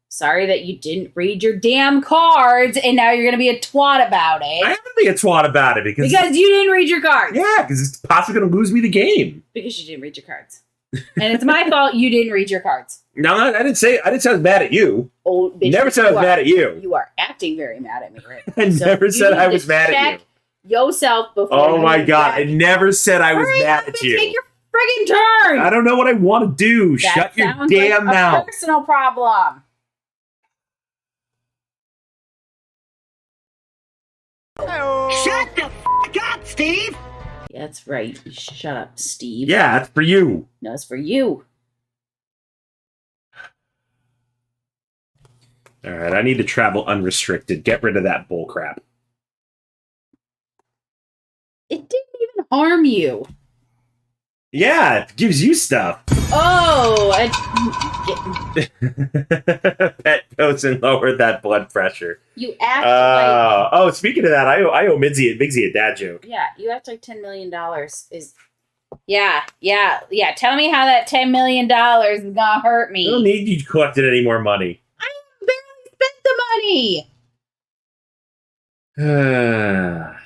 S4: Sorry that you didn't read your damn cards, and now you're gonna be a twat about it.
S5: I am going to be a twat about it because
S4: Because you didn't read your cards.
S5: yeah, because it's possibly going to lose me the game.
S4: Because you didn't read your cards. And it's my fault you didn't read your cards.
S5: No, I didn't say I was mad at you.
S4: Oh, bitch,
S5: Never said I was mad at you.
S4: You are acting very mad at me, right?
S5: I
S4: So
S5: never
S4: you
S5: said
S4: need
S5: I
S4: to
S5: was mad at
S4: check
S5: you.
S4: yourself before.
S5: Oh
S4: you
S5: my god, I
S4: react.
S5: never said I was
S4: Hurry
S5: mad
S4: up
S5: at
S4: and
S5: you.
S4: Take your friggin' turn.
S5: I don't know what I want to do.
S4: That
S5: Shut your
S4: sounds
S5: damn
S4: like
S5: mouth.
S4: A personal problem.
S2: Shut the f up, Steve!
S4: That's right. Shut up, Steve.
S5: Yeah, that's for you.
S4: No, it's for you.
S5: All right, I need to travel unrestricted. Get rid of that bull crap.
S4: It didn't even harm you.
S5: Yeah, it gives you stuff.
S4: Oh,
S5: Pet goes and lowered that blood pressure.
S4: you act like
S5: Oh, speaking of that, I owe Migsy a dad joke.
S4: yeah, you act like $10 million is. Yeah. Tell me how that $10 million is gonna hurt me.
S5: I don't need you collecting any more money.
S4: I barely spent the money.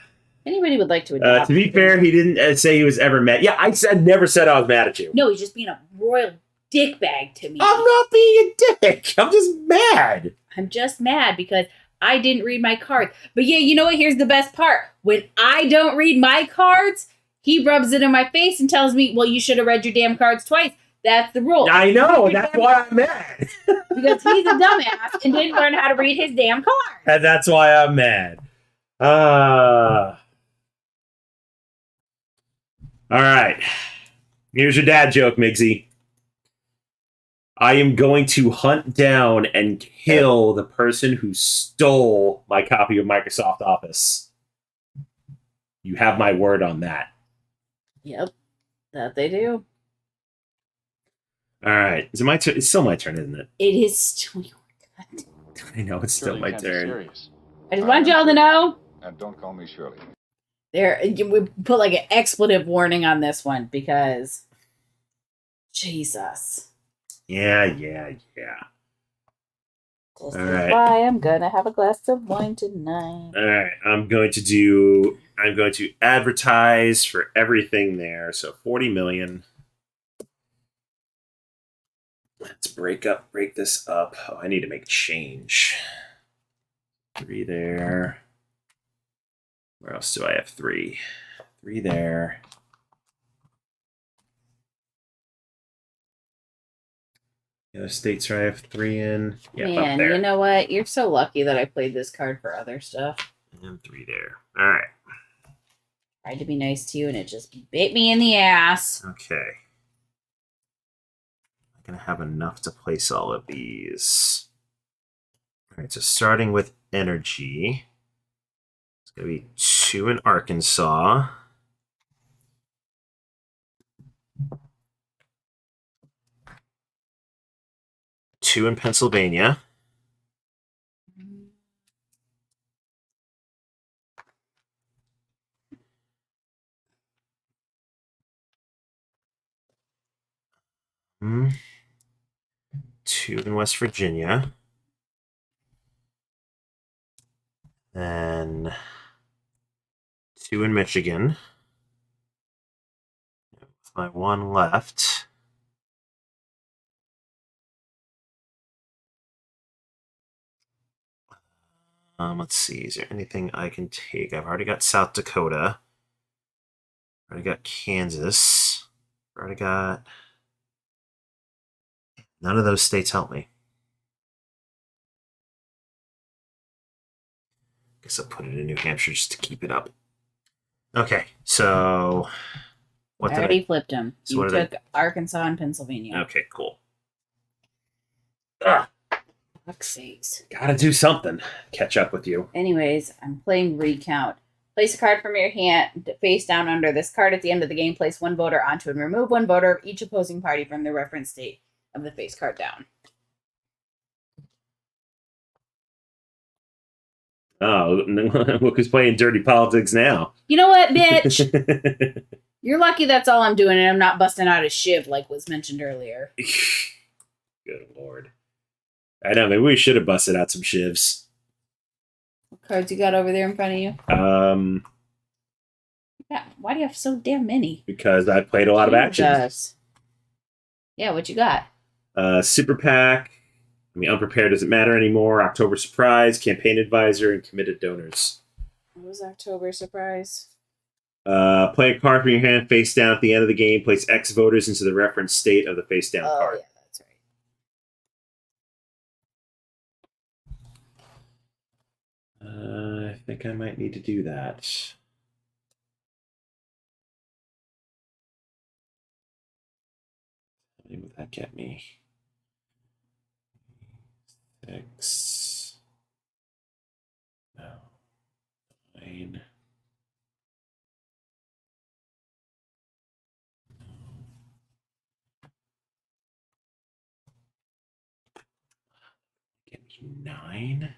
S4: Anybody would like to adopt?
S5: To be fair, he didn't say he was ever mad. Yeah, never said I was mad at you.
S4: No, he's just being a royal dickbag to me.
S5: I'm not being a dick. I'm just mad.
S4: I'm just mad because I didn't read my cards. But yeah, you know what? Here's the best part. When I don't read my cards, he rubs it in my face and tells me, well, you should have read your damn cards twice. That's the rule.
S5: I know, and that's why I'm mad.
S4: Because he's a dumbass and didn't learn how to read his damn cards.
S5: And that's why I'm mad. All right. Here's your dad joke, Migsy. I am going to hunt down and kill the person who stole my copy of Microsoft Office. You have my word on that.
S4: Yep, that they do.
S5: All right. Is it my turn? It's still my turn, isn't it?
S4: It is still your God.
S5: I know it's still
S8: Surely
S5: my
S8: you can't be
S5: turn.
S8: serious.
S4: I just want y'all to know.
S9: And don't call me Shirley.
S4: We put like an expletive warning on this one because Jesus.
S5: Yeah.
S4: This
S5: All
S4: is
S5: right.
S4: why I'm gonna have a glass of wine tonight.
S5: All right. I'm going to advertise for everything there. So 40 million. Let's break this up. Oh, I need to make a change. 3 there. Where else do I have 3? 3 there. The other states where I have 3 in. Yeah, up
S4: Man,
S5: there.
S4: you know what? You're so lucky that I played this card for other stuff.
S5: And 3 there. All right.
S4: Tried to be nice to you and it just bit me in the ass.
S5: Okay. I'm going to have enough to place all of these. All right, so starting with energy. It's going to be 2 in Arkansas. Two in Pennsylvania. Hmm. 2 in West Virginia. Then 2 in Michigan. With my 1 left. Let's see. Is there anything I can take? I've already got South Dakota. Already got Kansas. Already got. None of those states help me. Guess I'll put it in New Hampshire just to keep it up. Okay, so
S4: I already flipped them.
S5: So
S4: you
S5: what are
S4: took Arkansas and Pennsylvania.
S5: Okay, cool. Ah,
S4: Fuck's sakes.
S5: gotta do something. Catch up with you.
S4: Anyways, I'm playing Recount. Place a card from your hand face down under this card at the end of the game. Place one voter onto it and remove one voter of each opposing party from the reference state of the face card down.
S5: Oh, look who's playing dirty politics now.
S4: You know what, bitch? You're lucky that's all I'm doing and I'm not busting out a shiv like was mentioned earlier.
S5: Good lord. I know, maybe we should have busted out some shivs.
S4: What cards you got over there in front of you? Yeah, why do you have so damn many?
S5: Because I played a lot of action.
S4: Jesus. Yeah, what you got?
S5: Super PAC. I mean, Unprepared doesn't matter anymore. October Surprise, Campaign Advisor, and Committed Donors.
S4: What was October Surprise?
S5: Play a card from your hand face down at the end of the game. Place X voters into the reference state of the face down card.
S4: Yeah, that's right.
S5: I think I might need to do that. What would that get me? 6. No. 9. Get me 9.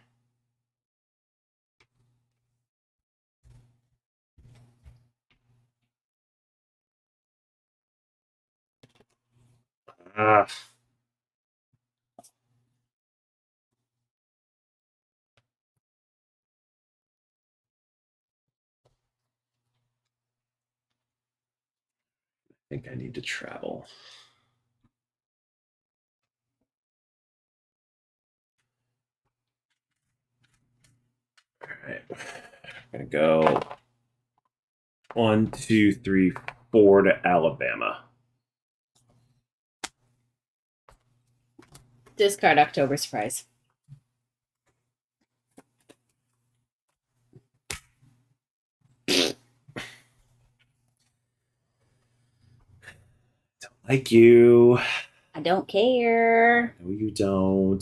S5: Ah. I think I need to travel. All right. I'm going to go 1, 2, 3, 4 to Alabama.
S4: Discard October Surprise.
S5: Don't like you.
S4: I don't care.
S5: No, you don't.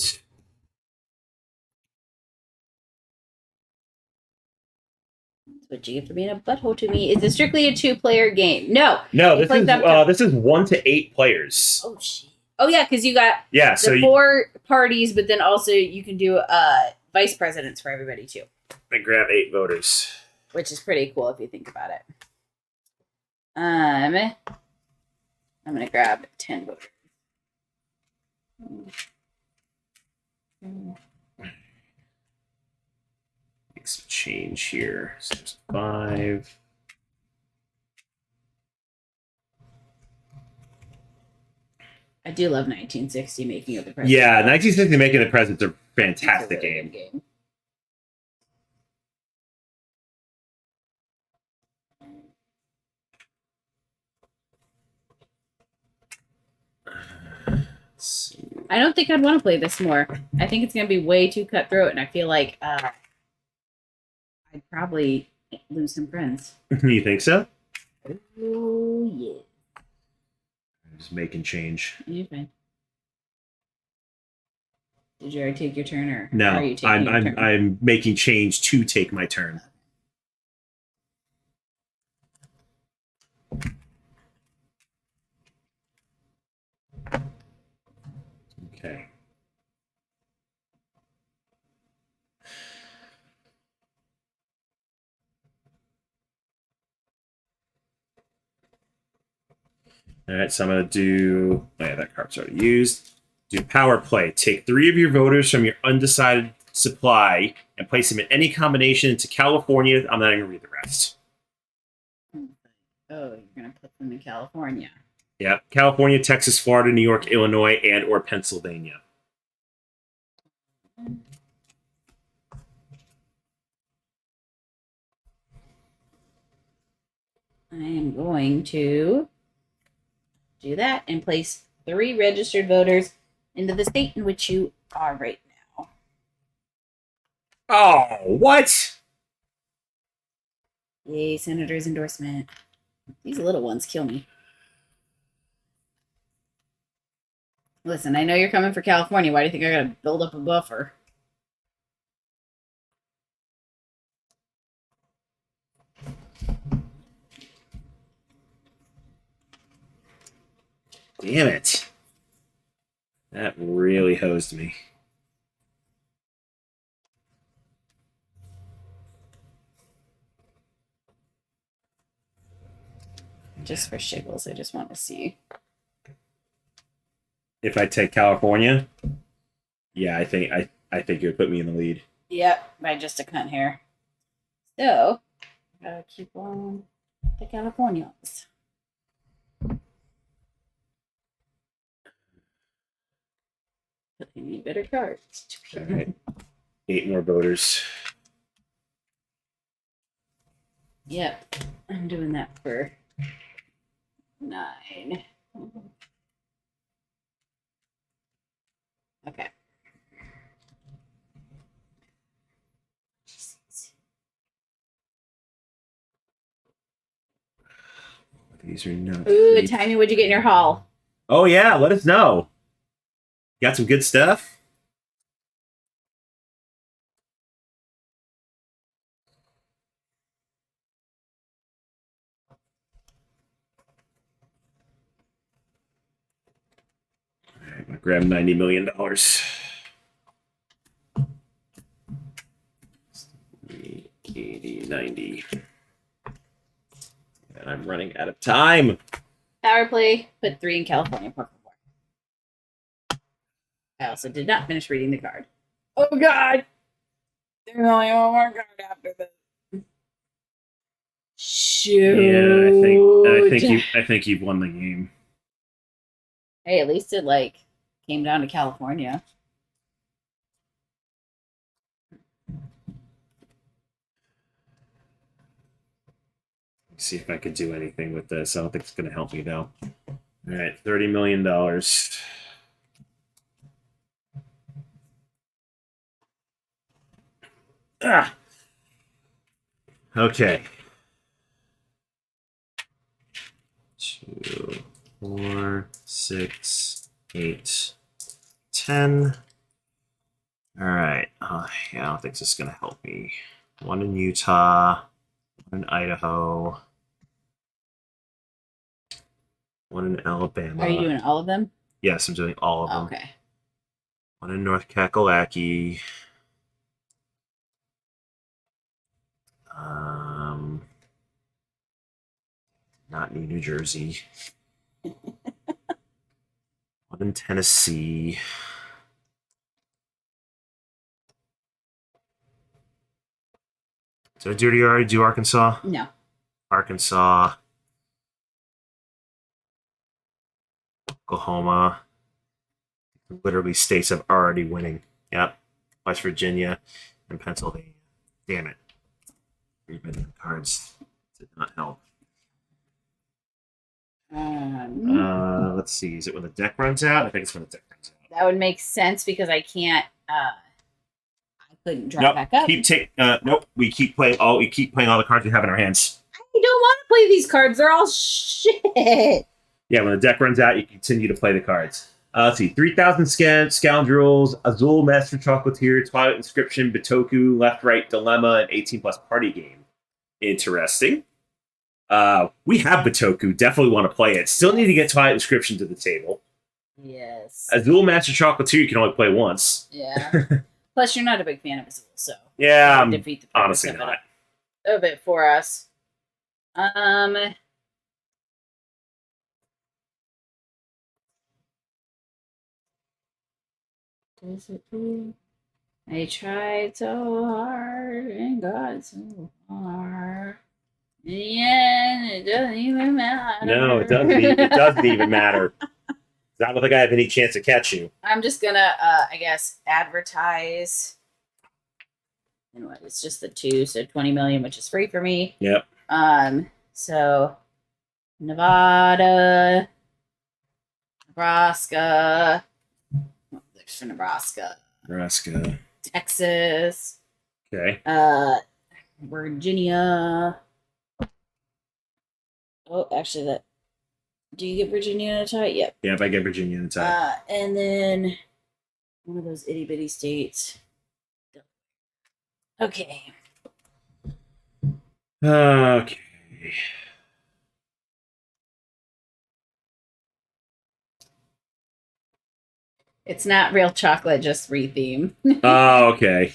S4: That's what you get for being a butthole to me. Is it strictly a 2-player game? No.
S5: No,
S4: You
S5: this
S4: clicked
S5: is
S4: up to-
S5: this is 1 to 8 players.
S4: Oh, shit. Oh, yeah, because you got
S5: Yeah,
S4: the
S5: so
S4: 4 parties, but then also you can do vice presidents for everybody, too.
S5: I grab 8 voters.
S4: Which is pretty cool if you think about it. I'm going to grab 10 voters.
S5: Make some change here. So there's 5.
S4: I do love 1960 Making of the President.
S5: Yeah, 1960 Making the President's a
S4: It's a
S5: fantastic
S4: really
S5: game.
S4: good game.
S5: Let's see.
S4: I don't think I'd want to play this more. I think it's going to be way too cutthroat, and I feel like I'd probably lose some friends.
S5: You think so?
S4: Oh, yeah.
S5: I'm just making change.
S4: You're fine. Did you already take your turn, or
S5: No,
S4: are you taking your turn?
S5: I'm making change to take my turn. Okay. All right, so I'm going to do... Oh, yeah, that card's already used. Do power play. Take 3 of your voters from your undecided supply and place them in any combination into California. I'm not going to read the rest.
S4: Oh, you're going to put them in California.
S5: Yeah, California, Texas, Florida, New York, Illinois, and or Pennsylvania.
S4: I am going to do that and place 3 registered voters into the state in which you are right now.
S5: Oh, what?
S4: Yay, Senator's endorsement. These little ones kill me. Listen, I know you're coming for California. Why do you think I gotta build up a buffer?
S5: Damn it. That really hosed me.
S4: Just for shiggles, I just want to see.
S5: If I take California, yeah, I think it would put me in the lead.
S4: Yep, by just a cunt hair. So, gotta keep on the Californians. But they need better cards.
S5: All right. 8 more voters.
S4: Yep, I'm doing that for 9. Okay.
S5: These are not.
S4: Ooh, Tiny, what'd you get in your haul?
S5: Oh yeah, let us know. Got some good stuff. All right, I'm gonna grab $90 million. 80, 90. And I'm running out of time.
S4: Power play, put 3 in California. I also did not finish reading the card. Oh god! There's only one more card after this. Shoot.
S5: Yeah, I think you've won the game.
S4: Hey, at least it came down to California.
S5: Let's see if I could do anything with this. I don't think it's gonna help me though. All right, $30 million. Ah. Okay. 2, 4, 6, 8, 10. All right. Yeah, I don't think this is gonna help me. 1 in Utah, 1 in Idaho, 1 in Alabama.
S4: Are you doing all of them?
S5: Yes, I'm doing all of them.
S4: Okay.
S5: 1 in North Kakalaki. Not New Jersey. 1 in Tennessee. So did you already do Arkansas?
S4: No.
S5: Arkansas. Oklahoma. Literally states have already winning. Yep. West Virginia and Pennsylvania. Damn it. 3 million cards did not help. Let's see. Is it when the deck runs out? I think it's when the deck runs out.
S4: That would make sense because I can't. I couldn't drop
S5: Nope.
S4: back up.
S5: Nope. We keep playing all the cards we have in our hands.
S4: I don't want to play these cards. They're all shit.
S5: Yeah, when the deck runs out, you continue to play the cards. Let's see. 3,000 Scoundrels, Azul Master Chocolatier, Twilight Inscription, Bitoku, Left Right Dilemma, and 18 Plus Party Game. Interesting. We have Bitoku. Definitely want to play it. Still need to get Twilight Inscription to the table.
S4: Yes.
S5: Azul Master Chocolatier you can only play once.
S4: Yeah. Plus, you're not a big fan of Azul, so
S5: Yeah, I'm
S4: defeat the purpose
S5: honestly not.
S4: of it for us. I tried so hard and got so far. In the end, it doesn't even matter.
S5: No, it doesn't. It doesn't even matter. I don't think I have any chance to catch you.
S4: I'm just gonna, I guess, advertise. And what? It's just the 2, so 20 million, which is free for me.
S5: Yep.
S4: So Nevada, Nebraska. Oh, there's for Nebraska.
S5: Nebraska.
S4: Texas.
S5: Okay.
S4: Virginia. Oh, actually, that. Do you get Virginia in a tie? Yep.
S5: Yeah, if I get Virginia in the tie.
S4: And then one of those itty bitty states. Okay.
S5: Okay.
S4: It's not real chocolate, just re-theme.
S5: Oh, okay.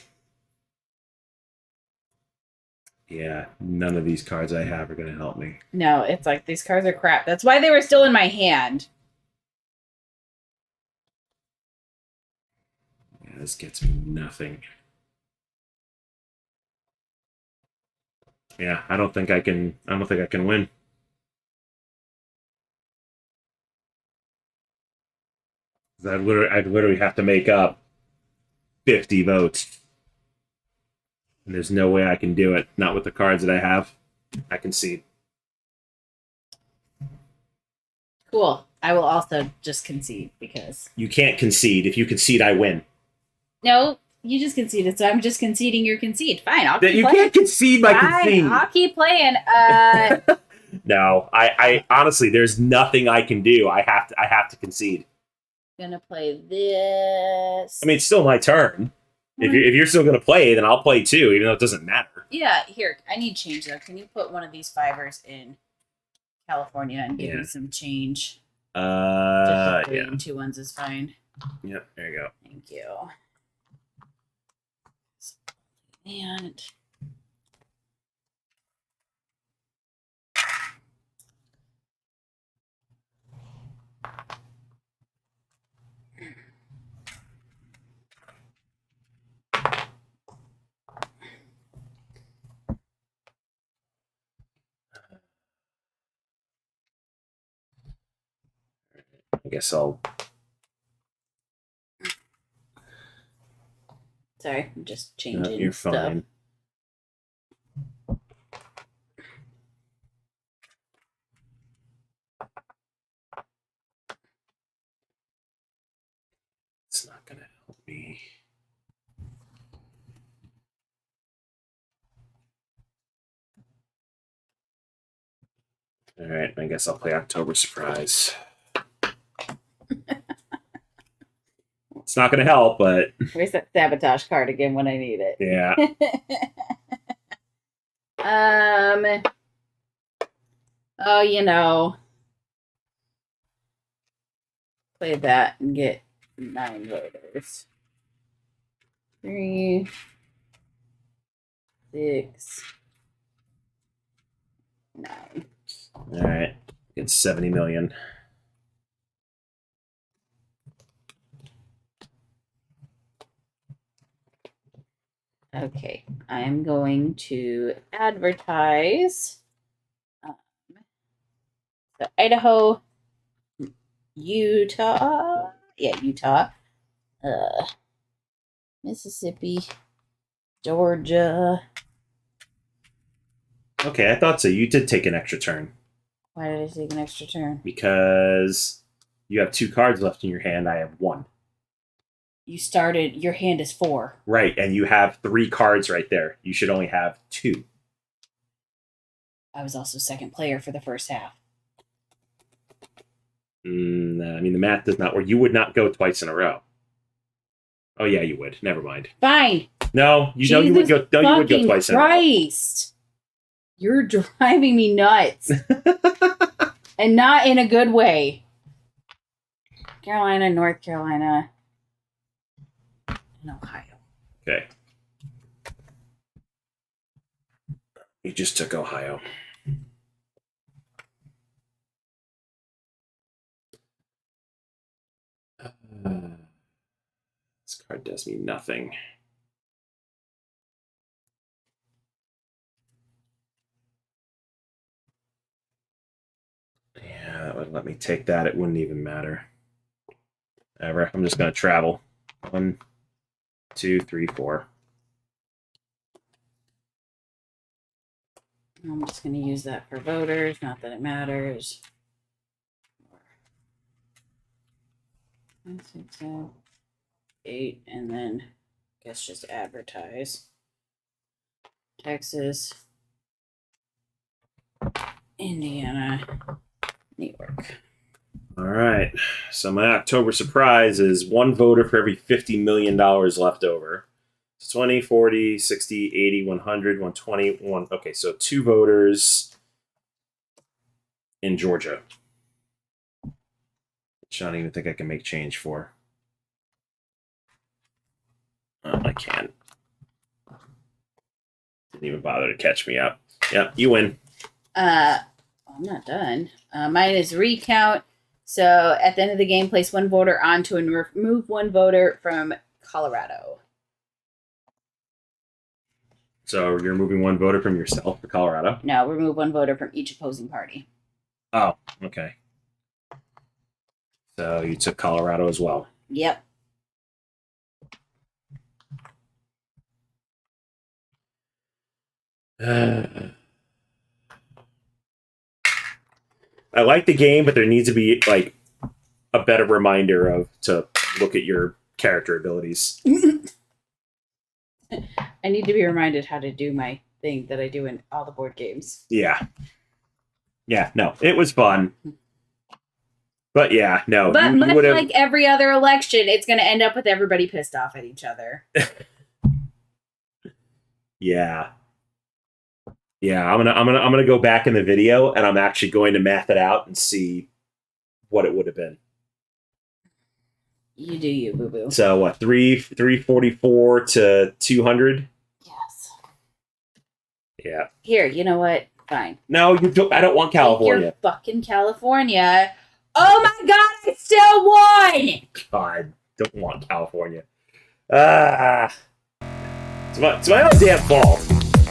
S5: Yeah, none of these cards I have are going to help me.
S4: No, it's like these cards are crap. That's why they were still in my hand.
S5: Yeah, this gets me nothing. Yeah, I don't think I can win. I'd literally have to make up 50 votes. And there's no way I can do it. Not with the cards that I have. I concede.
S4: Cool. I will also just concede because...
S5: You can't concede. If you concede, I win.
S4: No, you just conceded, so I'm just conceding your concede. Fine, I'll keep
S5: You
S4: playing.
S5: can't concede my concede.
S4: I'll keep playing.
S5: No, I honestly, there's nothing I can do. I have to concede.
S4: Gonna play this.
S5: I mean, it's still my turn. If you're still gonna play, then I'll play too, even though it doesn't matter.
S4: Yeah, here. I need change though. Can you put one of these fivers in California and give me some change? Just
S5: Yeah.
S4: and 2 ones is fine.
S5: Yep, there you go.
S4: Thank you. And
S5: I guess I'll.
S4: sorry, I'm just changing
S5: You're
S4: stuff.
S5: fine. It's not gonna help me. All right, I guess I'll play October Surprise. It's not going to help, but
S4: Where's that sabotage card again when I need it?
S5: yeah.
S4: Oh, you know, play that and get 9 voters. 3, 6, 9.
S5: All right, it's 70 million.
S4: Okay, I'm going to advertise the Idaho, Utah, Utah, Mississippi, Georgia.
S5: Okay, I thought so. You did take an extra turn.
S4: Why did I take an extra turn?
S5: Because you have 2 cards left in your hand. I have 1.
S4: You started, your hand is 4.
S5: Right, and you have 3 cards right there. You should only have 2.
S4: I was also second player for the first half.
S5: I mean, the math does not work. You would not go twice in a row. Oh yeah, you would. Never mind.
S4: Fine.
S5: No, you would go. No, you would go twice in a row.
S4: Christ. You're driving me nuts. And not in a good way. Carolina, North Carolina, and Ohio.
S5: Okay. You just took Ohio. This card does me nothing. Yeah, that would let me take that. It wouldn't even matter. Whatever. I'm just going to travel. 1, 2, 3, 4.
S4: I'm just going to use that for voters. Not that it matters. 5, 6, 7, 8, and then I guess just advertise. Texas, Indiana, New York.
S5: All right. So my October surprise is one voter for every $50 million left over. It's 20, 40, 60, 80, 100, 120, 1. Okay, so 2 voters in Georgia. Which I don't even think I can make change for. I can't. Didn't even bother to catch me up. Yep, you win.
S4: I'm not done. Mine is recount. So at the end of the game, place one voter onto and remove one voter from Colorado.
S5: So you're moving one voter from yourself for Colorado?
S4: No, remove one voter from each opposing party.
S5: Oh, okay. So you took Colorado as well.
S4: Yep.
S5: I like the game, but there needs to be like a better reminder of to look at your character abilities.
S4: I need to be reminded how to do my thing that I do in all the board games.
S5: Yeah. Yeah, no, it was fun. But yeah, no.
S4: But
S5: you
S4: much
S5: would've-
S4: like every other election, it's going to end up with everybody pissed off at each other.
S5: Yeah. Yeah, I'm gonna go back in the video and I'm actually going to math it out and see what it would have been.
S4: You do you, boo boo.
S5: So what, 344 to 200?
S4: Yes.
S5: Yeah.
S4: Here, you know what? Fine.
S5: No, you don't. I don't want
S4: Take
S5: California.
S4: your fucking California. Oh my god, I still won!
S5: God, don't want California. It's my own damn fault.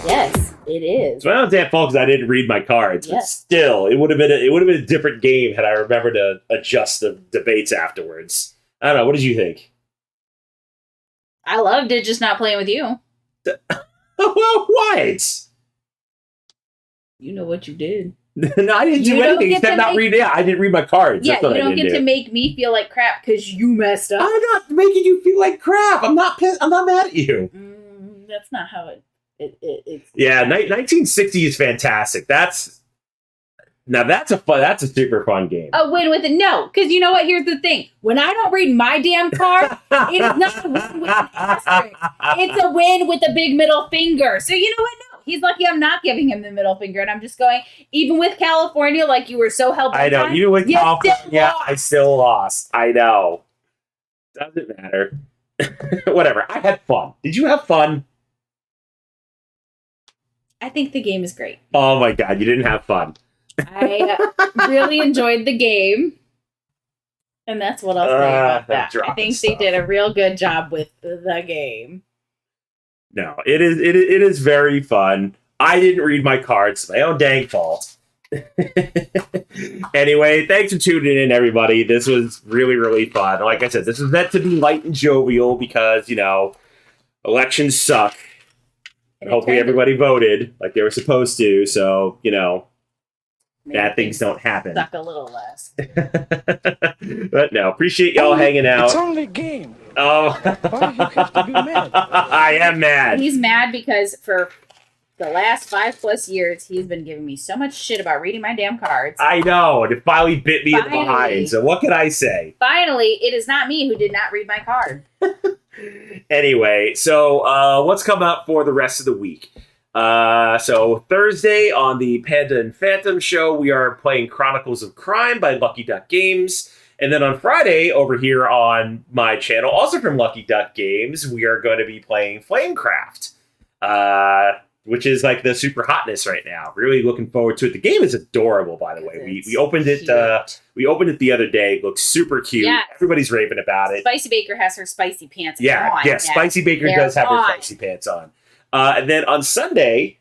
S4: Yes, it is.
S5: It's my own damn fault because I didn't read my cards. But
S4: Yes.
S5: still, it would have been a different game had I remembered to adjust the debates afterwards. I don't know. What did you think?
S4: I loved it, just not playing with you.
S5: Well, what?
S4: You know what you did.
S5: No, I didn't
S4: You
S5: do
S4: don't
S5: anything
S4: get
S5: except
S4: to
S5: not
S4: make-
S5: read it. I didn't read my cards.
S4: Yeah,
S5: That's what
S4: you
S5: I
S4: don't
S5: didn't
S4: get
S5: do.
S4: to make me feel like crap because you messed up.
S5: I'm not making you feel like crap. I'm not pissed. I'm not mad at you.
S4: That's not how it's.
S5: Yeah, 1960 is fantastic. That's a super fun game.
S4: A win with it. No, because you know what? Here's the thing. When I don't read my damn card, it is not a win with an asterisk. It's a win with a big middle finger. So you know what? No, he's lucky I'm not giving him the middle finger. And I'm just going, even with California, like you were so held
S5: I know.
S4: on,
S5: Even with
S4: you
S5: California,
S4: still lost.
S5: I still lost. I know. Doesn't matter. Whatever. I had fun. Did you have fun?
S4: I think the game is great.
S5: Oh my god, you didn't have fun.
S4: I really enjoyed the game. And that's what I'll say about that. I
S5: dropping
S4: think
S5: stuff.
S4: they did a real good job with the game.
S5: No, it is very fun. I didn't read my cards. My own dang fault. Anyway, thanks for tuning in, everybody. This was really, really fun. Like I said, this was meant to be light and jovial because, elections suck. And hopefully everybody voted like they were supposed to, so,
S4: Maybe
S5: bad things don't happen.
S4: Suck a little less.
S5: But no, appreciate y'all hanging out.
S6: It's only a game.
S5: Oh,
S6: Why you have to be mad?
S5: I am mad.
S4: He's mad because for the last 5+ years, he's been giving me so much shit about reading my damn cards.
S5: I know, and it finally bit me in the
S4: Finally.
S5: behind, so what can I say?
S4: Finally, it is not me who did not read my card.
S5: Anyway, so what's coming up for the rest of the week? So Thursday on the Panda and Phantom show, we are playing Chronicles of Crime by Lucky Duck Games. And then on Friday, over here on my channel, also from Lucky Duck Games, we are going to be playing Flamecraft, which is like the super hotness right now. Really looking forward to it. The game is adorable, by the way. We opened it. We opened it the other day. It looks super cute.
S4: Yes.
S5: Everybody's raving about it.
S4: Spicy Baker has her spicy pants
S5: Yeah,
S4: on.
S5: yeah. Spicy Baker
S4: They're
S5: does have her
S4: on.
S5: spicy pants on. And then on Sunday,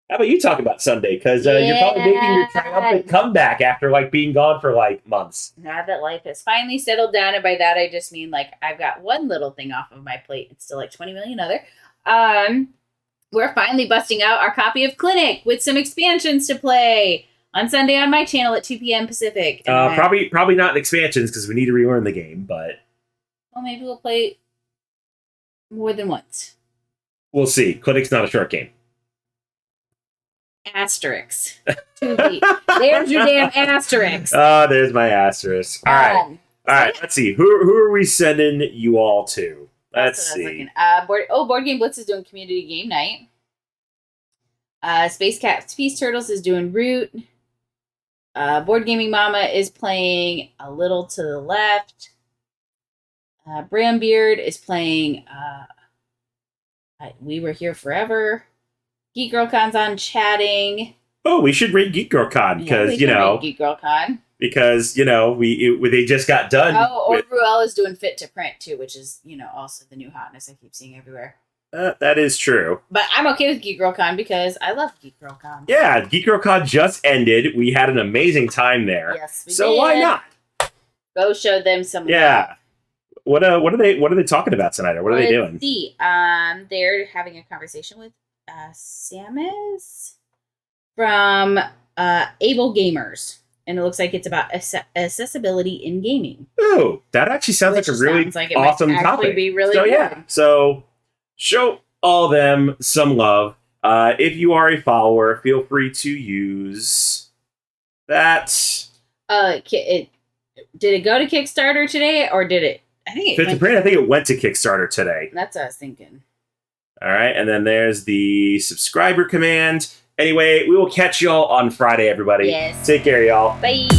S5: how about you talk about Sunday? Because you're probably making your triumphant comeback after being gone for months.
S4: Now that life has finally settled down, and by that I just mean I've got one little thing off of my plate. It's still 20 million other. we're finally busting out our copy of Clinic with some expansions to play on Sunday on my channel at 2 p.m. Pacific. And
S5: Probably not expansions because we need to relearn the game, but
S4: well, maybe we'll play more than once.
S5: we'll see. Clinic's not a short game.
S4: Asterix. There's your damn asterisk.
S5: Oh, there's my asterisk. All right. Let's see. Who are we sending you all to? Let's see.
S4: Board Game Blitz is doing community game night. Space Cat Peace Turtles is doing Root. Board Gaming Mama is playing A Little to the Left. Brambeard is playing We Were Here Forever. Geek Girl Con's on chatting.
S5: Oh, we should rate Geek Girl Con because
S4: Geek Girl Con.
S5: Because they just got done.
S4: Oh, Ruel is doing Fit to Print too, which is also the new hotness I keep seeing everywhere.
S5: That is true.
S4: But I'm okay with Geek Girl Con because I love Geek Girl Con.
S5: Yeah, Geek Girl Con just ended. We had an amazing time there.
S4: Yes, we
S5: so
S4: did.
S5: Why not?
S4: Go show them some
S5: love. What are they talking about tonight? Or what are they doing?
S4: Let's see. They're having a conversation with Samus from Able Gamers. And it looks like it's about accessibility in gaming.
S5: Oh, that actually sounds like a really awesome topic.
S4: Be really
S5: so
S4: good.
S5: Yeah, so show all them some love. If you are a follower, feel free to use that.
S4: Did it go to Kickstarter today, or did it? I think
S5: I think it went to Kickstarter today.
S4: That's what I was thinking.
S5: All right, and then there's the subscriber command. Anyway, we will catch y'all on Friday, everybody.
S4: Yes.
S5: Take care, y'all.
S4: Bye.